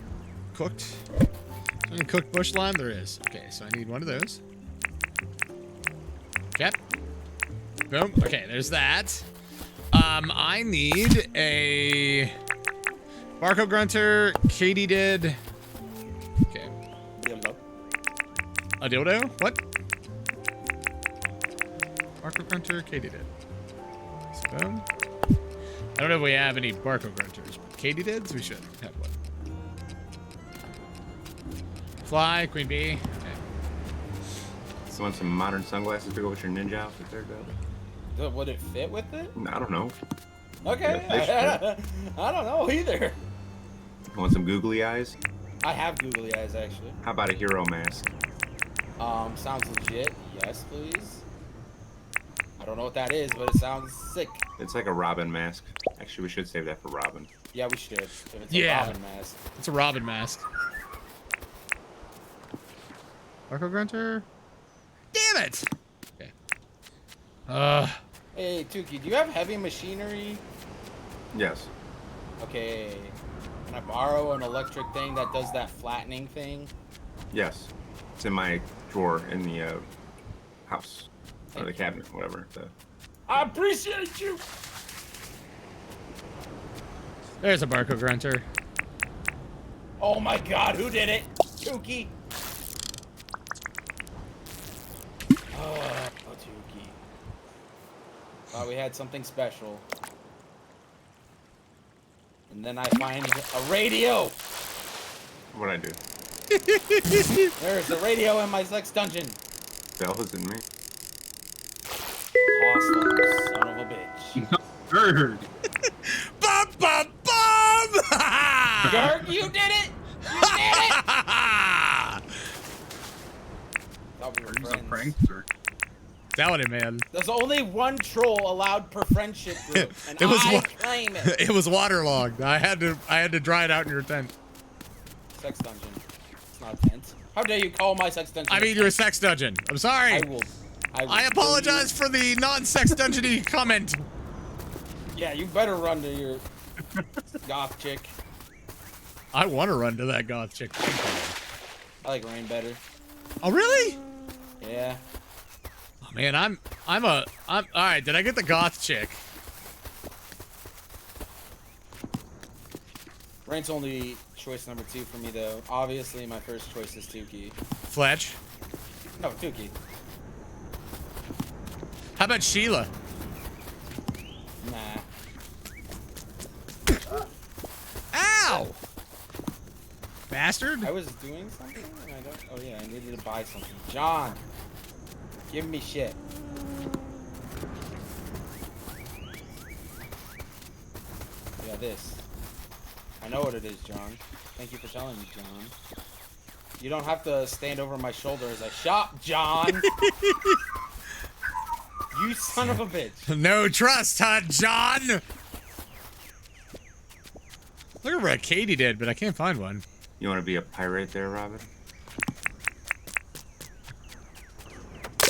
Cooked. Any cooked bush lime? There is. Okay, so I need one of those. Okay. Boom. Okay, there's that. I need a Barco Grunter. Katie did. Okay. A dildo? What? Barco Grunter. Katie did. So, boom. I don't know if we have any Barco Grunters, but Katie did, so we should have one. Fly, Queen Bee. Okay. So want some modern sunglasses to go with your ninja outfit there, Dub? Would it fit with it? I don't know. Okay. Yeah, I don't know either. Want some googly eyes? I have googly eyes, actually. How about a hero mask? Sounds legit. Yes, please. I don't know what that is, but it sounds sick. It's like a Robin mask. Actually, we should save that for Robin. Yeah, we should. If it's Yeah. a Robin mask. It's a Robin mask. Barco Grunter? Damn it! Okay. Hey, Tookie, do you have heavy machinery? Yes. Okay. Can I borrow an electric thing that does that flattening thing? Yes. It's in my drawer in the house. Or the cabinet, whatever. I appreciate you! There's a Barco Grunter. Oh my god, who did it? Tookie! Oh, Tookie. Thought we had something special. And then I find a radio! What'd I do? There's a radio in my sex dungeon. That wasn't me. Hostile son of a bitch. Gerg. Bum, bum, bum! Gerg, you did it! You did it! Thought we were He's a friends. prankster. Down it, man. There's only one troll allowed per friendship group, and It was I wa- claim it. It was waterlogged. I had to dry it out in your tent. Sex dungeon. It's not a tent. How dare you call my sex dungeon? I mean, your sex dungeon. I'm sorry. I will I apologize for the non-sex dungeony comment. Yeah, you better run to your goth chick. I want to run to that goth chick. I like Rain better. Oh, really? Yeah. Oh, man, I'm all right. Did I get the goth chick? Rain's only choice number 2 for me, though. Obviously, my first choice is Tookie. Fletch. No, Tookie. How about Sheila? Nah. Ow! Bastard. I was doing something and I don't. Oh yeah, I needed to buy something. John, give me shit. Yeah, this. I know what it is, John. Thank you for telling me, John. You don't have to stand over my shoulder as I shop, John. You son of a bitch. No trust, huh, John? Look at what Katie did, but I can't find one. You want to be a pirate there, Robin?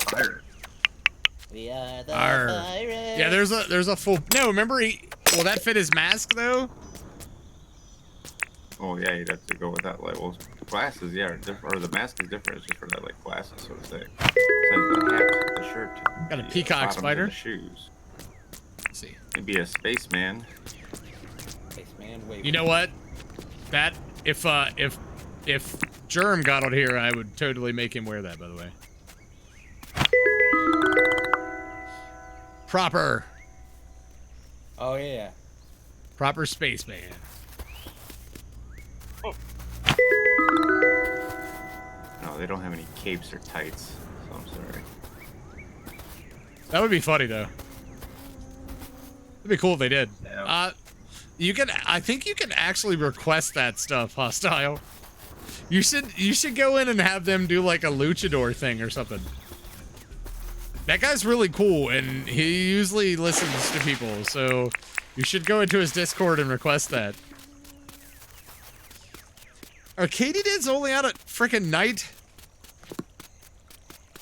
Pirate. We are the Arr. pirates. Yeah, there's a full. No, remember will that fit his mask though? Oh yeah, you'd have to go with that. Like, well, glasses, yeah, are different, or the mask is different. It's just for that like glasses, so to say. So the hat, the shirt, Got a the peacock bottoms, spider. and the shoes. Let's see. Maybe a spaceman. Spaceman, wait. You know what? That if Germ got on here, I would totally make him wear that. By the way. Proper. Oh yeah. Proper spaceman. No, they don't have any capes or tights, so I'm sorry. That would be funny though. It'd be cool if they did. Yeah. You can. I think you can actually request that stuff, Hostile. You should go in and have them do like a luchador thing or something. That guy's really cool, and he usually listens to people, so you should go into his Discord and request that. Are Katydids only out at frickin' night?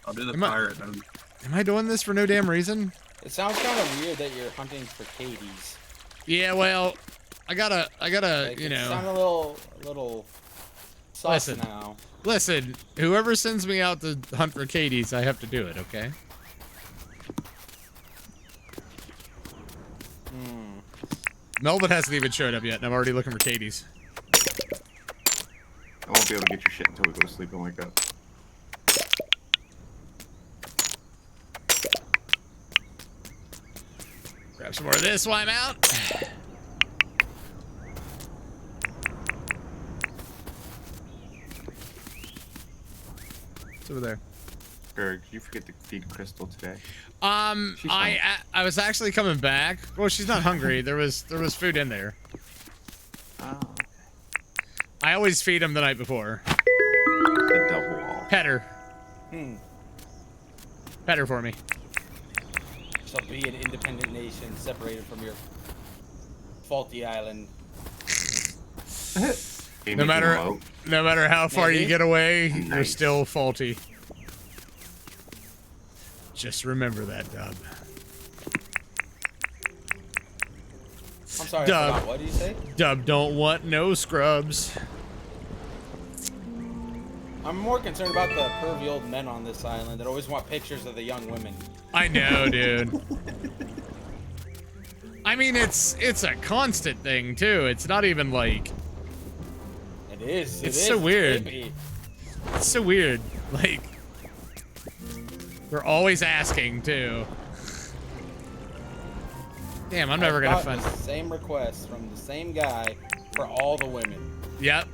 I'll do the Am I- pirate then. Am I doing this for no damn reason? It sounds kind of weird that you're hunting for Katie's. Yeah, well, I gotta, Like, you it know. sound a little sus Listen. now. Listen, whoever sends me out to hunt for Katie's, I have to do it, okay? Melvin hasn't even showed up yet, and I'm already looking for Katie's. I won't be able to get your shit until we go to sleep and wake up. Grab some more of this while I'm out. It's over there. Gerg, did you forget to feed Crystal today? She's I was actually coming back. Well, she's not hungry. There was food in there. Oh, I always feed him the night before. the double wall. Pet her. Pet her for me. Shall be an independent nation separated from your faulty island. Amy No matter Lowe. no matter how far you Maybe. get away, you're Nice. still faulty. Just remember that, Dub. I'm sorry, Dub. I forgot. What did you say? Dub don't want no scrubs. I'm more concerned about the pervy old men on this island that always want pictures of the young women. I know, dude. I mean, it's a constant thing too. It's not even like It is. It's so weird. creepy. it's so weird. Like they're always asking too. Damn, I'm never I gonna got find. the same request from the same guy for all the women. Yep.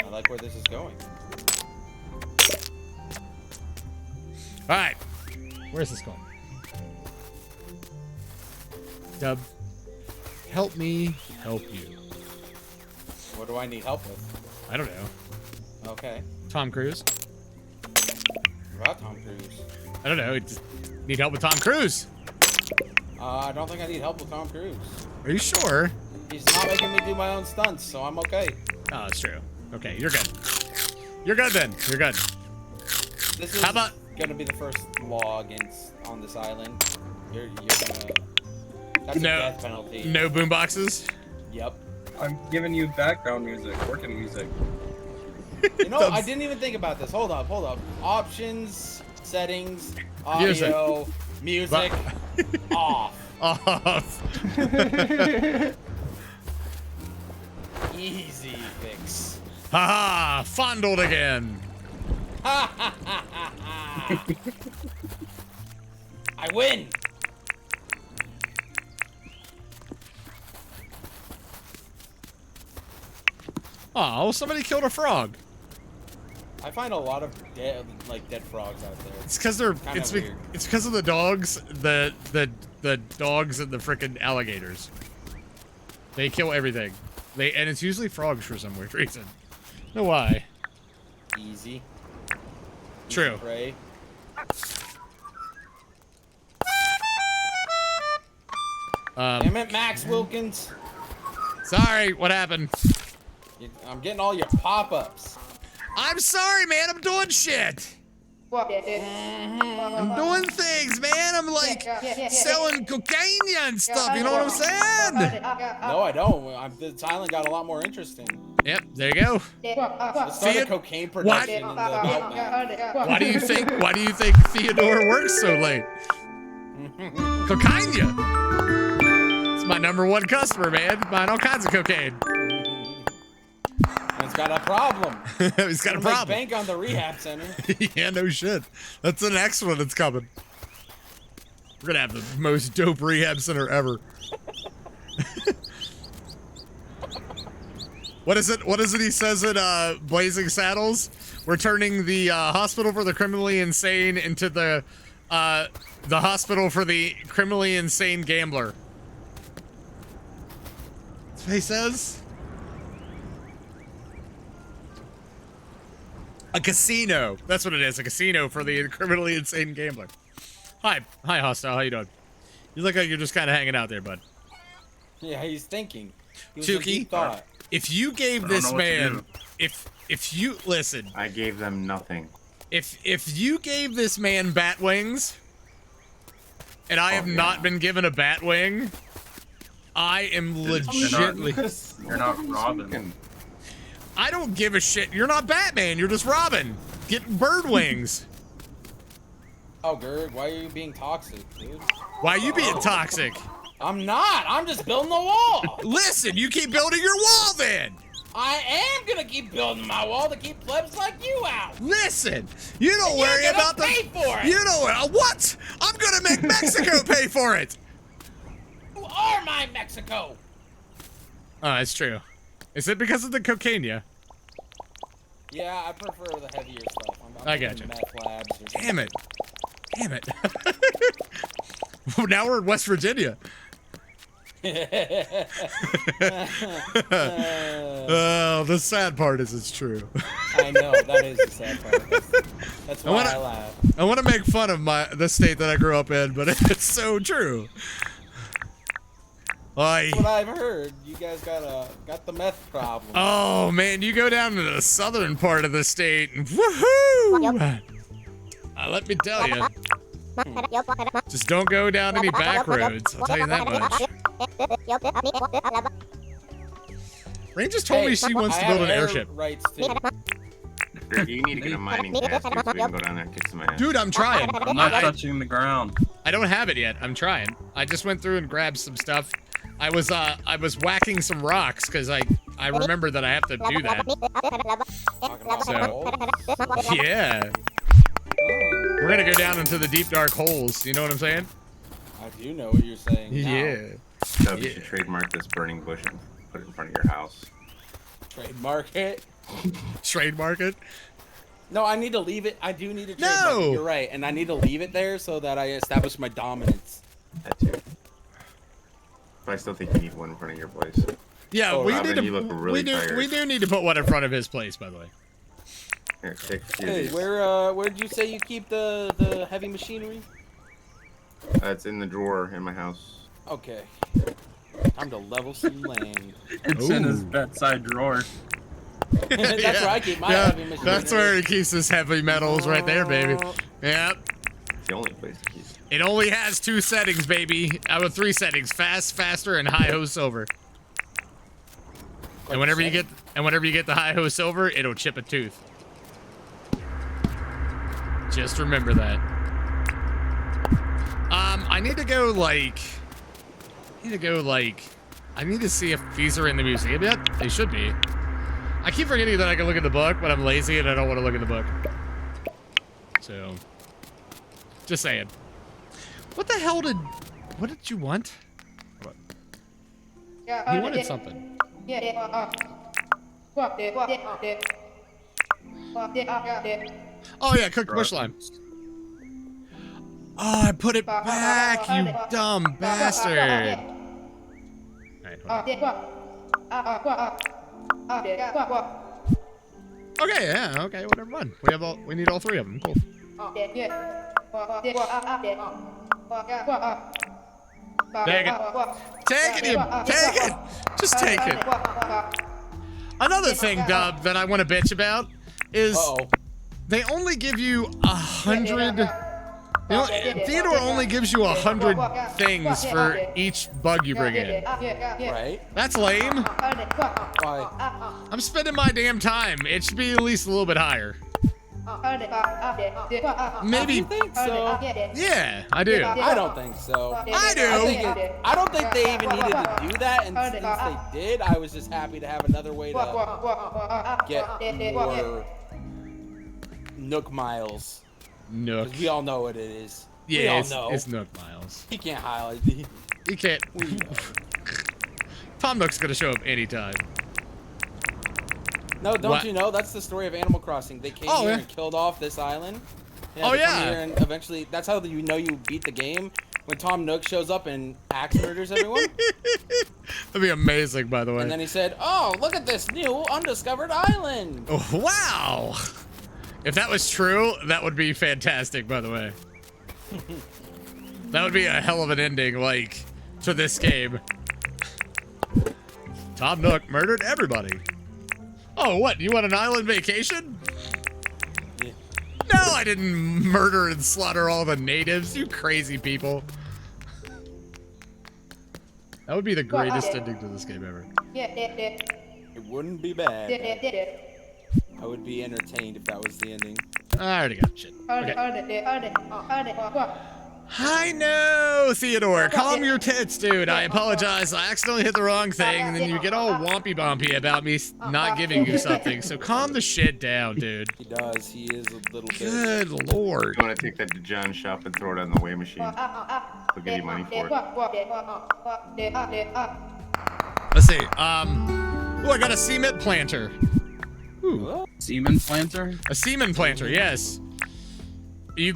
I like where this is going. All right. Where's this going? Dub, help me help you. What do I need help with? I don't know. Okay. Tom Cruise? What about Tom Cruise? I don't know. Just need help with Tom Cruise. I don't think I need help with Tom Cruise. Are you sure? He's not making me do my own stunts, so I'm okay. Oh, that's true. Okay, you're good. You're good then. You're good. This is How about- gonna be the first law against on this island. You're gonna. That's No. a death penalty. No boom boxes. Yep. I'm giving you background music, working music. You know, I didn't even think about this. Hold up. Options, settings, Music. audio, music, off. Off. Easy fix. Haha! Fondled again. I win. Oh, somebody killed a frog. I find a lot of dead frogs out there. It's because they're. Kinda It's weird. it's because of the dogs. The dogs and the frickin' alligators. They kill everything. And it's usually frogs for some weird reason. Know why? Easy. True. Prey. Damn it, Max Wilkins. Sorry, what happened? I'm getting all your pop-ups. I'm sorry, man. I'm doing shit. I'm doing things, man. I'm like selling cocaine and stuff. You know what I'm saying? No, I don't. This island got a lot more interesting. Yep, there you go. Let's start a cocaine production in the outback. Why do you think Theodore works so late? Cocaine. It's my #1 customer, man. Buying all kinds of cocaine. He's got a problem. He's got a problem. Bank on the rehab center. Yeah, no shit. That's the next one that's coming. We're gonna have the most dope rehab center ever. What is it? What is it he says in Blazing Saddles? We're turning the hospital for the criminally insane into the hospital for the criminally insane gambler. That's what he says. A casino. That's what it is. A casino for the criminally insane gambler. Hi, hostile. How you doing? You look like you're just kind of hanging out there, bud. Yeah, he's thinking. Tookie, if you gave this man, if you listen, I gave them nothing. If you gave this man bat wings, and I have not been given a bat wing, I am legitimately. You're not Robin. I don't give a shit. You're not Batman. You're just Robin. Get bird wings. Oh, Gerg, why are you being toxic, dude? Why are you being toxic? I'm not. I'm just building the wall. Listen, you keep building your wall then. I am gonna keep building my wall to keep plebs like you out. Listen, you don't worry about the. Pay for it. You don't. What? I'm gonna make Mexico pay for it. You are my Mexico. Oh, that's true. Is it because of the cocaine? Yeah, I prefer the heavier stuff. I gotcha. Meth labs or Damn it. Damn it. Now we're in West Virginia. Oh, the sad part is it's true. I know, that is the sad part. That's why I laugh. I want to make fun of the state that I grew up in, but it's so true. That's what I've heard. You guys got the meth problem. Oh man, you go down to the southern part of the state and woohoo! Let me tell you. Just don't go down any back roads. I'll tell you that much. Rain just told me she wants to build an airship. You need to get a mining pass so we can go down there and kick some ass. Dude, I'm trying. I'm not touching the ground. I don't have it yet. I'm trying. I just went through and grabbed some stuff. I was whacking some rocks because I remember that I have to do that. So, yeah. We're gonna go down into the deep dark holes. You know what I'm saying? I do know what you're saying. Yeah. So you should trademark this burning bush and put it in front of your house. Trademark it. Trademark it. No, I need to leave it. I do need to trademark it. You're right, and I need to leave it there so that I establish my dominance. That too. But I still think you need one in front of your place. Yeah, we Robin, need to. You look really tired. We do need to put one in front of his place, by the way. Here, take a few of Hey, these. where did you say you keep the heavy machinery? It's in the drawer in my house. Okay. Time to level some land. It's in his bedside drawer. That's where I keep my heavy machinery. That's where he keeps his heavy metals, right there, baby. Yep. It's the only place to keep it. It only has 2 settings, baby. Out of 3 settings: fast, faster, and high-ho silver. And whenever you get the high-ho silver, it'll chip a tooth. Just remember that. I need to go like. I need to see if these are in the museum yet. They should be. I keep forgetting that I can look at the book, but I'm lazy and I don't want to look at the book. So, just saying. What the hell did? What did you want? What? He wanted something. Oh yeah, cooked bush lime. Oh, I put it back, you dumb bastard. Alright, okay, yeah, okay, whatever. Fun. We need all 3 of them. Cool. Take it. Take it, you. Take it. Just take it. Another thing, Dub, that I want to bitch about is they only give you 100. Theodore only gives you 100 things for each bug you bring in. Right? That's lame. Why? I'm spending my damn time. It should be at least a little bit higher. Maybe. You think so? Yeah, I do. I don't think so. I do. I don't think they even needed to do that, and since they did, I was just happy to have another way to get more Nook miles. Nook. 'Cause we all know what it is. Yeah, we all know. it's Nook Miles. He can't highlight. He can't. Tom Nook's gonna show up anytime. No, don't you know? That's the story of Animal Crossing. They came here and killed off this island. Oh, they come yeah. here and eventually, that's how you know you beat the game. When Tom Nook shows up and axe murders everyone. That'd be amazing, by the way. And then he said, "Oh, look at this new undiscovered island." Oh, wow. If that was true, that would be fantastic, by the way. That would be a hell of an ending, like, to this game. Tom Nook murdered everybody. Oh, what? You want an island vacation? Yeah. No, I didn't murder and slaughter all the natives, you crazy people. That would be the greatest ending to this game ever. It wouldn't be bad. I would be entertained if that was the ending. I already got shit. Okay. I know, Theodore. Calm your tits, dude. I apologize. I accidentally hit the wrong thing, and then you get all wompy-bompy about me not giving you something. So calm the shit down, dude. He does. He is a little bit. Good lord. You want to take that to John's shop and throw it on the weigh machine? He'll give you money for it. Let's see. Oh, I got a cement planter. Ooh. Semen planter? A semen planter, yes.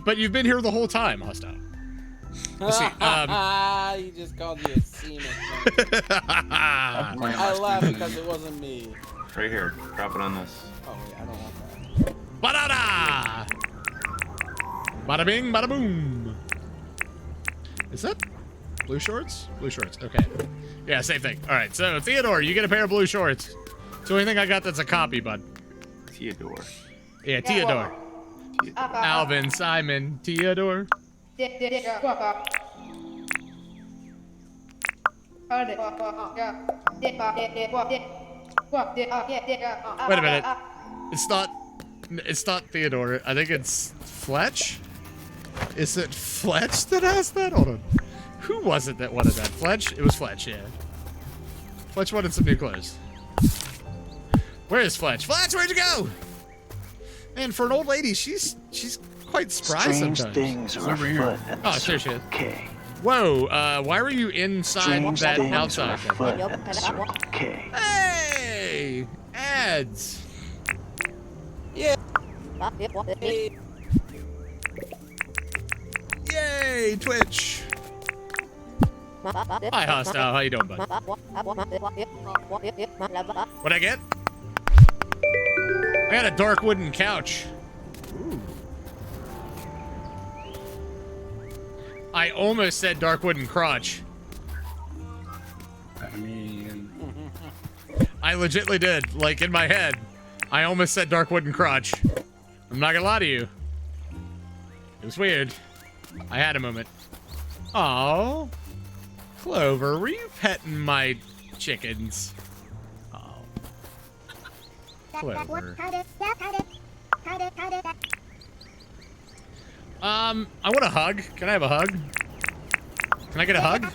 But you've been here the whole time, Hostile. Let's see. He just called you a semen. I laughed because it wasn't me. Right here. Drop it on this. Oh, yeah, I don't want that. Ba-da-da! Bada bing, bada boom. Is that blue shorts? Blue shorts, okay. Yeah, same thing. All right, so Theodore, you get a pair of blue shorts. It's the only thing I got that's a copy, bud. Theodore. Yeah, Theodore. Alvin, Simon, Theodore. Wait a minute. It's not Theodore. I think it's Fletch. Is it Fletch that has that? Hold on. Who was it that wanted that? Fletch? It was Fletch, yeah. Fletch wanted some new clothes. Where is Fletch? Fletch, where'd you go? Man, for an old lady, she's quite spry Strange sometimes. things are afoot at the Oh, there she Circle is. K. Whoa, why were you inside Strange that things are outside thing? afoot at the Circle K. Hey! Ads! Yeah. Yay, Twitch! Hi, Hostile. How you doing, bud? What'd I get? I got a dark wooden couch. Ooh. I almost said dark wooden crotch. I mean, I legitimately did. Like, in my head. I almost said dark wooden crotch. I'm not gonna lie to you. It was weird. I had a moment. Oh, Clover, were you petting my chickens? Oh, Clover. I want a hug. Can I have a hug? Can I get a hug? Is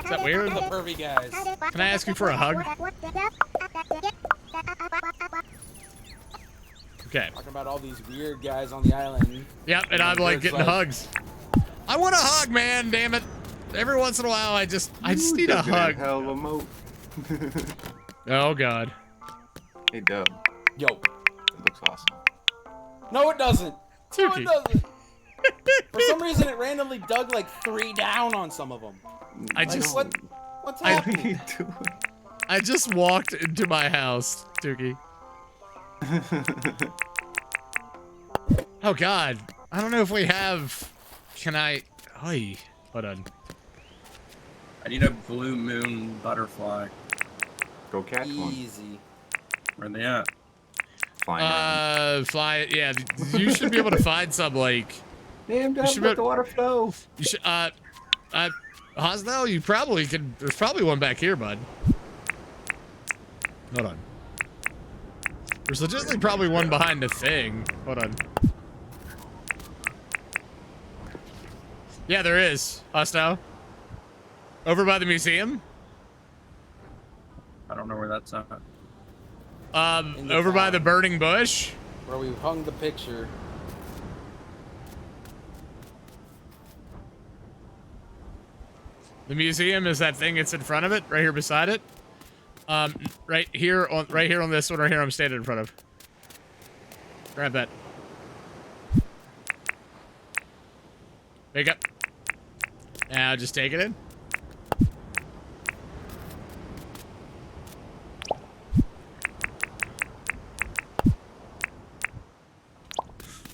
that weird? The pervy guys. Can I ask you for a hug? Okay. Talking about all these weird guys on the island. Yep, and I'm like getting hugs. I want a hug, man. Damn it. Every once in a while, I just need a hug. Hell of a moat. Oh God. Hey, Dub. Yo. It looks awesome. No, it doesn't. No, Tookie. it doesn't. For some reason, it randomly dug like 3 down on some of them. I Like, just what's What are happening? you doing? I just walked into my house, Tookie. Oh God. I don't know if we have. Can I? Oi. Hold on. I need a blue moon butterfly. Go catch one. Easy. Where they at? Flying around. Fly. Yeah, you should be able to find some like. Damn, You should let the water flow. You should. Hosnell, you probably could. There's probably one back here, bud. Hold on. There's legitimately probably one behind the thing. Hold on. Yeah, there is. Hosnell. Over by the museum. I don't know where that's at. Over by the burning bush. Where we hung the picture. The museum is that thing. It's in front of it, right here beside it. Right here on this one right here. I'm standing in front of. Grab that. Pick up. Now just take it in.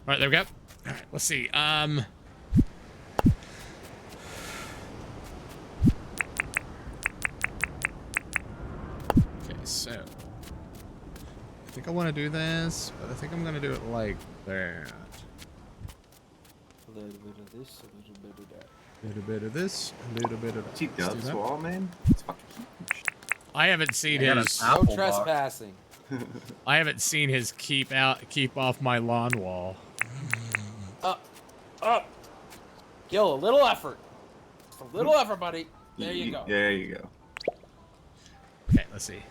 All right, there we go. All right, let's see. Okay, so I think I want to do this, but I think I'm gonna do it like that. A little bit of this, a little bit of that. A little bit of this, a little bit of that. See Let's do Dub's that. wall, man? It's fucking huge. I haven't seen I got his. an No apple box. trespassing. I haven't seen his keep off my lawn wall. Up. Gil, a little effort. Just a little effort, buddy. There you go. There you go. Okay, let's see.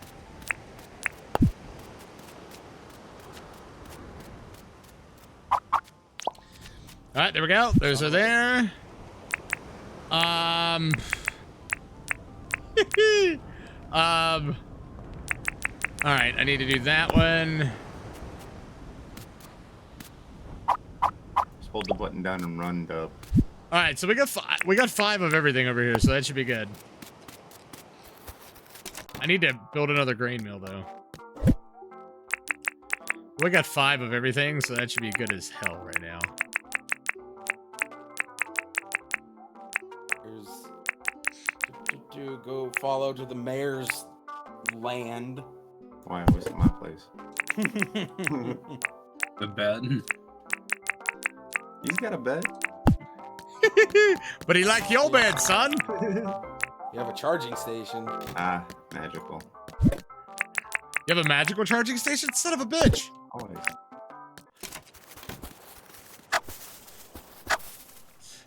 All right, there we go. Those are there. All right, I need to do that one. Just hold the button down and run, Dub. All right, so we got five of everything over here, so that should be good. I need to build another grain mill though. We got 5 of everything, so that should be good as hell right now. Here's go follow to the mayor's land. Why was it my place? The bed. He's got a bed. But he like your bed, son. You have a charging station. Ah, magical. You have a magical charging station? Son of a bitch. Always.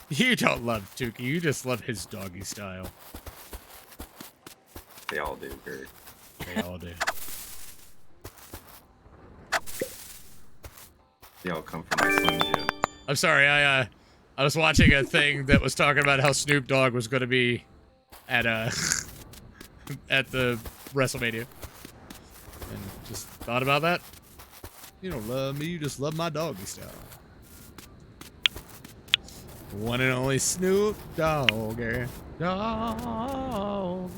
You don't love Tookie. You just love his doggy style. They all do, Gerg. They all do. They all come from my Slim Jim. I'm sorry. I was watching a thing that was talking about how Snoop Dogg was going to be at at the WrestleMania, and just thought about that. You don't love me. You just love my doggy style. One and only Snoop Dogg. Dog.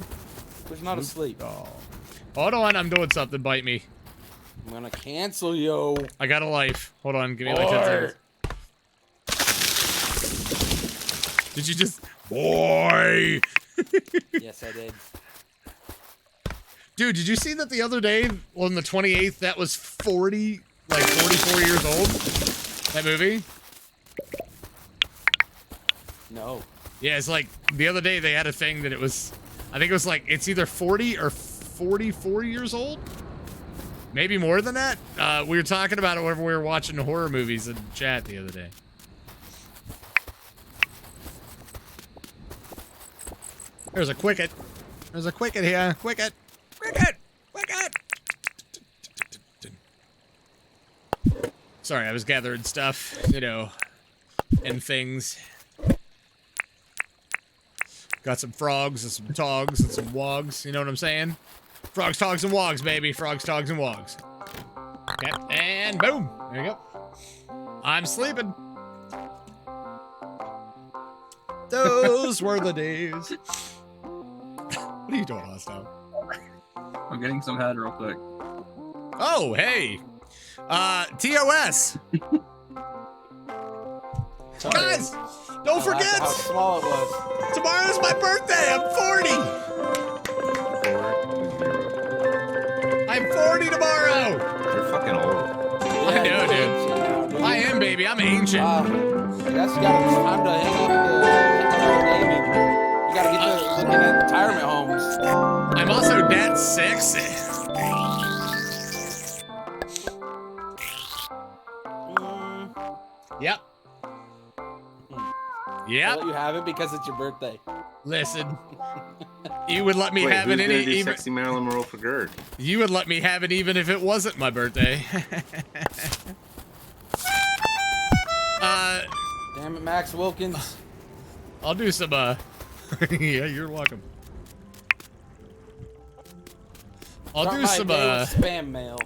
Who's not asleep? Dog. Hold on, I'm doing something. Bite me. I'm gonna cancel, yo. I got a life. Hold on, give me like 10 seconds. Did you just... Boy! Yes, I did. Dude, did you see that the other day on the 28th, that was 44 years old? That movie? No. Yeah, it's like, the other day they had a thing that it was, I think it was like, it's either 40 or 44 years old? Maybe more than that? We were talking about it whenever we were watching horror movies in chat the other day. There's a Quicket. There's a Quicket here. Quicket! Quicket! Quicket! Sorry, I was gathering stuff, you know, and things. Got some frogs and some togs and some wogs, you know what I'm saying? Frogs, togs, and wogs, baby. Frogs, togs, and wogs. Okay, and boom. There you go. I'm sleeping. Those were the days. What are you doing, Hostile? I'm getting some head real quick. Oh, hey. TOS. Guys, don't forget. How small it was. Tomorrow's my birthday. I'm 40. 40! 4 0. I'm 40 tomorrow! You're fucking old. I know, dude. I am, baby. I'm ancient. I guess you got it's time to hang up the gaming. You gotta get to looking at retirement homes. I'm also that sexy. Yep. I'll Yep. let you have it because it's your birthday. Listen. You would let me Wait, have who's it gonna any do even. Sexy Marilyn Monroe for Gerg? You would let me have it even if it wasn't my birthday. Damn it, Max Wilkins. I'll do some. Yeah, you're welcome. I'll Start do my some. day with spam mail.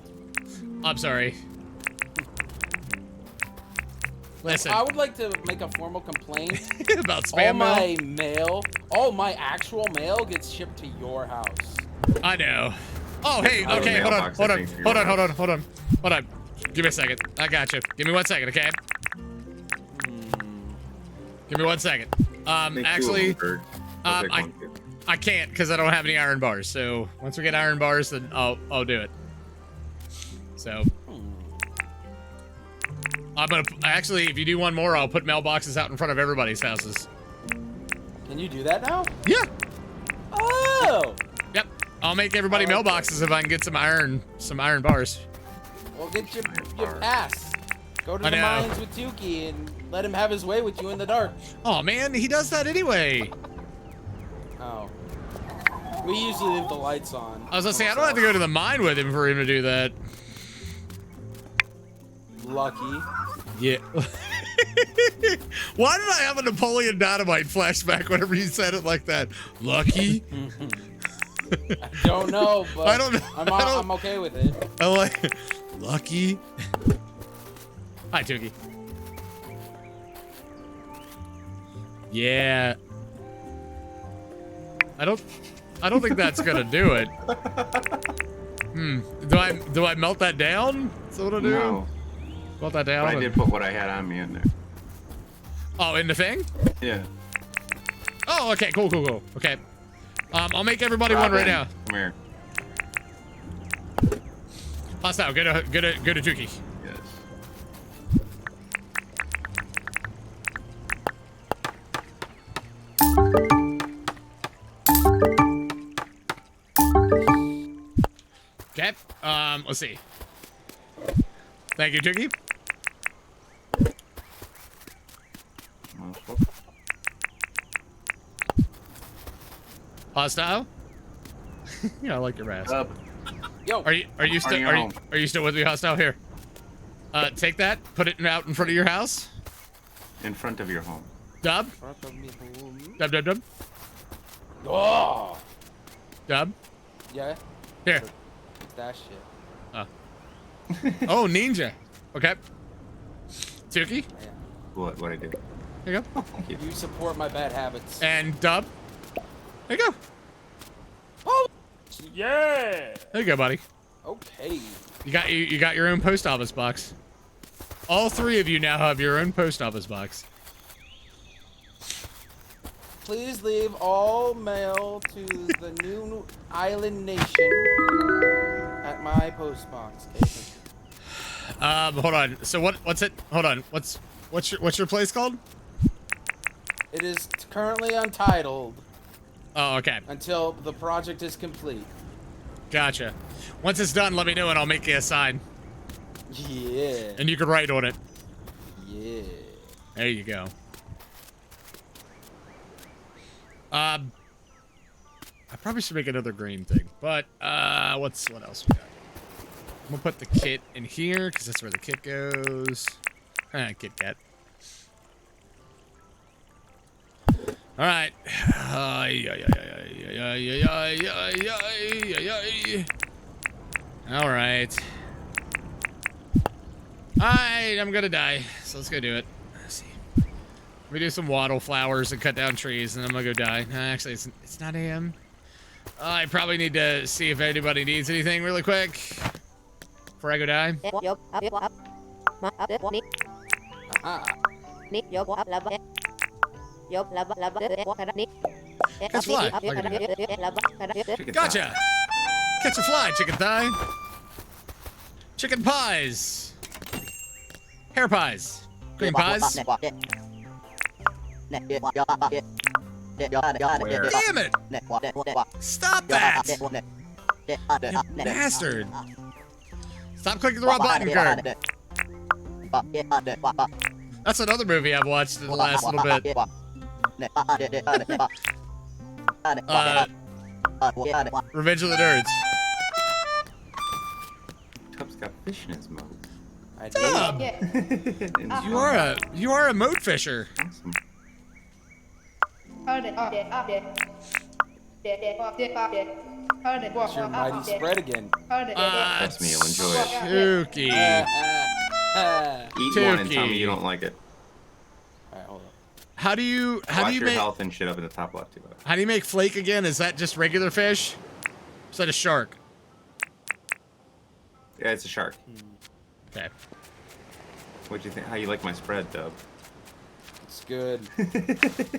I'm sorry. Listen. I would like to make a formal complaint. About All spam mail. my mail, all my actual mail gets shipped to your house. I know. Oh, hey, Oh, okay, hold on, mailbox, hold I on, think, for hold your on, hold on, hold on, hold on. Give me a second. I got you. Give me 1 second, okay? Give me 1 second. Make two of Actually, them, Gerg. I'll take I one, too. I can't because I don't have any iron bars. So once we get iron bars, then I'll do it. So I'm gonna actually, if you do one more, I'll put mailboxes out in front of everybody's houses. Can you do that now? Yeah. Oh! Yep. I'll make everybody I like mailboxes if I can get some iron bars. Well, get your pass. Go to I the know. mines with Tookie and let him have his way with you in the dark. Oh man, he does that anyway. Oh. We usually leave the lights on. I was gonna say, I don't have to go to the mine with him for him to do that. Lucky. Yeah. Why did I have a Napoleon Dynamite flashback whenever you said it like that? Lucky? I don't know, but I don't know. I'm okay with it. I like Lucky. Hi, Tookie. Yeah. I don't think that's gonna do it. Do I melt that down? Is that what I do? No. Melt that down? But I did put what I had on me in there. Oh, in the thing? Yeah. Oh, okay, cool. Okay. I'll make everybody one right now. Come here. Hostile, go to Tookie. Yes. Okay. Let's see. Thank you, Tookie. Hostile. Yeah, I like your mask. Yo. Are you still with me, Hostile? Here. Take that. Put it out in front of your house. In front of your home. Dub. Dub. Oh. Dub. Yeah. Here. It's that shit. Oh, ninja. Okay. Tookie. Yeah. What I did. There you go. You support my bad habits. And Dub. There you go. Oh. Yeah. There you go, buddy. Okay. You got your own post office box. All three of you now have your own post office box. Please leave all mail to the new island nation at my post box. Okay. Hold on. So what's it? Hold on. What's your place called? It is currently untitled Oh, okay. until the project is complete. Gotcha. Once it's done, let me know and I'll make you a sign. Yeah. And you can write on it. Yeah. There you go. I probably should make another green thing, but what else we got? I'm gonna put the kit in here because that's where the kit goes. Kit Kat. All right. All right. I'm gonna die, so let's go do it. Let's see. Let me do some wattle flowers and cut down trees, and I'm gonna go die. Actually, it's not AM. I probably need to see if anybody needs anything really quick before I go die. Catch fly. Chicken Gotcha. thigh. Catch a fly, chicken thigh. Chicken pies. Hair pies. Green pies. Where? Damn it! Stop that! You bastard! Stop clicking the wrong button, Gerg. That's another movie I've watched in the last little bit. Revenge of the Nerds. Tub's got fish in his mouth. I did. Dub! You are a moat fisher. Awesome. It's your mighty spread again. Trust me, you'll enjoy it. Tookie. Eat one and tell me Tookie. you don't like it. Alright, hold on. How do you Watch your make health and shit up in the top left too. how do you make flake again? Is that just regular fish? Is that a shark? Yeah, it's a shark. Okay. What'd you think? How you like my spread, Dub? It's good.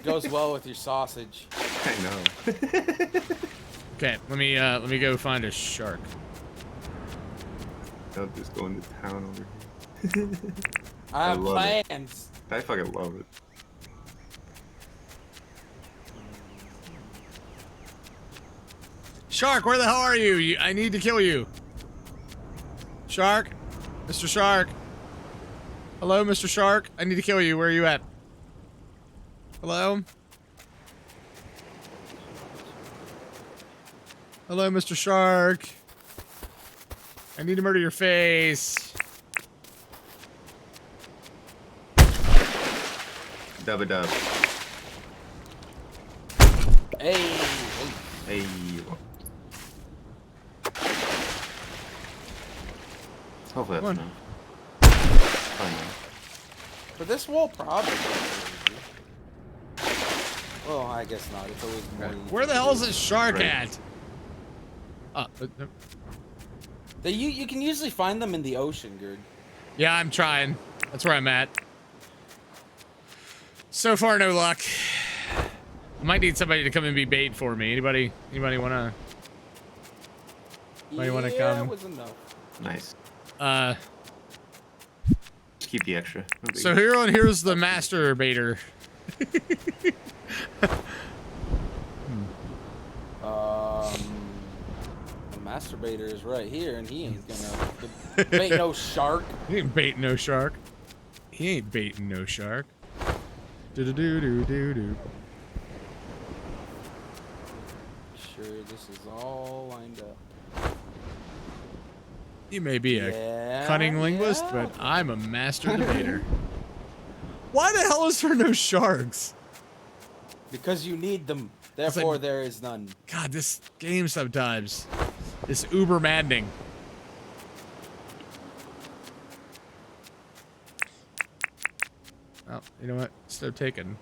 Goes well with your sausage. I know. Okay, let me go find a shark. Dub just going to town over here. I have love it. plans. I fucking love it. Shark, where the hell are you? I need to kill you. Shark? Mr. Shark? Hello, Mr. Shark? I need to kill you. Where are you at? Hello? Hello, Mr. Shark. I need to murder your face. Dub-a-dub. Hey. Hey. Hopefully Come on. that's enough. Fine, man. For this wall, probably. Well, I guess not. It's always more. Where the hell is this shark Right. at? You can usually find them in the ocean, Gerg. Yeah, I'm trying. That's where I'm at. So far, no luck. I might need somebody to come and be bait for me. Anybody wanna? Anybody wanna Yeah, come? that was enough. Nice. Just keep the extra. No big So deal. here's the master baiter. The masturbator is right here, and he ain't gonna bait no shark. He ain't baiting no shark. He ain't baiting no shark. Do do do do do do. Sure, this is all lined up. You may be a Yeah, cunning linguist, yeah. but I'm a master debater. Why the hell is there no sharks? Because you need them, therefore there is none. God, this game sometimes is uber maddening. Oh, you know what? Instead of taking.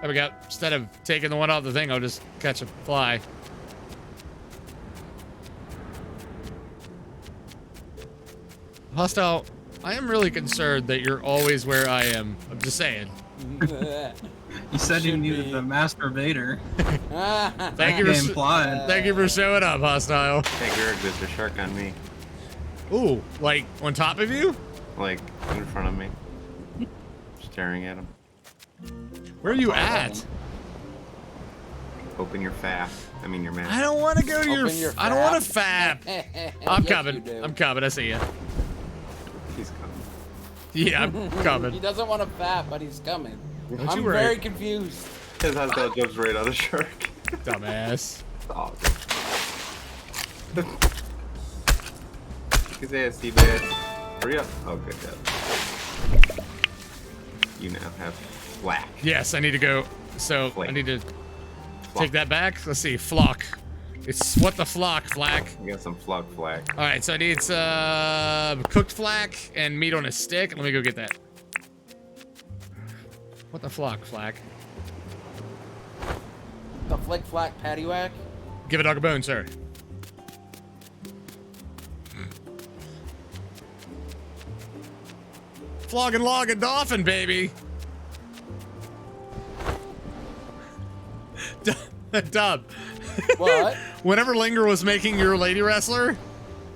There we go. Instead of taking the one off the thing, I'll just catch a fly. Hostile, I am really concerned that you're always where I am. I'm just saying. You said you Should needed be. the masturbator. Thank you for Game implied. thank you for showing up, Hostile. Hey, Gerg, there's a shark on me. Ooh, like on top of you? Like, in front of me. Staring at him. Where are you at? Open your faff. I mean, your mouth. I don't want to go to your. Open your I don't want to fap. fap. I'm Yes, coming. you do. I'm coming. I see you. He's coming. Yeah, I'm He coming. doesn't want to fap, but he's coming. Don't I'm you worry. very confused. His hostile jumps right on the shark. Dumbass. Oh, good. His ass, Seabass. Hurry up. Oh, good job. You now have flack. Yes, I need to go. So I Flake. need to Flock. take that back. Let's see. Flock. It's what the flock, flack. I got some flog flack. All right, so I need cooked flack and meat on a stick. Let me go get that. What the flock, flack? The flick flack patty whack. Give a dog a bone, sir. Flogging, logging, dolphin, baby. Dub. What? Whenever Linger was making your lady wrestler,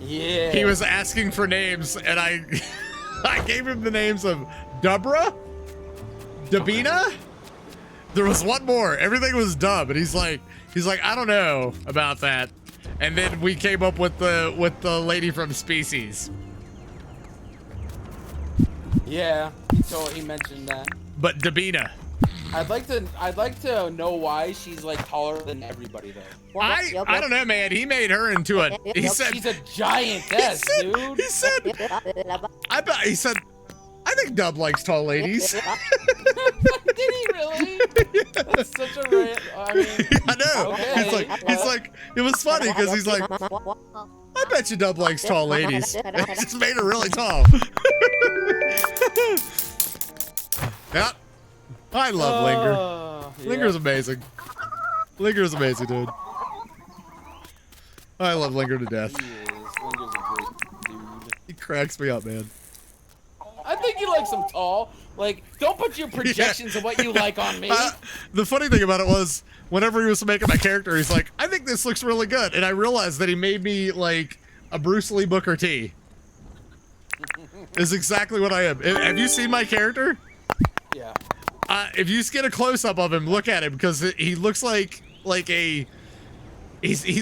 Yeah. he was asking for names, and I gave him the names of Dubra, Dabina. There was one more. Everything was Dub, and he's like, I don't know about that. And then we came up with the lady from Species. Yeah. He mentioned that. But Dabina. I'd like to know why she's like taller than everybody though. I don't know, man. He made her into a. He said she's a giantess, dude. He said. He said. I think Dub likes tall ladies. Did he really? That's such a rant. I mean, I know. Okay, He's like. It was funny because he's like. I bet you Dub likes tall ladies. He just made her really tall. Yeah. I love Linger. Yeah. Linger's amazing. Linger's amazing, dude. I love Linger to death. He is. Linger's a great dude. He cracks me up, man. I think he likes them tall. Like, don't put your projections of what you like on me. The funny thing about it was, whenever he was making my character, he's like, I think this looks really good. And I realized that he made me like a Bruce Lee Booker T. Is exactly what I am. Have you seen my character? Yeah. If you just get a close-up of him, look at him, because he looks like he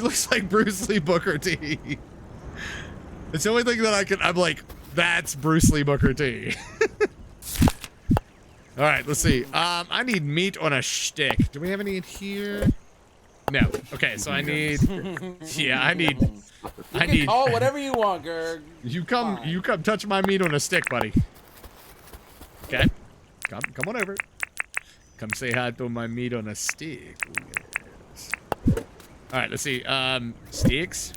looks like Bruce Lee Booker T. It's the only thing that I'm like, that's Bruce Lee Booker T. All right, let's see. I need meat on a stick. Do we have any in here? No. Okay, so I need. Yeah, I need. Call whatever you want, Gerg. You come touch my meat on a stick, buddy. Okay. Come on over. Come say hi to my meat on a stick. Yes. All right, let's see. Sticks.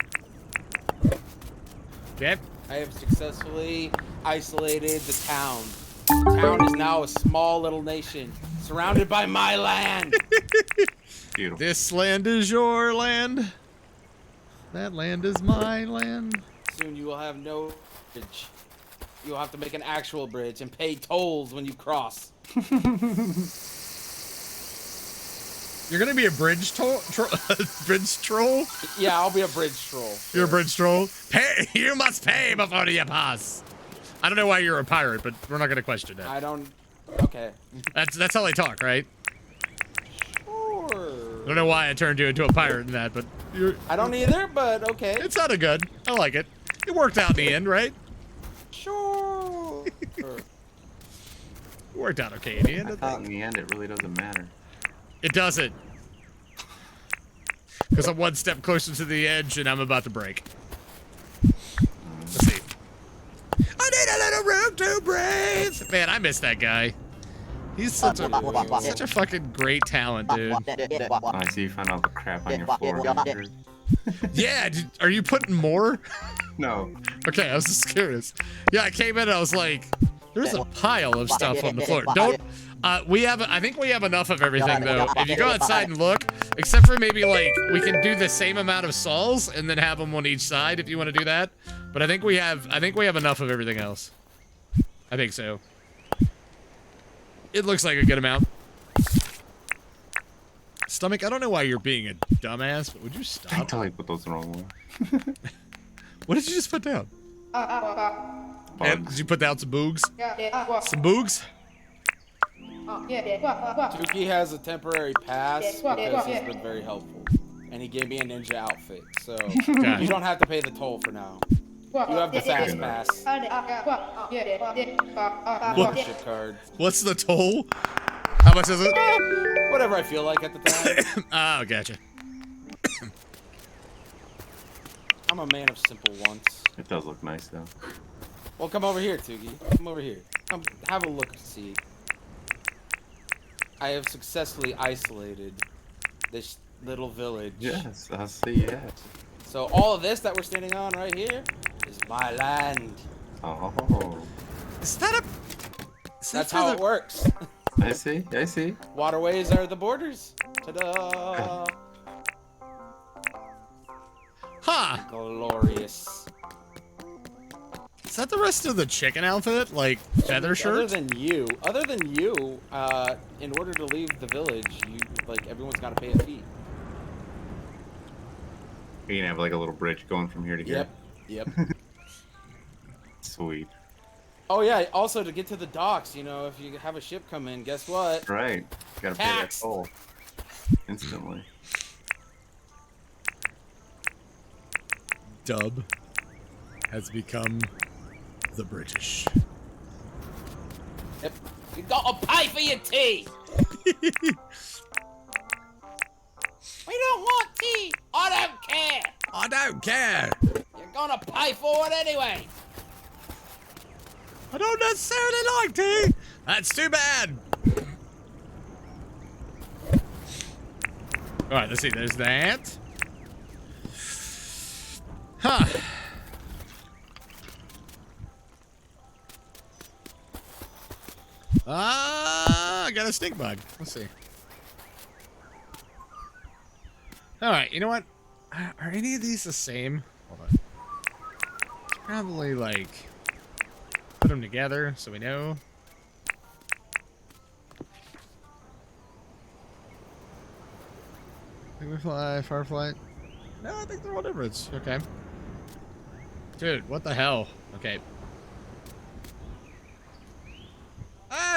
Okay. I have successfully isolated the town. The town is now a small little nation, surrounded by my land. Beautiful. This land is your land. That land is my land. Soon you will have no bridge. You will have to make an actual bridge and pay tolls when you cross. You're gonna be a bridge bridge troll? Yeah, I'll be a bridge troll. You're a bridge troll? Pay! You must pay before you pass. I don't know why you're a pirate, but we're not gonna question that. I don't. Okay. That's how they talk, right? Sure. I don't know why I turned you into a pirate in that, but you're. I don't either, but okay. It sounded good. I like it. It worked out in the end, right? Sure. It worked out okay in the end. I thought in the end it really doesn't matter. It doesn't. Because I'm one step closer to the edge and I'm about to break. Let's see. I need a little room to breathe. Man, I miss that guy. He's such a fucking great talent, dude. I see you found all the crap on your floor. Yeah, are you putting more? No. Okay, I was just curious. Yeah, I came in and I was like, there's a pile of stuff on the floor. Don't. I think we have enough of everything though. If you go outside and look, except for maybe like we can do the same amount of saws and then have them on each side if you want to do that. But I think we have enough of everything else. I think so. It looks like a good amount. Stomach, I don't know why you're being a dumbass, but would you I stop? totally put those the wrong way. What did you just put down? And did you put down some boogs? Some boogs? Tookie has a temporary pass because he's been very helpful. And he gave me a ninja outfit, so Okay. you don't have to pay the toll for now. You have the fast pass. Membership card. What's the toll? How much is it? Whatever I feel like at the time. Oh, gotcha. I'm a man of simple wants. It does look nice though. Well, come over here, Tookie. Come over here. Come have a look and see. I have successfully isolated this little village. Yes, I see. Yes. So all of this that we're standing on right here is my land. Oh. Is that That's how it works. I see. I see. Waterways are the borders. Ta-da! Huh. Glorious. Is that the rest of the chicken outfit? Like feather shirt? Other than you, in order to leave the village, everyone's got to pay a fee. You're gonna have like a little bridge going from here to here. Yep. Sweet. Oh yeah. Also, to get to the docks, you know, if you have a ship come in, guess what? Right. You gotta pay that Tax. toll instantly. Dub has become the British. Yep. You gotta pay for your tea. We don't want tea. I don't care. I don't care. You're gonna pay for it anyway. I don't necessarily like tea. That's too bad. All right, let's see. There's that. Huh. I got a stink bug. Let's see. All right, you know what? Are any of these the same? Hold on. It's probably like put them together so we know. Firefly, Firefly. No, I think they're all different. Okay. Dude, what the hell? Okay.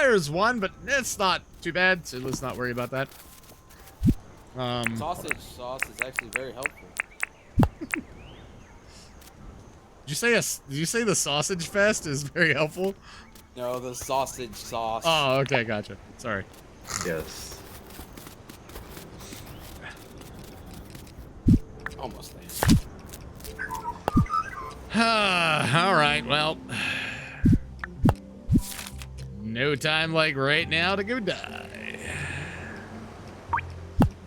There's one, but it's not too bad, so let's not worry about that. Sausage sauce is actually very helpful. Did you say the sausage fest is very helpful? No, the sausage sauce. Oh, okay, gotcha. Sorry. Yes. Almost there. All right, well. No time like right now to go die.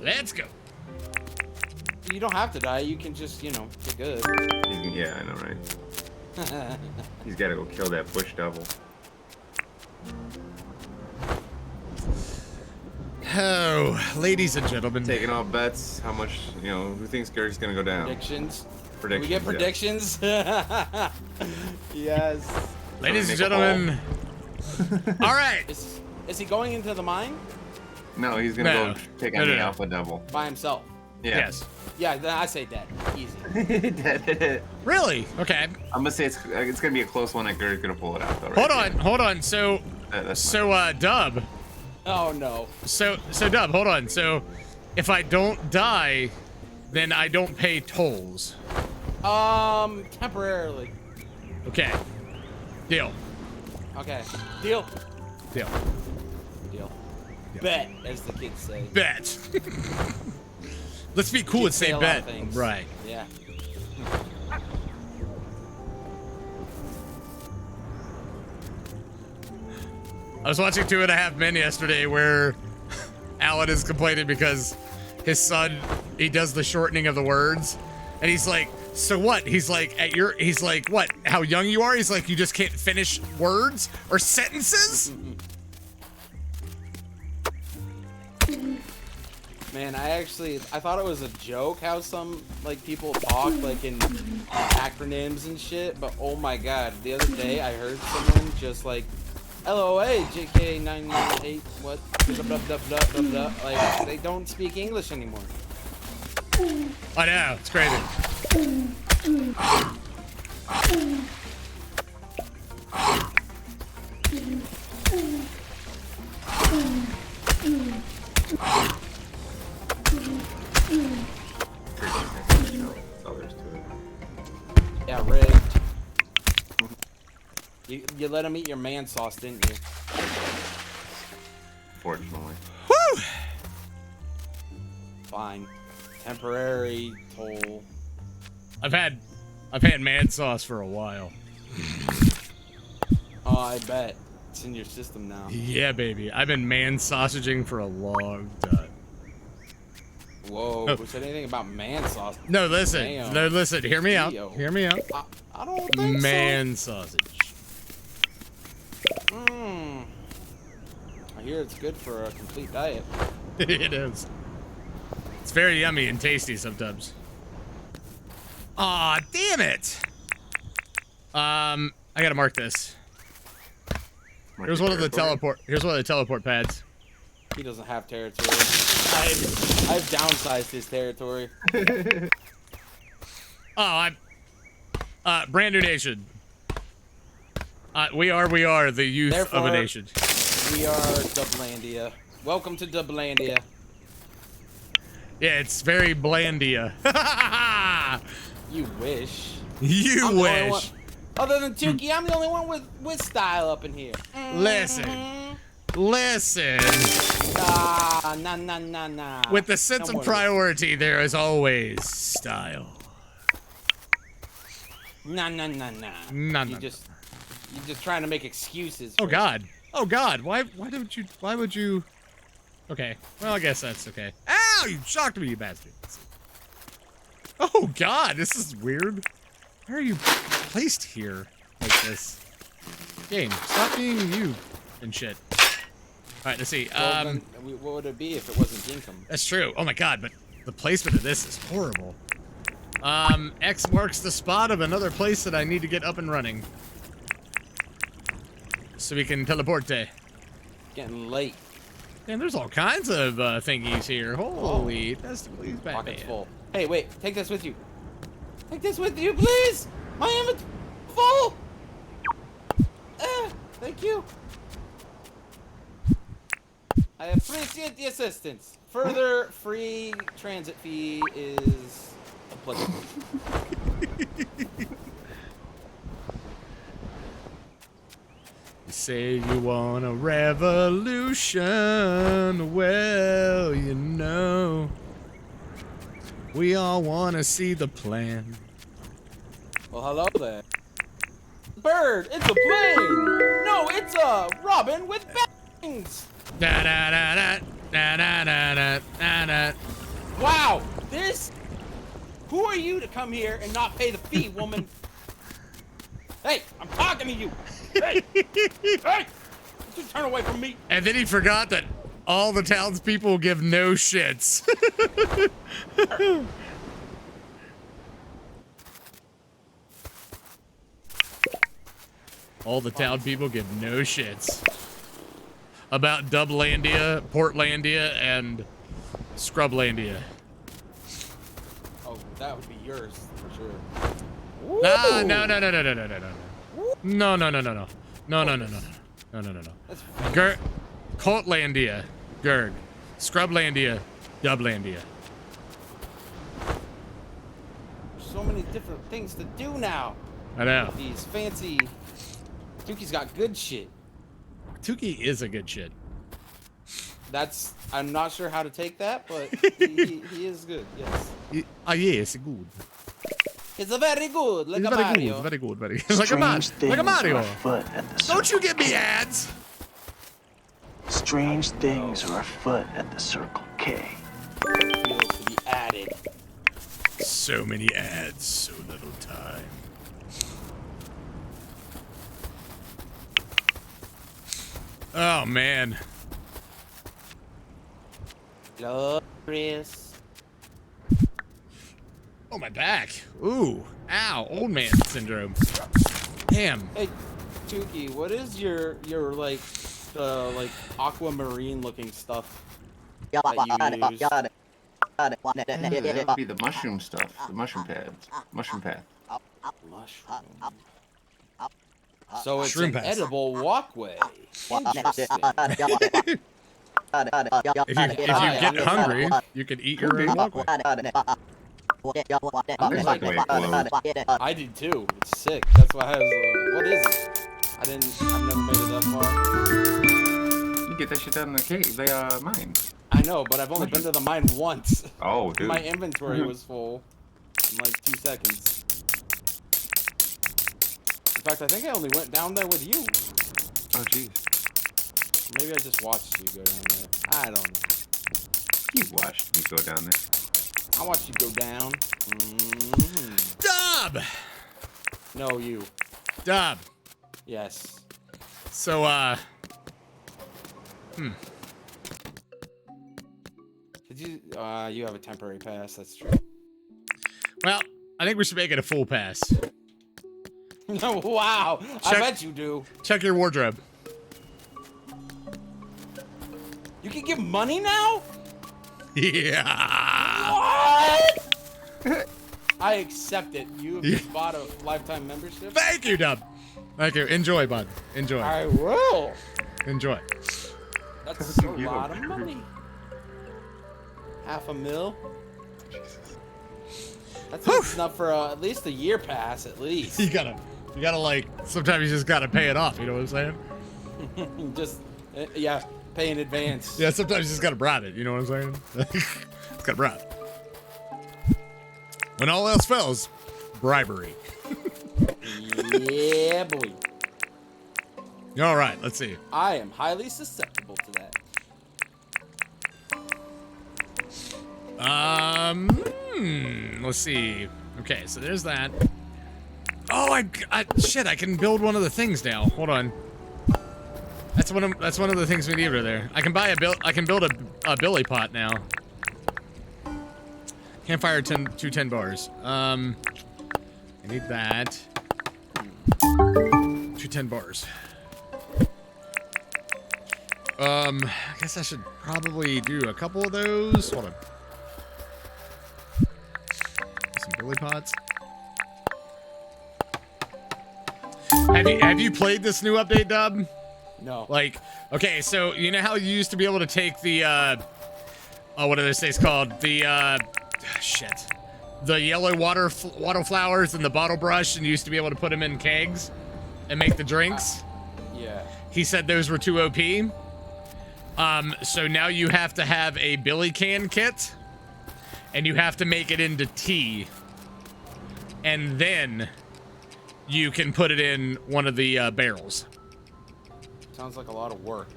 Let's go. You don't have to die. You can just, you know, get good. Yeah, I know, right? He's got to go kill that bush devil. Oh, ladies and gentlemen. Taking all bets. How much, you know, who thinks Gerg's going to go down? Predictions. Predictions. We get predictions. Yeah. Yes. Ladies and gentlemen. All right. Is he going into the mine? No, he's going to go take on the alpha devil. By himself? Yeah. Yes. Yeah, then I say dead. Easy. Really? Okay. I'm going to say it's going to be a close one that Gerg's going to pull it out, though. Right? Hold on. So, Dub. Oh, no. So, Dub, hold on. So, if I don't die, then I don't pay tolls. Temporarily. Okay. Deal. Okay. Deal. Deal. Deal. Bet, as the kids say. Bet. Let's be cool and say bet. Right. Yeah. I was watching 2.5 Men yesterday where Alan is complaining because his son, he does the shortening of the words. And he's like, so what? He's like, he's like, what? How young you are? He's like, you just can't finish words or sentences? Man, I thought it was a joke how some, like, people talk, like, in acronyms and shit, but oh my god, the other day I heard someone just, like, LOA, JK998, what, blah, blah, blah, blah, blah, blah. Like, they don't speak English anymore. I know, it's crazy. Yeah, rigged. You let him eat your man sauce, didn't you? Fortunately. Woo! Fine. Temporary toll. I've had man sauce for a while. Oh, I bet. It's in your system now. Yeah, baby. I've been man sausaging for a long time. Whoa, Oh. who said anything about man sauce? No, listen. Damn. No, listen. Hear me out. Theo. Hear me out. I don't think Man sausage. I hear it's good for a complete diet. It is. It's very yummy and tasty sometimes. Aw, damn it. I gotta mark this. Here's one of the teleport. Here's one of the teleport pads. He doesn't have territory. I've downsized his territory. Oh, I'm. Brand new nation. We are the youth Therefore, of a nation. We are Dublandia. Welcome to Dublandia. Yeah, it's very blandia. You wish. You I'm the only wish. one- Other than Tookie, I'm the only one with style up in here. Listen. Listen. Nah. With the sense No of more. priority, there is always style. Nah. No. You're just trying to make excuses. Oh for- God. Oh God. Why would you? Okay. Well, I guess that's okay. Ow! You shocked me, you bastard. Oh God, this is weird. Why are you placed here like this? Game, stop being you and shit. All right, let's see. Well, then, what would it be if it wasn't Dinkum? That's true. Oh my God, but the placement of this is horrible. X marks the spot of another place that I need to get up and running. So we can teleport to. Getting late. Man, there's all kinds of thingies here. Holy, that's please Batman. Pockets full. Hey, wait. Take this with you. Take this with you, please. My inventory full. Thank you. I appreciate the assistance. Further free transit fee is applicable. You say you want a revolution. Well, you know, we all want to see the plan. Well, hello there. Bird, it's a plane. No, it's a robin with bangs. Da da da da da da da da da. Wow, this. Who are you to come here and not pay the fee, woman? Hey, I'm talking to you. Hey, hey, you turn away from me. And then he forgot that all the townspeople give no shits. All the town people give no shits about Dublandia, Portlandia, and Scrublandia. Oh, that would be yours for sure. No. That's Gerg, Coltlandia, Gerg, Scrublandia, Dublandia. so many different things to do now. I know. These fancy. Tookie's got good shit. Tookie is a good shit. That's. I'm not sure how to take that, but he is good. Yes. Yes, good. It's a very good, like It's a very Mario. good, very good, very good. Like a Strange Mario. things are afoot at the Don't you Circle give me K. ads. Strange things are afoot at the Circle K. Feels to be added. So many ads, so little time. Oh man. Glorious. Oh, my back. Ooh. Ow. Old man syndrome. Damn. Hey, Tookie, what is your like aquamarine looking stuff that you use? That would be the mushroom stuff, the mushroom pads, mushroom path. Mushroom. So it's Shroom an pass. edible walkway. Interesting. If you get hungry, you can eat your own walkway. I just like the way it glows. I did too. It's sick. That's why I was like, what is it? I've never made it that far. You get that shit down in the cave. They mine. I know, but I've only been to the mine once. Oh, dude. My inventory was full in like 2 seconds. In fact, I think I only went down there with you. Oh, jeez. Maybe I just watched you go down there. I don't know. You watched me go down there. I watched you go down. Mm-hmm. Dub! No, you. Dub. Yes. So, Did you? You have a temporary pass. That's true. well, I think we should make it a full pass. Wow, I Check- bet you do. Check your wardrobe. You can give money now? Yeah. What? I accept it. You have just bought a lifetime membership? Thank you, Dub. Thank you. Enjoy, bud. Enjoy. I will. Enjoy. That's a lot of money. $500,000? That's enough for at least a year pass, at least. You gotta like, sometimes you just gotta pay it off, you know what I'm saying? Just, yeah, pay in advance. Yeah, sometimes you just gotta bribe it, you know what I'm saying? It's gotta bribe. When all else fails, bribery. Yeah, boy. All right, let's see. I am highly susceptible to that. Let's see. Okay, so there's that. Oh, I shit, I can build one of the things now. Hold on. That's one of the things we need over there. I can build a billy pot now. Campfire 210 bars. I need that. 210 bars. I guess I should probably do a couple of those. Hold on. Some billy pots. Have you played this new update, Dub? No. Like, okay, so you know how you used to be able to take the what are those things called? The shit. The yellow water flowers and the bottle brush, and you used to be able to put them in kegs and make the drinks. Yeah. He said those were too OP. So now you have to have a billy can kit, and you have to make it into tea, and then you can put it in one of the barrels. Sounds like a lot of work.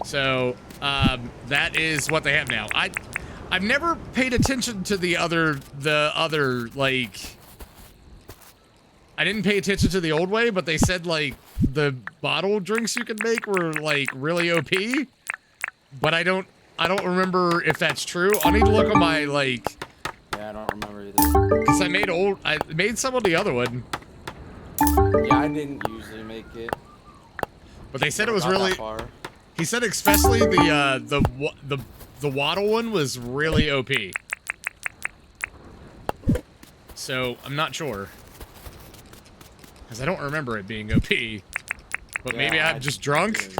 So that is what they have now. I've never paid attention to the other like. I didn't pay attention to the old way, but they said like the bottle drinks you could make were like really OP. But I don't remember if that's true. I'll need to look on my like. Yeah, I don't remember either. Cause I made some of the other one. Yeah, I didn't usually make it. But they said it was Not that really. far. He said especially the waddle one was really OP. So I'm not sure. Cause I don't remember it being OP. But maybe Yeah, I'm just drunk.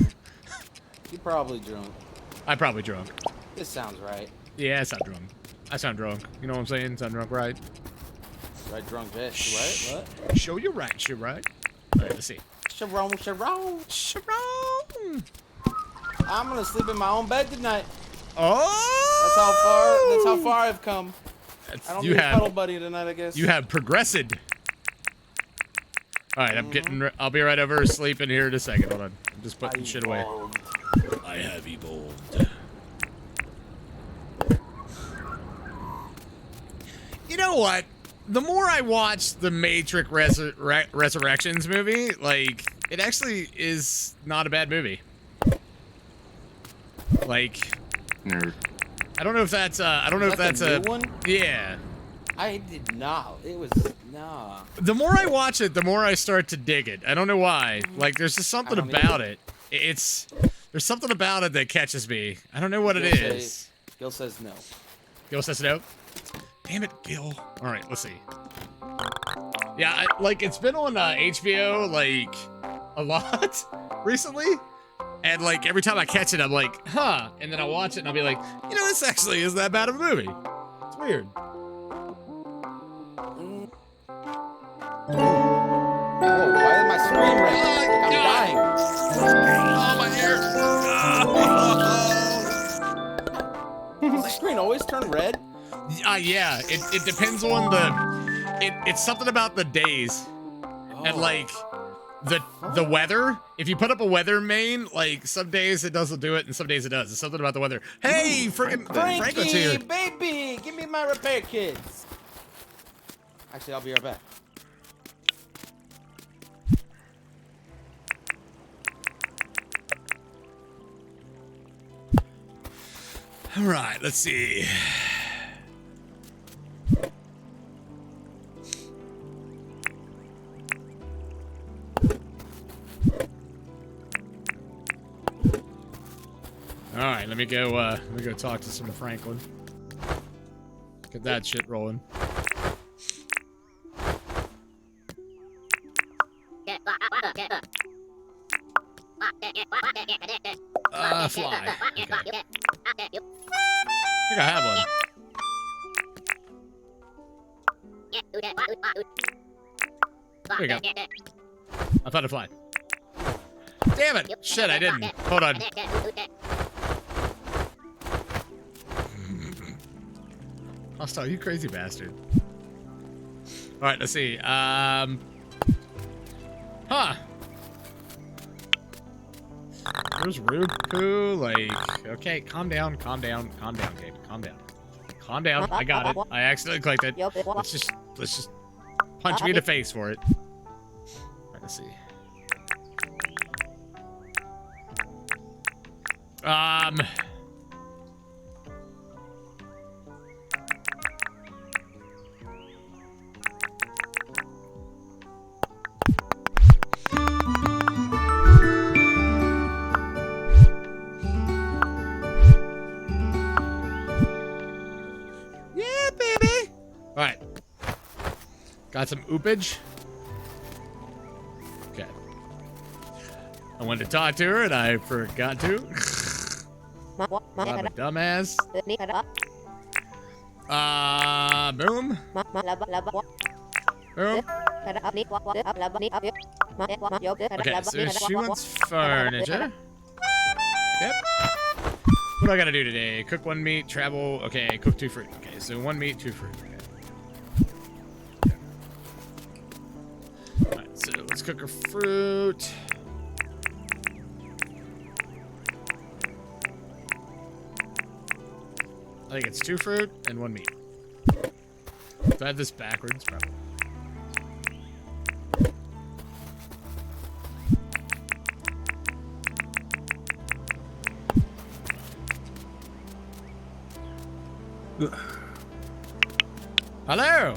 You probably drunk. I'm probably drunk. This sounds right. Yeah, I sound drunk. I sound drunk. You know what I'm saying? Sound drunk, right? Right, drunk bitch. Right? What? Show you right, show right. Alright, let's see. Sharon. Sharon! I'm gonna sleep in my own bed tonight. Oh! That's how far I've come. I don't need a cuddle buddy tonight, I guess. You have progressed. Alright, I'll be right over sleeping here in a second. Hold on. I'm just putting shit away. I have evolved. You know what? The more I watch the Matrix Resurrections movie, like, it actually is not a bad movie. Like, Nerd. I don't know if that's a new one? Yeah. I did not. It was nah. The more I watch it, the more I start to dig it. I don't know why. Like, there's just something about it. There's something about it that catches me. I don't know what it is. Gil says no. Gil says no? Damn it, Gil. All right, let's see. Yeah, like, it's been on HBO, like, a lot recently. And, like, every time I catch it, I'm like, huh. And then I'll watch it and I'll be like, you know, this actually isn't that bad of a movie. It's weird. Oh, why is my screen red? I'm dying. Oh, my hair. Does the screen always turn red? Yeah, it depends on it's something about the days. And like the weather. If you put up a weather main, like some days it doesn't do it and some days it does. It's something about the weather. Hey, freaking Franklin's here. Baby, give me my repair kits. Actually, I'll be right back. All right, let's see. All right, let me go talk to some Franklin. Get that shit rolling. Fly. Okay. I think I have one. There you go. I found a fly. Damn it! Shit, I didn't. Hold on. Hostile, you crazy bastard. Alright, let's see. Huh. There's rude poo, like, okay, calm down, Gabe, calm down. Calm down, I got it. I accidentally clicked it. Let's just punch me in the face for it. Alright, let's see. Yeah, baby. All right. Got some oopage. Okay. I wanted to talk to her and I forgot to. I'm a dumbass. Boom. Boom. Okay, so she wants furniture. Yep. What do I gotta do today? Cook 1 meat, travel. Okay, cook 2 fruit. Okay, so 1 meat, 2 fruit. Okay. Alright, so let's cook her fruit. I think it's 2 fruit and 1 meat. Do I have this backwards? Probably. Hello.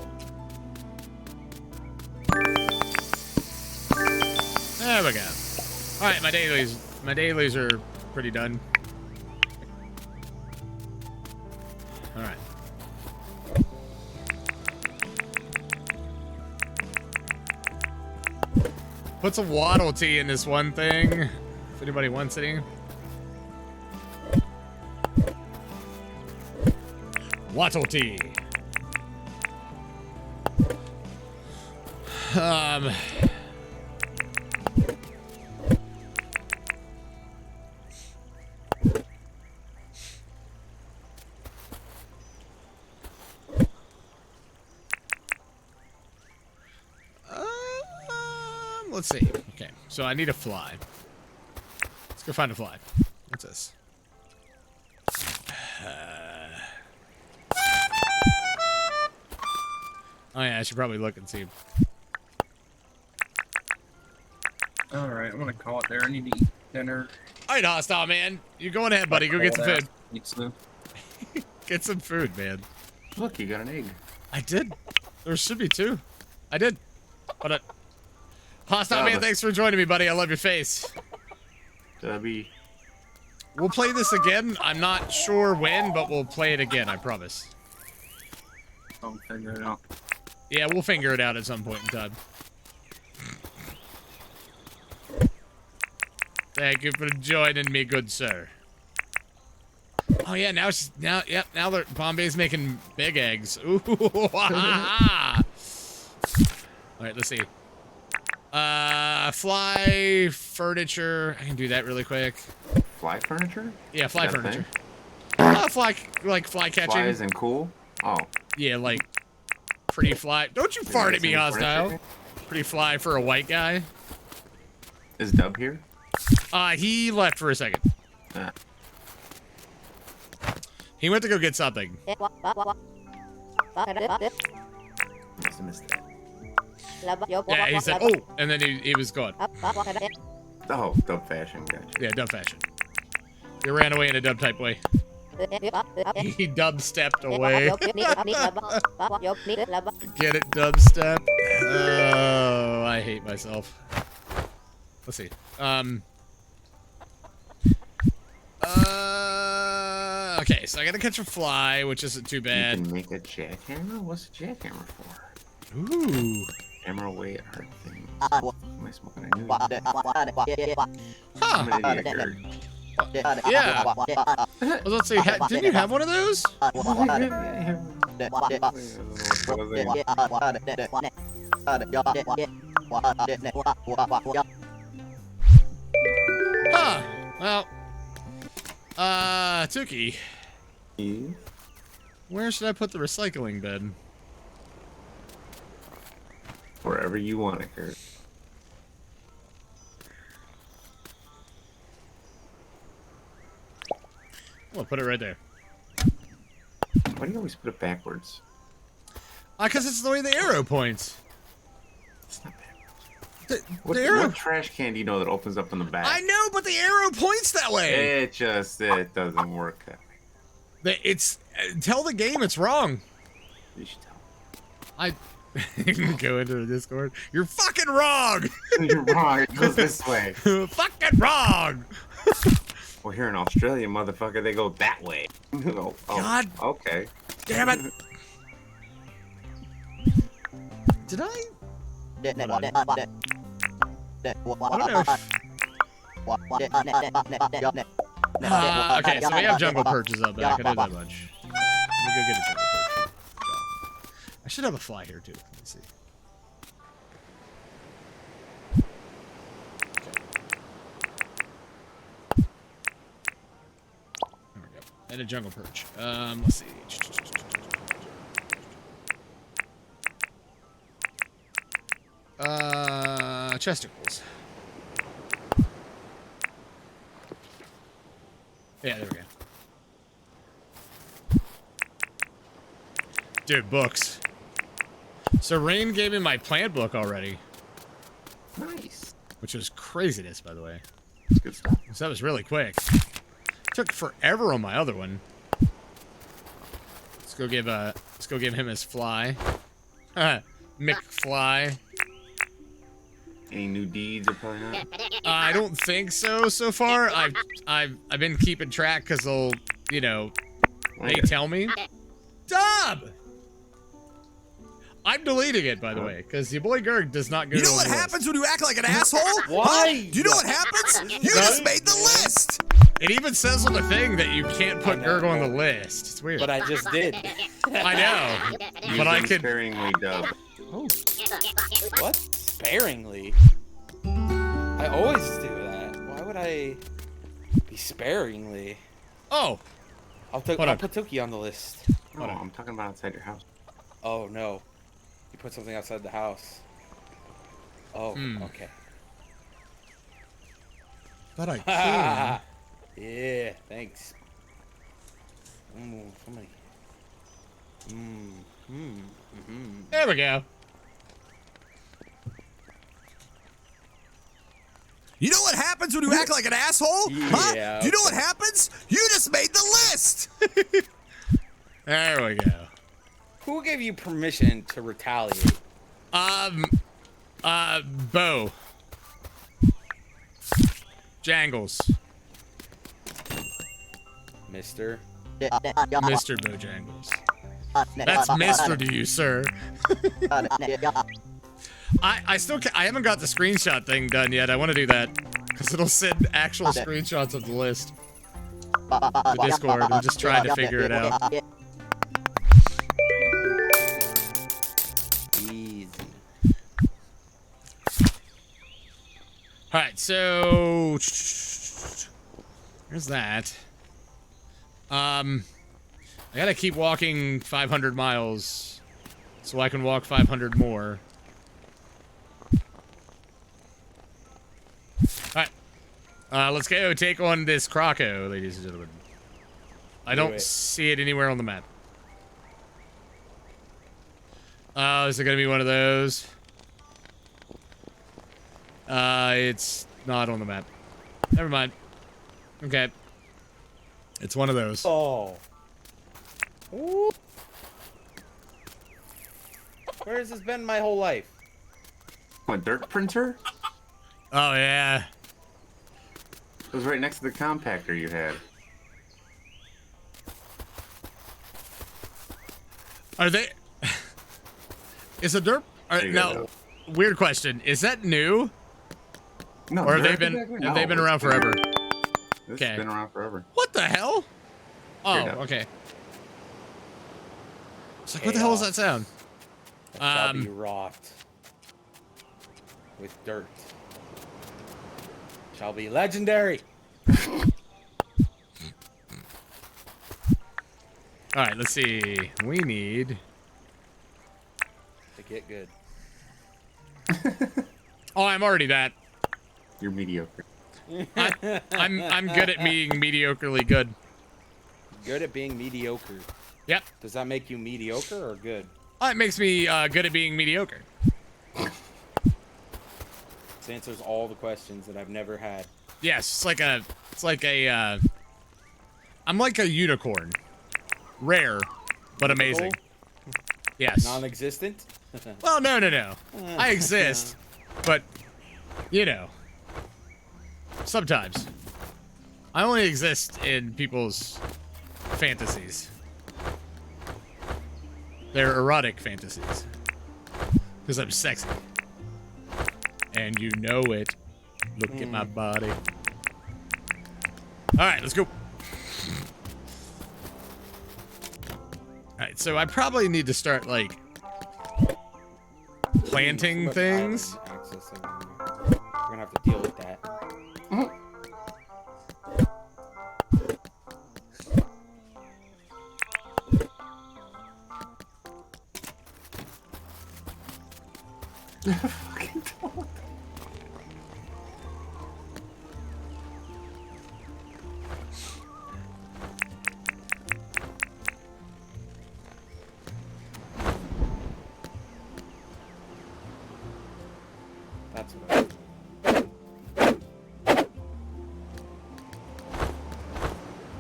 There we go. All right, my dailies are pretty done. All right. Put some waddle tea in this one thing. If anybody wants any. Waddle tea. Let's see. Okay, so I need a fly. Let's go find a fly. What's this? Oh yeah, I should probably look and see. Alright, I'm gonna call it there. I need to eat dinner. Alright, hostile man. You going ahead, buddy. Go get some food. Eat some. Get some food, man. Look, you got an egg. I did. There should be 2. I did. But hostile man, thanks for joining me, buddy. I love your face. Debbie. We'll play this again. I'm not sure when, but we'll play it again, I promise. I'll figure it out. Yeah, we'll figure it out at some point in time. Thank you for joining me, good sir. Oh yeah, now Bombay's making big eggs. Ooh, All right, let's see. Fly furniture. I can do that really quick. Fly furniture? Yeah, fly furniture. Fly catching. Fly isn't cool? Oh. Yeah, like pretty fly. Don't you fart at me, hostile. Pretty fly for a white guy. Is Dub here? He left for a second. He went to go get something. Must have missed that. Yeah, he said, oh, and then he was gone. Oh, Dub fashion, gotcha. Yeah, dub fashion. He ran away in a dub type way. He dub stepped away. Get it, dub step. Oh, I hate myself. Let's see. Okay, so I gotta catch a fly, which isn't too You bad. can make a jackhammer? What's a jackhammer for? Ooh. Hammer away at hard things. Am I smoking a new? I'm Huh. an idiot, Gerg. Yeah. Well, let's see. Didn't you have one of those? Huh. Well. Tookie. Where should I put the recycling bin? Wherever you want it, Gerg. Well, put it right there. Why do you always put it backwards? Because it's the way the arrow points. It's not backwards. The What, arrow. what trash can do you know that opens up in the back? I know, but the arrow points that way. It doesn't work that way. It's tell the game it's wrong. You should tell. I go into the Discord. You're fucking wrong. You're wrong. It goes this way. Fucking wrong. Well, here in Australia, motherfucker, they go that way. Oh, God. Okay. Damn it. Did I? I don't know. Okay, so we have jungle perches up back. I know that much. Let me go get a jungle perch. I should have a fly here too. Let me see. There we go. And a jungle perch. Let's see. Chesticles. Yeah, there we go. Dude, books. So Rain gave me my plant book already. Nice. Which was craziness, by the way. That's good stuff. So that was really quick. Took forever on my other one. Let's go give him his fly. McFly. Any new deeds or probably not? I don't think so far. I've been keeping track because they'll, you know, they tell me. Dub! I'm deleting it, by the way, because YaBoiGerg does not go. You know on what the list. happens when you act like an asshole? Why? Huh? Do you know what happens? You just made the list. It even says on the thing that you can't put Gerg on the list. It's weird. But I just did. I know. Use But I them could. sparingly, Dub. Oh. What? Sparingly? I always do that. Why would I be sparingly? Oh. I'll put Tookie on the list. No, I'm talking about outside your house. Oh, no. You put something outside the house. Oh, okay. But I can. Yeah, thanks. Somebody. There we go. You know what happens when you act like an asshole? Huh? Yeah, Do you know what happens? You just made the list. There we go. Who gave you permission to retaliate? Bo. Jangles. Mister? Mr. Bojangles. That's Mr. to you, sir. I still I haven't got the screenshot thing done yet. I want to do that because it'll send actual screenshots of the list. The Discord. I'm just trying to figure it out. Easy. All right, so there's that. I gotta keep walking 500 miles so I can walk 500 more. Alright. Let's go take on this Croco, ladies and gentlemen. I don't see it anywhere on the map. Is it gonna be one of those? It's not on the map. Never mind. Okay. It's one of those. Oh. Ooh. Where has this been my whole life? A dirt printer? Oh, yeah. It was right next to the compactor you had. Are they? Is a derp? There you Now, go. weird question. Is that new, No, or have they Gerg, been exactly. have they No, been it's around forever? This Okay. has been around forever. What the hell? Oh, Straight up. okay. It's like, what the hell was that sound? It shall be wrought with dirt. Shall be legendary. All right, let's see. We need. To get good. Oh, I'm already that. You're mediocre. I'm good at being mediocrely good. Good at being mediocre. Yep. Does that make you mediocre or good? It makes me good at being mediocre. This answers all the questions that I've never had. Yes, it's like a. I'm like a unicorn. Rare, but amazing. Yes. Non-existent? Well, no. I exist, but, you know, sometimes. I only exist in people's fantasies. They're erotic fantasies. Because I'm sexy. And you know it. Look at my body. Alright, let's go. Alright, so I probably need to start, like, planting things. We're gonna have to deal with that. That's what I was.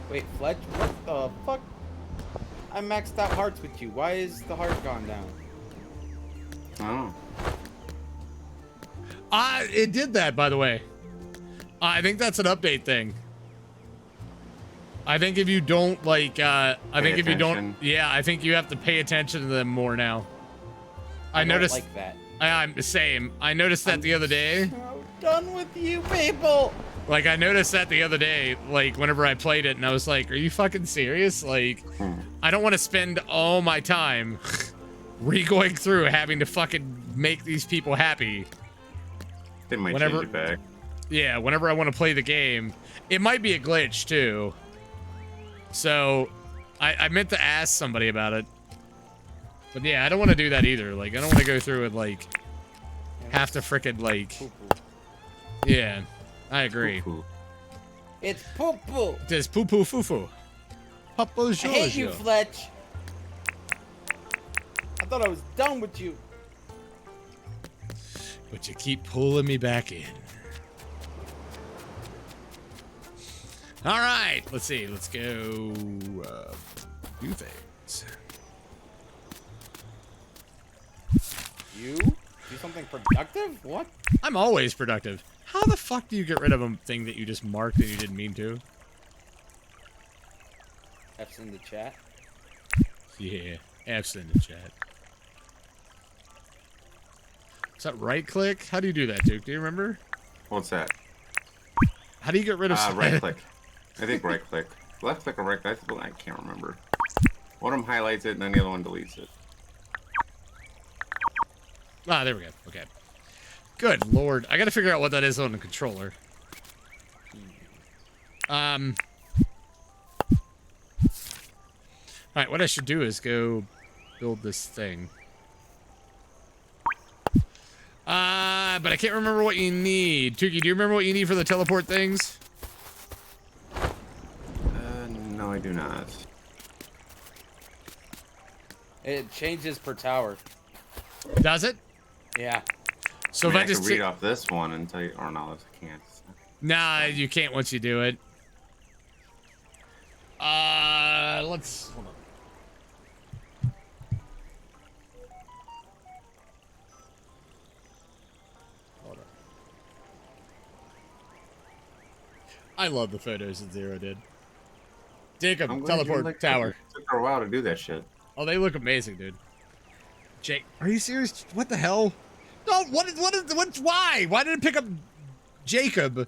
Wait, Fletch, what the fuck? I maxed out hearts with you. Why is the heart gone down? Oh. It did that, by the way. I think that's an update thing. I think if you don't, like, I think if you don't, yeah, I think you have to pay attention to them more now. I noticed. Like that. I'm the same. I noticed that the other day. So done with you people. Like, I noticed that the other day, like, whenever I played it, and I was like, are you fucking serious? Like, I don't want to spend all my time re-going through having to fucking make these people happy. They might Whenever- change it back. Yeah, whenever I want to play the game. It might be a glitch, too. So, I meant to ask somebody about it. But yeah, I don't want to do that either. Like, I don't want to go through and, like, have to frickin', like... Yeah, I agree. Poo-poo. It's poo-poo. It is poo-poo foo-foo. Papa I hate you, Giorgio. Fletch. I thought I was done with you. But you keep pulling me back in. All right, let's see. Let's go do things. You? Do something productive? What? I'm always productive. How the fuck do you get rid of a thing that you just marked and you didn't mean to? F's in the chat. Yeah, F's in the chat. Is that right click? How do you do that, Duke? Do you remember? What's that? How do you get rid of Right click. I think right click. Left click or right click? I can't remember. One of them highlights it and then the other one deletes it. Ah, there we go. Okay. Good lord. I gotta figure out what that is on the controller. Alright, what I should do is go build this thing. But I can't remember what you need. Tookie, do you remember what you need for the teleport things? No, I do not. It changes per tower. Does it? Yeah. So I mean, if I just could read off this one and tell you, or no, I can't. Nah, you can't once you do it. Let's hold on. Hold on. I love the photos that Zero did. I'm Dinkum, glad you teleport like tower. It took her a while to do that shit. Oh, they look amazing, dude. Jake, are you serious? What the hell? No, why? Why did it pick up Jacob?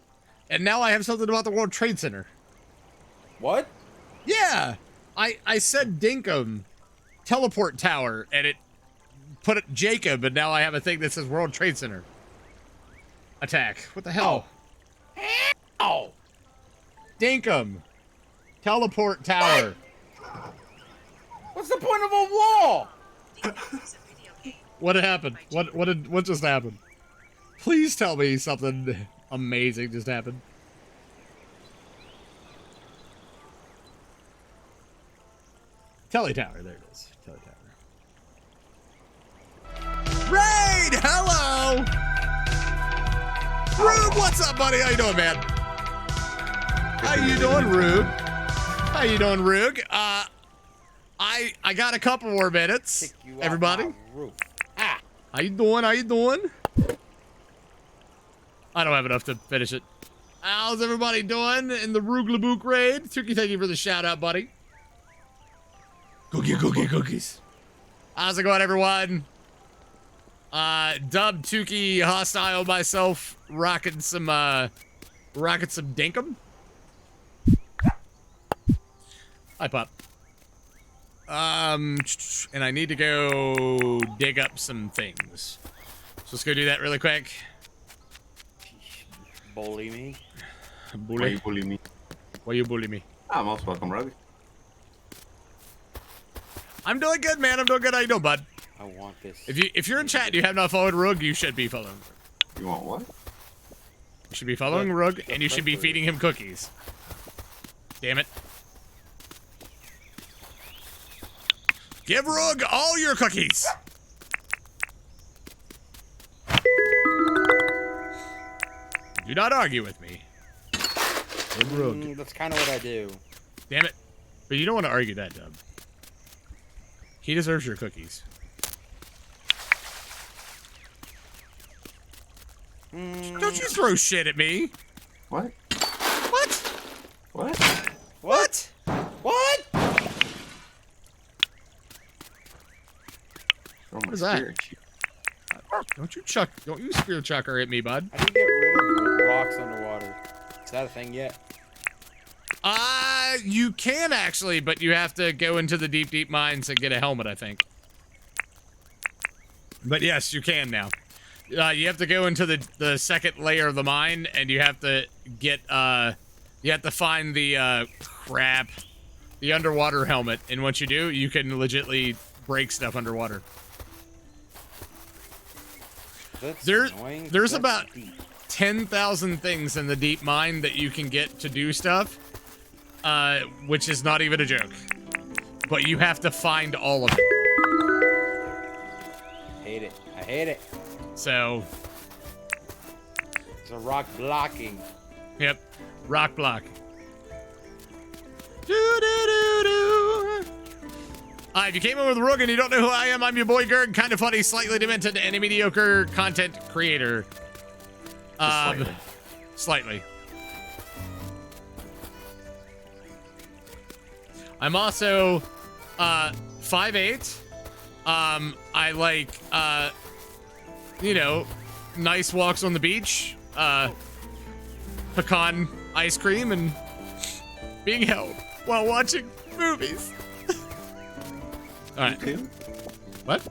And now I have something about the World Trade Center. What? Yeah. I said Dinkum teleport tower and it put it Jacob, and now I have a thing that says World Trade Center. Attack. What the hell? Oh. Dinkum. Teleport tower. What's the point of a wall? What happened? What just happened? Please tell me something amazing just happened. Telly tower, there it is. Telly tower. Raid, hello. Rube, what's up, buddy? How you doing, man? How you doing, Rube? How you doing, Rug? I got a couple more minutes. Everybody, how you doing? How you doing? I don't have enough to finish it. How's everybody doing in the Rooglabook raid? Tookie, thank you for the shout out, buddy. Cookies. How's it going, everyone? Dub, Tookie, hostile, myself, rocking some Dinkum. Hi, Pop. And I need to go dig up some things. So let's go do that really quick. Bully me? Why you bully me? Why you bully me? I'm most welcome, Rug. I'm doing good, man. I'm doing good. How you doing, bud? I want this. If you're in chat and you have not followed Rug, you should be following. You want what? You should be following Rug, and you should be feeding him cookies. Damn it. Give Rug all your cookies. Do not argue with me. Rug. That's kind of what I do. Damn it. But you don't want to argue that, Dub. He deserves your cookies. Don't you throw shit at me. What? What? What? What? What? What is that? Don't you spear chucker at me, bud. How do you get rid of rocks underwater? Is that a thing yet? You can actually, but you have to go into the deep mines and get a helmet, I think. But yes, you can now. You have to go into the second layer of the mine, and you have to get, you have to find the, the underwater helmet. And once you do, you can legitly break stuff underwater. There's about 10,000 things in the deep mine that you can get to do stuff, which is not even a joke. But you have to find all of it. Hate it. I hate it. So. It's a rock blocking. Yep. Rock block. Do-do-do-do. If you came in with Rogue and you don't know who I am, I'm your boy Gerg, kind of funny, slightly demented, and a mediocre content creator. Slightly. I'm also 5'8". I like you know, nice walks on the beach, pecan ice cream, and being held while watching movies. All right. You too? What?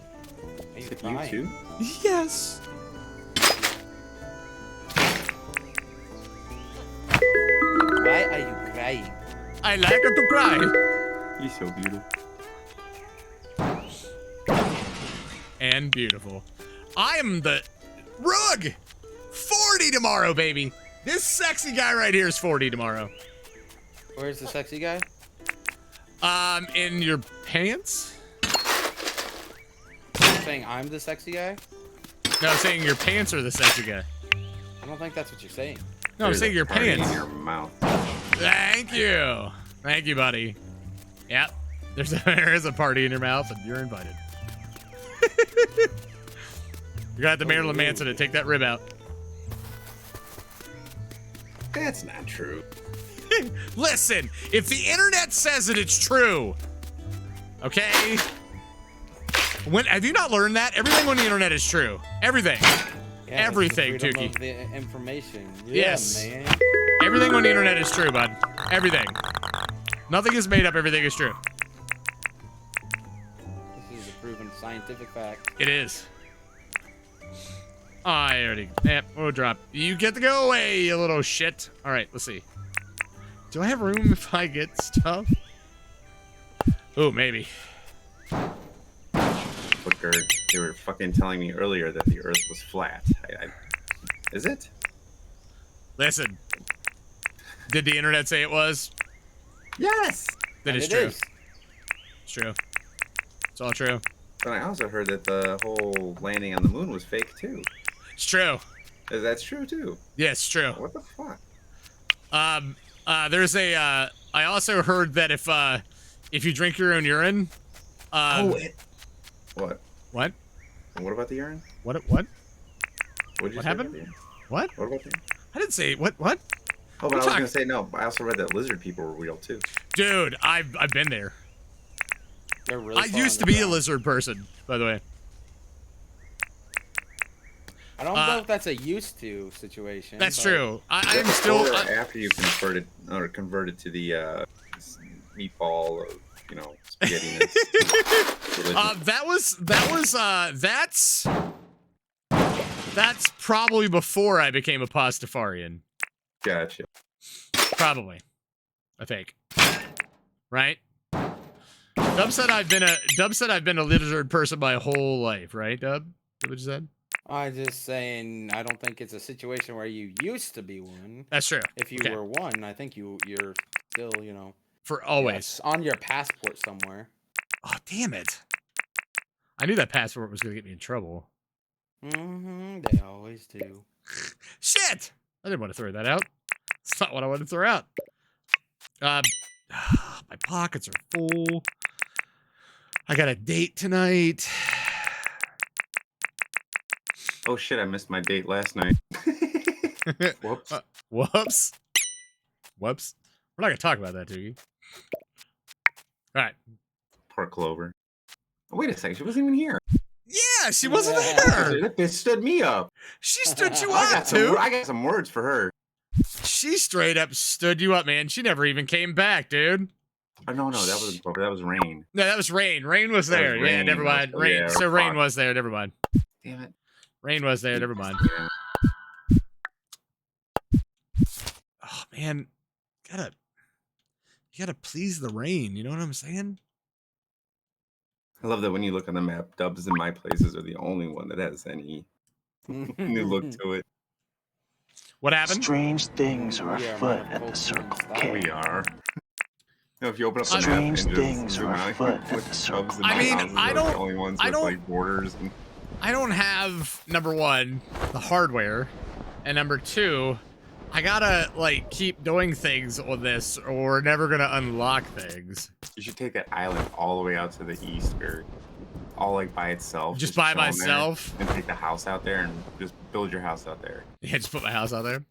You too? Yes. Why are you crying? I like her to cry. You're so beautiful. And beautiful. I am the Rug. 40 tomorrow, baby. This sexy guy right here is 40 tomorrow. Where's the sexy guy? In your pants? You're saying I'm the sexy guy? No, I'm saying your pants are the sexy guy. I don't think that's what you're saying. No, I'm saying your pants. In your mouth. Thank you. Thank you, buddy. Yep. There is a party in your mouth, and you're invited. You got the Marilyn Manson to take that rib out. That's not true. Listen, if the internet says it, it's true. Okay? When have you not learned that? Everything on the internet is true. Everything. Yeah, Everything, it's the freedom Tookie. of the information. Yeah, Yes. man. Everything on the internet is true, bud. Everything. Nothing is made up. Everything is true. This is a proven scientific fact. It is. I already. Yep, we'll drop. You get to go away, you little shit. All right, let's see. Do I have room if I get stuff? Oh, maybe. Booker, they were fucking telling me earlier that the Earth was flat. Is it? Listen. Did the internet say it was? Yes. That is true. It's true. It's all true. But I also heard that the whole landing on the moon was fake too. It's true. That's true too. Yeah, it's true. What the fuck? There's a. I also heard that if you drink your own urine. What? What? And what about the urine? What? What did you What say happened? about the urine? What? What about the urine? I didn't say what. What? Oh, but I was gonna say no. I also read that lizard people were real too. Dude, I've been there. They're really I used to be a lizard person, by the way. I don't know if that's a used to situation. That's but... true. I'm still. Or after you converted to the meatball of spaghetti. That's probably before I became a pastafarian. Gotcha. Probably. I think. Right? Dub said I've been a lizard person my whole life, right, Dub? What you said? I'm just saying, I don't think it's a situation where you used to be one. That's true. If you were one, I think you're still, for always yes, on your passport somewhere. Oh, damn it! I knew that passport was gonna get me in trouble. Mm-hmm. They always do. Shit! I didn't want to throw that out. It's not what I wanted to throw out. My pockets are full. I got a date tonight. Oh shit! I missed my date last night. Whoops. Whoops. Whoops. We're not gonna talk about that, Tookie. All right. Poor Clover. Oh, wait a second. She wasn't even here. Yeah, she wasn't there. That bitch stood me up. She stood you up, too. I got some words for her. She straight up stood you up, man. She never even came back, dude. Oh, no, that wasn't Clover. That was Rain. No, that was Rain. Rain was there. Was Rain. Yeah, never mind. Rain. Yeah, so Rain fuck. was there. Never mind. Damn it. Rain was there. Never mind. Oh man, you gotta please the rain. You know what I'm saying? I love that when you look on the map, Dubs and my places are the only one that has any new look to it. What happened? Strange things are afoot at the Circle K. We are. If you open up the Strange map and things just zoom are out afoot at with the Circle Dubs and K. my I mean, houses I are don't- the only ones I with don't- like borders. And... I don't have, number one, the hardware, and number two, I gotta like keep doing things on this, or we're never gonna unlock things. You should take that island all the way out to the east, or all like by itself. Just by chilling there, myself? and take the house out there and just build your house out there. Yeah, just put my house out there.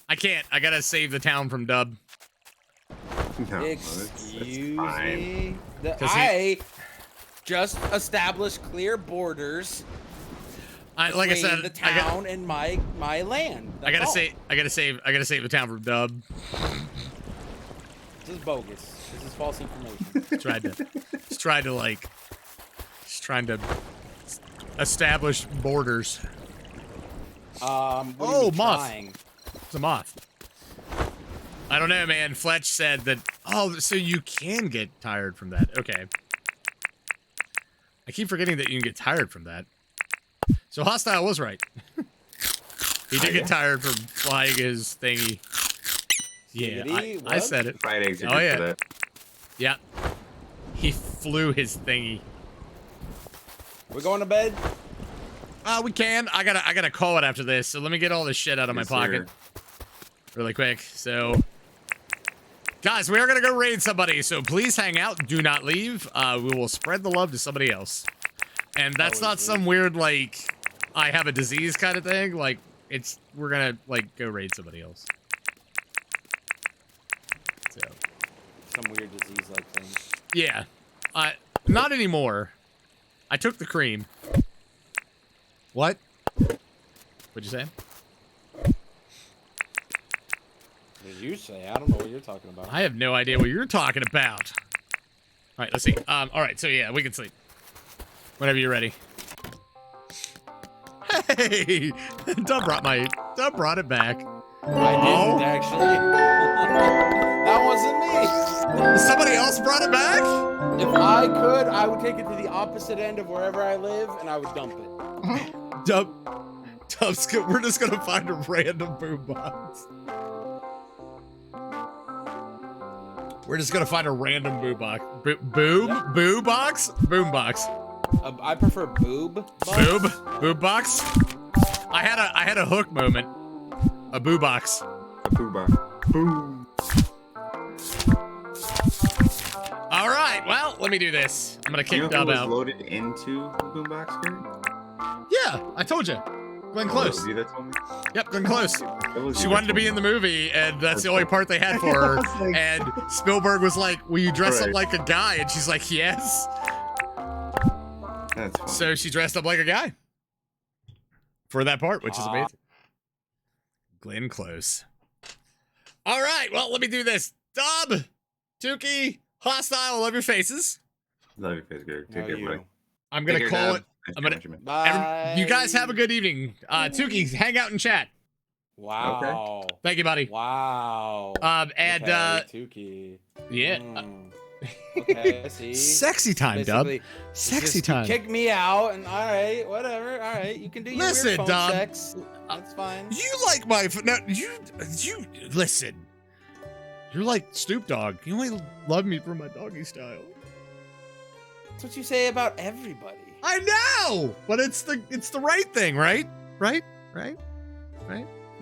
I can't. I gotta save the town from Dub. No, Excuse fine. me. I just established clear borders. Like I said, the town and my land. I gotta That's all. say, I gotta save the town from Dub. This is bogus. This is false information. Tried to establish borders. Oh, moth. It's a moth. I don't know, man. Fletch said that. Oh, so you can get tired from that. Okay. I keep forgetting that you can get tired from that. So Hostile was right. He did get tired from flying his thingy. Yeah, I said it. Fried eggs are Oh good yeah. for that. Yeah. He flew his thingy. We're going to bed? We can. I gotta call it after this. So let me get all this shit out of my pocket really quick. So, guys, we are gonna go raid somebody. So please hang out. Do not leave. We will spread the love to somebody else. And that's not some weird like I have a disease kind of thing. Like we're gonna like go raid somebody else. So Some weird disease like thing. yeah, Not anymore. I took the cream. What? What'd you say? What did you say? I don't know what you're talking about. I have no idea what you're talking about. All right, let's see. All right, so yeah, we can sleep. Whenever you're ready. Hey, Dub brought it back. I didn't actually. That wasn't me. Somebody else brought it back? If I could, I would take it to the opposite end of wherever I live, and I would dump it. We're just gonna find a random boombox. We're just gonna find a random boombox. Boombox. I prefer boob. Boombox. I had a hook moment. A boombox. A boombox. Boom. All right. Well, let me do this. I'm gonna kick Dub out. Loaded into the boombox, Gerg? Yeah, I told you. Glenn Close. You that told me? Yep, Glenn Close. She wanted to be in the movie, and that's the only part they had for her. And Spielberg was like, "Will you dress up like a guy?" And she's like, "Yes." That's funny. So she dressed up like a guy for that part, which is amazing. Glenn Close. All right, well, let me do this. Dub, Tookie, Hostile, love your faces. Love your face, Gerg. Take care, buddy. I'm gonna call it. I'm gonna. Bye. You guys have a good evening. Tookie, hang out and chat. Wow. Okay. Thank you, buddy. Wow. And Tookie. yeah. Okay, I see. Sexy time, Dub. Sexy time. Kick me out, and all right, whatever. All right, you can do your Listen, weird phone Dub. sex. That's fine. You like my no, you listen. You're like Snoop Dogg. You only love me for my doggy style. That's what you say about everybody. I know, but it's the right thing, right? Right?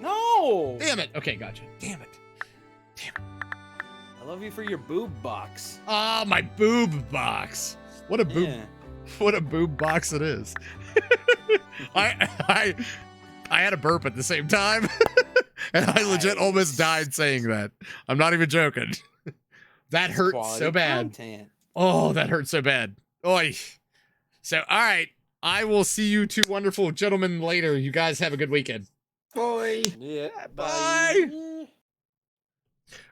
No. Damn it. Okay, gotcha. Damn it. I love you for your boob box. Ah, my boob box. What a boob. Yeah. What a boob box it is. I had a burp at the same time, and I legit almost died saying that. I'm not even joking. That hurt so bad. Content. Oh, that hurt so bad. Oy. So, all right. I will see you two wonderful gentlemen later. You guys have a good weekend. Boy. Yeah. Bye.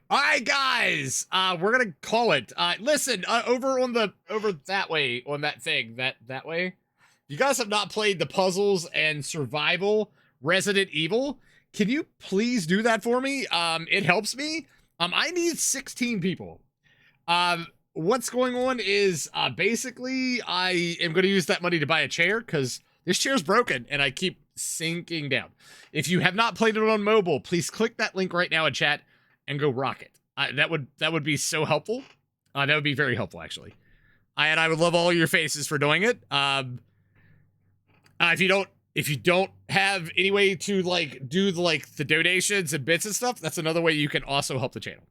All right, guys. We're gonna call it. Listen, over that way, on that thing, that way. You guys have not played the puzzles and survival Resident Evil. Can you please do that for me? It helps me. I need 16 people. What's going on is basically I am going to use that money to buy a chair because this chair's broken and I keep sinking down. If you have not played it on mobile, please click that link right now in chat and go rock it. That would be so helpful. That would be very helpful, actually. And I would love all your faces for doing it. If you don't have any way to do the donations and bits and stuff, that's another way you can also help the channel.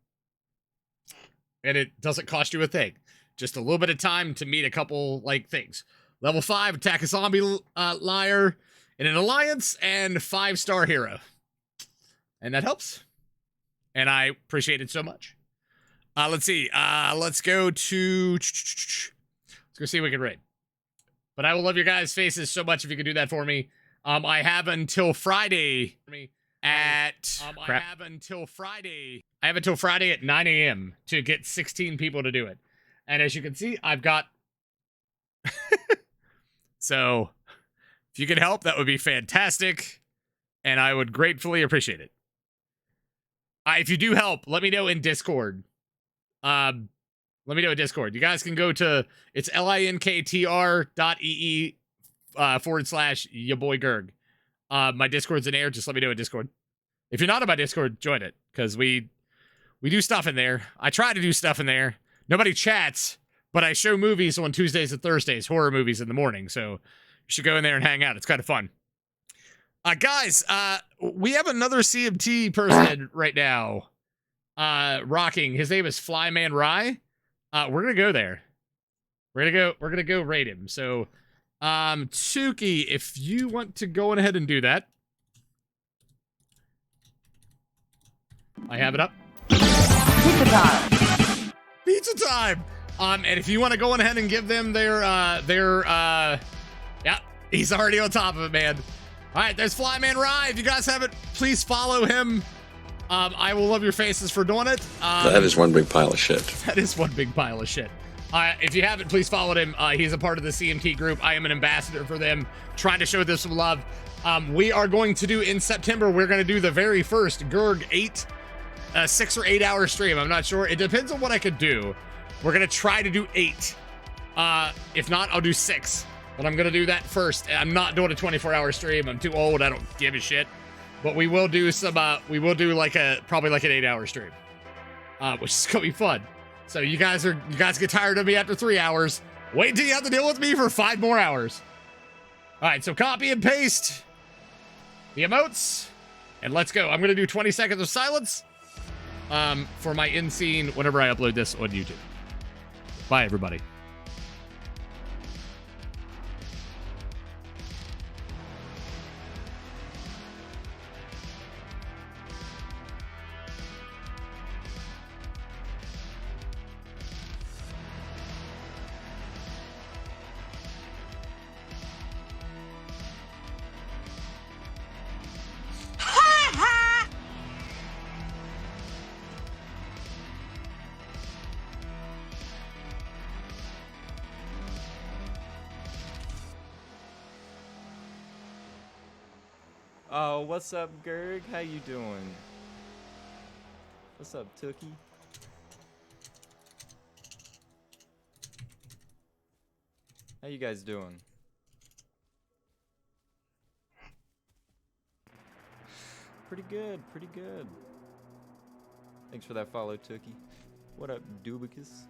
And it doesn't cost you a thing. Just a little bit of time to meet a couple things. Level 5, attack a zombie liar in an alliance, and 5-star hero. And that helps. And I appreciate it so much. Let's see. Let's go to... Let's go see if we can raid. But I will love your guys' faces so much if you can do that for me. I have until Friday at... I have until Friday at 9 a.m. to get 16 people to do it. And as you can see, I've got... So, if you could help, that would be fantastic. And I would gratefully appreciate it. If you do help, let me know in Discord. Let me know in Discord. You guys can go to, it's linktr.ee / YaBoiGerg. My Discord's in air. Just let me know in Discord. If you're not on my Discord, join it. Because we do stuff in there. I try to do stuff in there. Nobody chats, but I show movies on Tuesdays and Thursdays, horror movies in the morning. So you should go in there and hang out. It's kind of fun. Guys, we have another CMT person right now rocking. His name is Flyman Rye. We're gonna go there. We're gonna go raid him. So Tookie, if you want to go on ahead and do that. I have it up. Pizza time. Pizza time! And if you want to go ahead and give them their yeah, he's already on top of it, man. All right, there's Flyman Rye. If you guys haven't, please follow him. I will love your faces for doing it. That is one big pile of shit. That is one big pile of shit. If you haven't, please follow him. He's a part of the CMT group. I am an ambassador for them, trying to show them some love. We are going to do in September, we're going to do the very first Gerg 6 or 8 hour stream. I'm not sure. It depends on what I could do. We're going to try to do 8. If not, I'll do 6. But I'm going to do that first. I'm not doing a 24-hour stream. I'm too old. I don't give a shit. But we will do some, probably like an 8-hour stream. Which is going to be fun. So you guys get tired of me after 3 hours. Wait until you have to deal with me for 5 more hours. All right, so copy and paste the emotes. And let's go. I'm going to do 20 seconds of silence for my end scene whenever I upload this on YouTube. Bye, everybody. Oh, what's up, Gerg? How you doing? What's up, Tookie? How you guys doing? Pretty good, pretty good. Thanks for that follow, Tookie. What up, Dubicus?